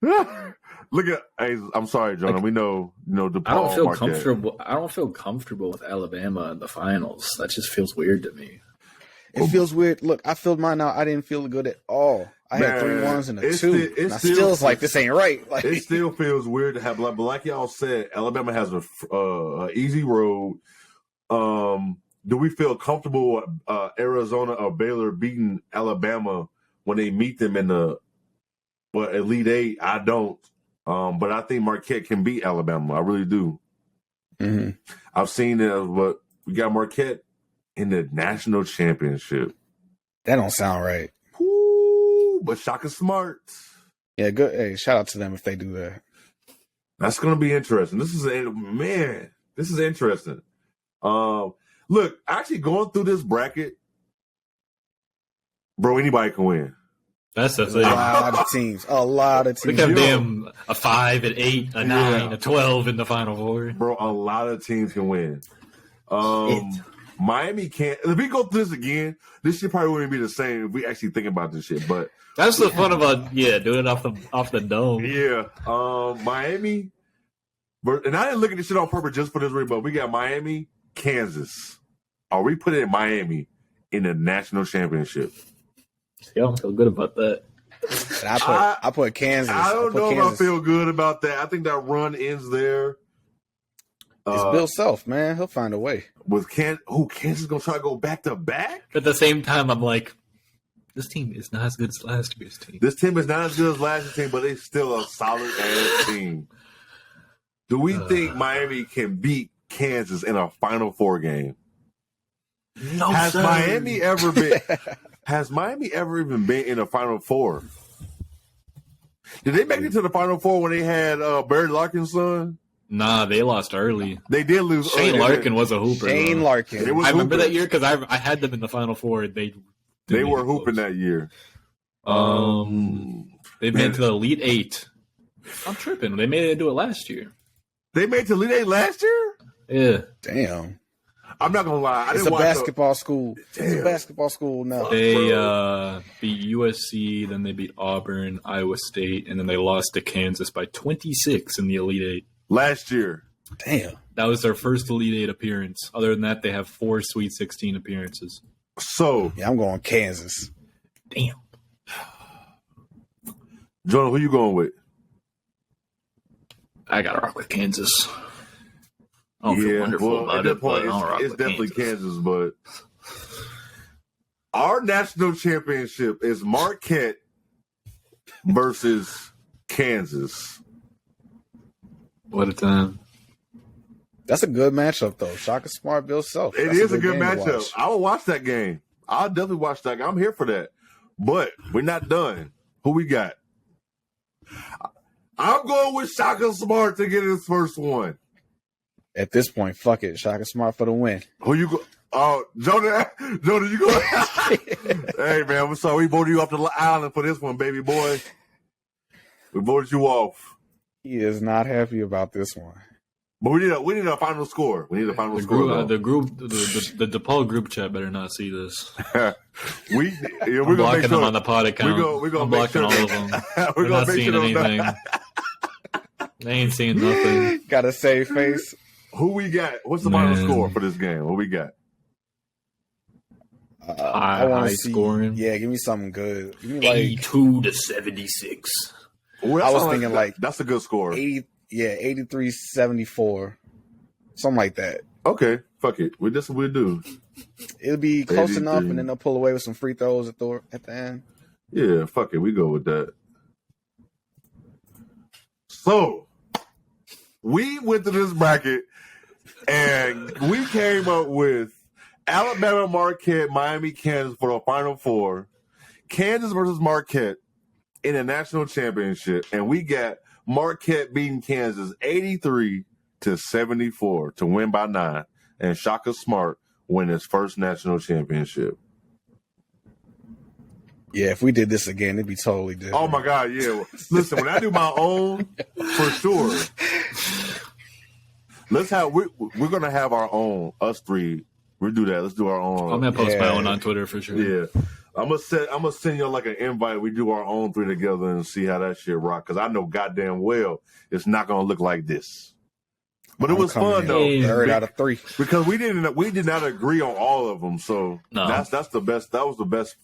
Look at. Hey, I'm sorry, Jonah. We know DePaul. I don't feel Marquette. comfortable. I don't feel comfortable with Alabama in the finals. That just feels weird to me. It feels weird. Look, I filled mine out. I didn't feel good at all. I had 3 1s and a 2. It still is like this ain't right. Like, it still feels weird to have, but like y'all said, Alabama has a easy road. Do we feel comfortable Arizona or Baylor beating Alabama when they meet them in the Elite Eight? I don't. But I think Marquette can beat Alabama. I really do. Mm-hmm. I've seen it, but we got Marquette in the national championship. That don't sound right. Woo, but Shaka Smart. Yeah, good. Hey, shout out to them if they do that. That's going to be interesting. This is interesting. Look, actually going through this bracket, bro, anybody can win. That's the thing. A lot of teams. We got them a 5, an 8, a 9, a 12 in the Final Four. Bro, a lot of teams can win. Miami can't. If we go through this again, this shit probably wouldn't be the same if we actually think about this shit. But that's the fun about doing it off the dome. Yeah, Miami. And I didn't look at this shit on purpose just for this reason. But we got Miami, Kansas. Are we putting Miami in the national championship? See, I don't feel good about that. I put Kansas. I don't know if I feel good about that. I think that run ends there. It's Bill Self, man. He'll find a way. With Kansas gonna try to go back to back? At the same time, I'm like, this team is not as good as last year's team. This team is not as good as last year's team, but it's still a solid ass team. Do we think Miami can beat Kansas in a Final Four game? No, Has sir. Miami ever been? Has Miami ever even been in a Final Four? Did they make it to the Final Four when they had Barry Larkin's son? Nah, they lost early. They did lose. Shane early. Larkin was a hooper. Shane Larkin. I remember that year because I had them in the Final Four. They were hooping that year. They made it to the Elite Eight. I'm tripping. They made it do it last year. They made it to Elite Eight last year? Yeah. Damn. I'm not gonna lie. It's a basketball school. It's a basketball school now. They beat USC, then they beat Auburn, Iowa State, and then they lost to Kansas by 26 in the Elite Eight. Last year. Damn. That was their first Elite Eight appearance. Other than that, they have 4 Sweet 16 appearances. So yeah, I'm going Kansas. Damn. Jonah, who you going with? I gotta rock with Kansas. I don't feel wonderful about it, but it's definitely Kansas. But our national championship is Marquette versus Kansas. What a time. That's a good matchup, though. Shaka Smart, Bill Self. It is a good matchup. I will watch that game. I'll definitely watch that game. I'm here for that. But we're not done. Who we got? I'm going with Shaka Smart to get his first one. At this point, fuck it. Shaka Smart for the win. Who you go? Oh, Jonah, you go. Hey, man, we're sorry. We voted you off the island for this one, baby boy. We voted you off. He is not happy about this one. But we need a final score. We need a final score. The DePaul group chat better not see this. We're gonna blocking them on the pod account. We're gonna I'm make blocking all of them. We're not seeing anything. They ain't seeing nothing. Got a save face. Who we got? What's the final score for this game? What we got? I want to see scoring. Yeah, give me something good. Give me 82 to 76. Well, I was thinking that's a good score. 83-74, something like that. Okay, fuck it. This is what we do. It'll be close enough, and then they'll pull away with some free throws at the end. Yeah, fuck it. We go with that. So we went to this bracket, and we came up with Alabama, Marquette, Miami, Kansas for the Final Four. Kansas versus Marquette in a national championship, and we got Marquette beating Kansas 83-74 to win by 9, and Shaka Smart win his first national championship. Yeah, if we did this again, it'd be totally different. Oh my God, yeah. Listen, when I do my own, for sure. We're gonna have our own, us three. We'll do that. Let's do our own. I'm gonna post my own on Twitter for sure. Yeah. I'm gonna send y'all like an invite. We do our own 3 together and see how that shit rock. Because I know goddamn well it's not gonna look like this. But it was fun though. 3rd out of 3 because we did not agree on all of them. So that's the best. That was the best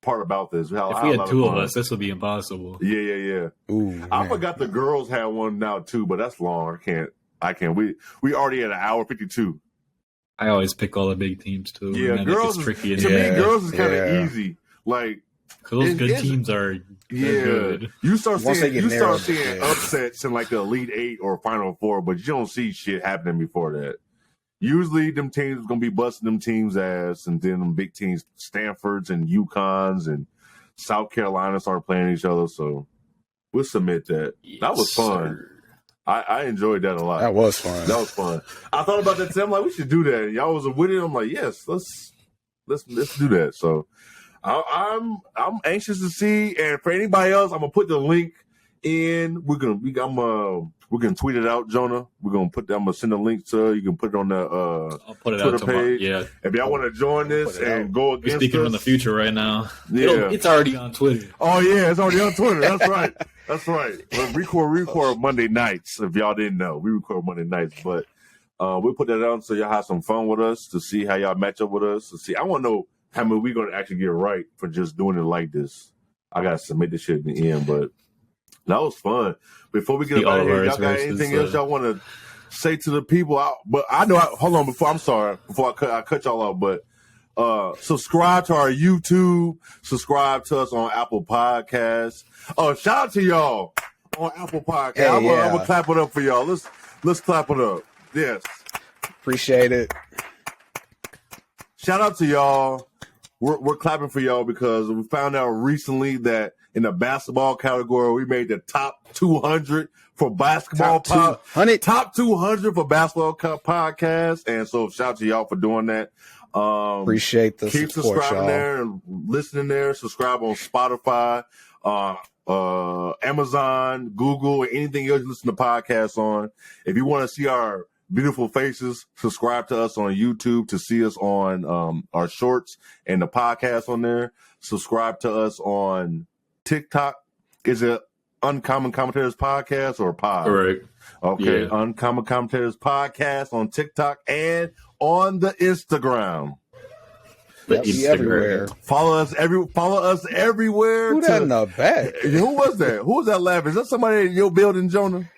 part about this. If we had 2 of us, this would be impossible. Yeah. Ooh, I forgot the girls had one now too, but that's long. I can't. We already at an hour 52. I always pick all the big teams too. Yeah, girls is tricky. To me, girls is kind of easy. Like those good teams are good. You start seeing upsets in like the Elite 8 or Final 4, but you don't see shit happening before that. Usually, them teams gonna be busting them teams' ass, and then them big teams, Stanfords and UConns and South Carolina, start playing each other. So we'll submit that. Yes, that was fun. I enjoyed that a lot. That was fun. I thought about that today. I'm like, we should do that. And y'all was with it. I'm like, yes, let's do that. So I'm anxious to see. And for anybody else, I'm gonna put the link in. We're gonna tweet it out, Jonah. I'm gonna send a link to you can put it on the I'll put it Twitter out tomorrow. page. Yeah. If y'all want to join this and go against We're speaking us, from the future right now. Yeah. It's already on Twitter. Oh yeah, it's already on Twitter. That's right. That's right. We record Monday nights. If y'all didn't know, we record Monday nights. But we'll put that out so y'all have some fun with us to see how y'all match up with us. To see, I want to know how many we're gonna actually get right for just doing it like this. I gotta submit this shit in the end, but that was fun. Before we get out of here, y'all got anything else y'all want to say to the people? Hold on. Before I cut y'all off, but subscribe to our YouTube. Subscribe to us on Apple Podcasts. Oh, shout out to y'all on Apple Podcasts. Hey, I'm gonna clap it up for y'all. Let's clap it up. Yes, appreciate it. Shout out to y'all. We're clapping for y'all because we found out recently that in the basketball category. We made the top 200 for basketball. Top 200 for basketball podcast. And so shout out to y'all for doing that. Appreciate the keep support, subscribing y'all. there and listening there. Subscribe on Spotify, Amazon, Google, and anything else you listen to podcasts on. If you want to see our beautiful faces, subscribe to us on YouTube to see us on our shorts and the podcast on there. Subscribe to us on TikTok. Is it Uncommon Commentators Podcast or Pod? Correct. Okay, Yeah. Uncommon Commentators Podcast on TikTok and on the Instagram. Yep, we everywhere. Follow us everywhere. Who that in the back? Who was that? Who was that laughing? Is that somebody in your building, Jonah?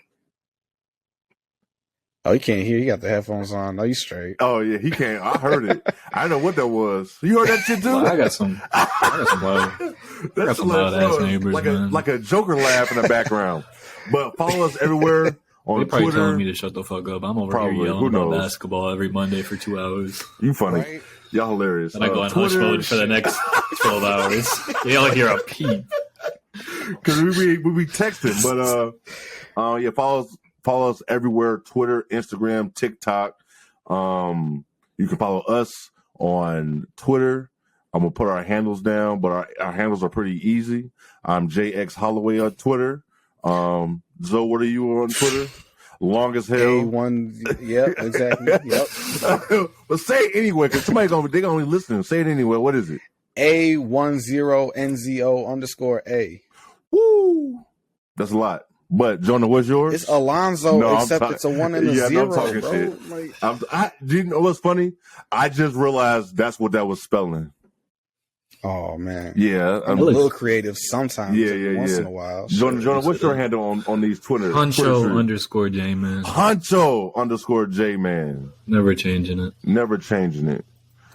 Oh, you can't hear. You got the headphones on. No, you straight. Oh yeah, he can't. I heard it. I didn't know what that was. You heard that shit too? Well, I got some loud ass neighbors, like a Joker laugh in the background. But follow us everywhere on They're probably Twitter. telling me to shut the fuck up. I'm over here yelling about basketball every Monday for 2 hours. You funny. Right? Y'all hilarious. And I go on hush mode for the next 12 hours. You don't hear a peep. Because we be texting. But yeah, follow us everywhere. Twitter, Instagram, TikTok. You can follow us on Twitter. I'm going to put our handles down, but our handles are pretty easy. I'm JX Holloway on Twitter. Zoe, what are you on Twitter? Long as hell. A1, yep, exactly. Yep. But say it anyway, because they're gonna be listening. Say it anyway. What is it? A10NZO_A. Woo! That's a lot. But Jonah, what's yours? It's Alonzo, except it's a 1 and a 0. I'm talking bro. shit. Like, Do you know what's funny? I just realized that's what that was spelling. oh man. Yeah, I'm a little creative sometimes. Yeah. Once in a while. Jonah, what's your handle on these Twitter? Huncho_J-Man. Huncho_J-Man. Never changing it. Never changing it.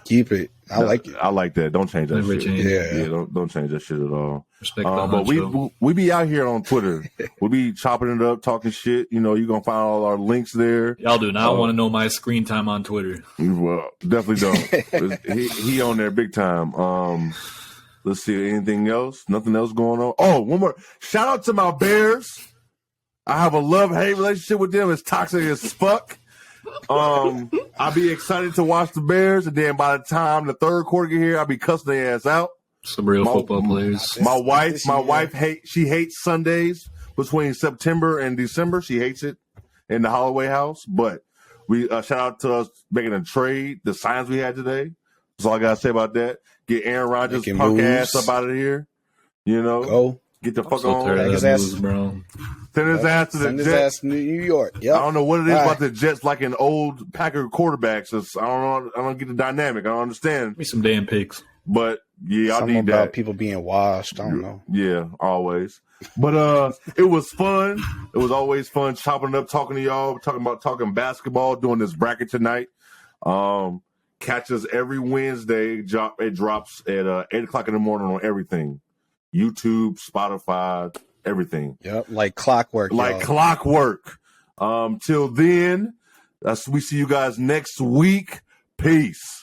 Keep it. I like it. I like that. Don't change that Never shit. change it. Yeah. Don't change that shit at all. Respect the But Huncho. we be out here on Twitter. We be chopping it up, talking shit. You know, you're gonna find all our links there. Y'all do not want to know my screen time on Twitter. Well, definitely don't. he on there big time. Let's see, anything else? Nothing else going on? Oh, one more. Shout out to my Bears. I have a love-hate relationship with them. It's toxic as fuck. I'll be excited to watch the Bears, and then by the time the third quarter get here, I'll be cussing their ass out. Some real football players. My wife hates Sundays between September and December. She hates it in the Holloway house. But we shout out to us making a trade. The signs we had today. That's all I gotta say about that. Get Aaron Rodgers' punk ass up out of here. You know, go get the fuck so on. His ass, bro. Send his ass to the Jets. His ass to New York. Yep. I don't know what it is about the Jets, like in old Packer quarterbacks. I don't know. I don't get the dynamic. I don't understand. Give me some damn picks. But yeah, I Something need about that. people being washed. I don't know. Yeah, always. But it was fun. It was always fun chopping it up, talking to y'all, talking basketball, doing this bracket tonight. Catch us every Wednesday. It drops at 8 o'clock in the morning on everything. YouTube, Spotify, everything. Yep, like clockwork. Like clockwork. Till then, we see you guys next week. Peace.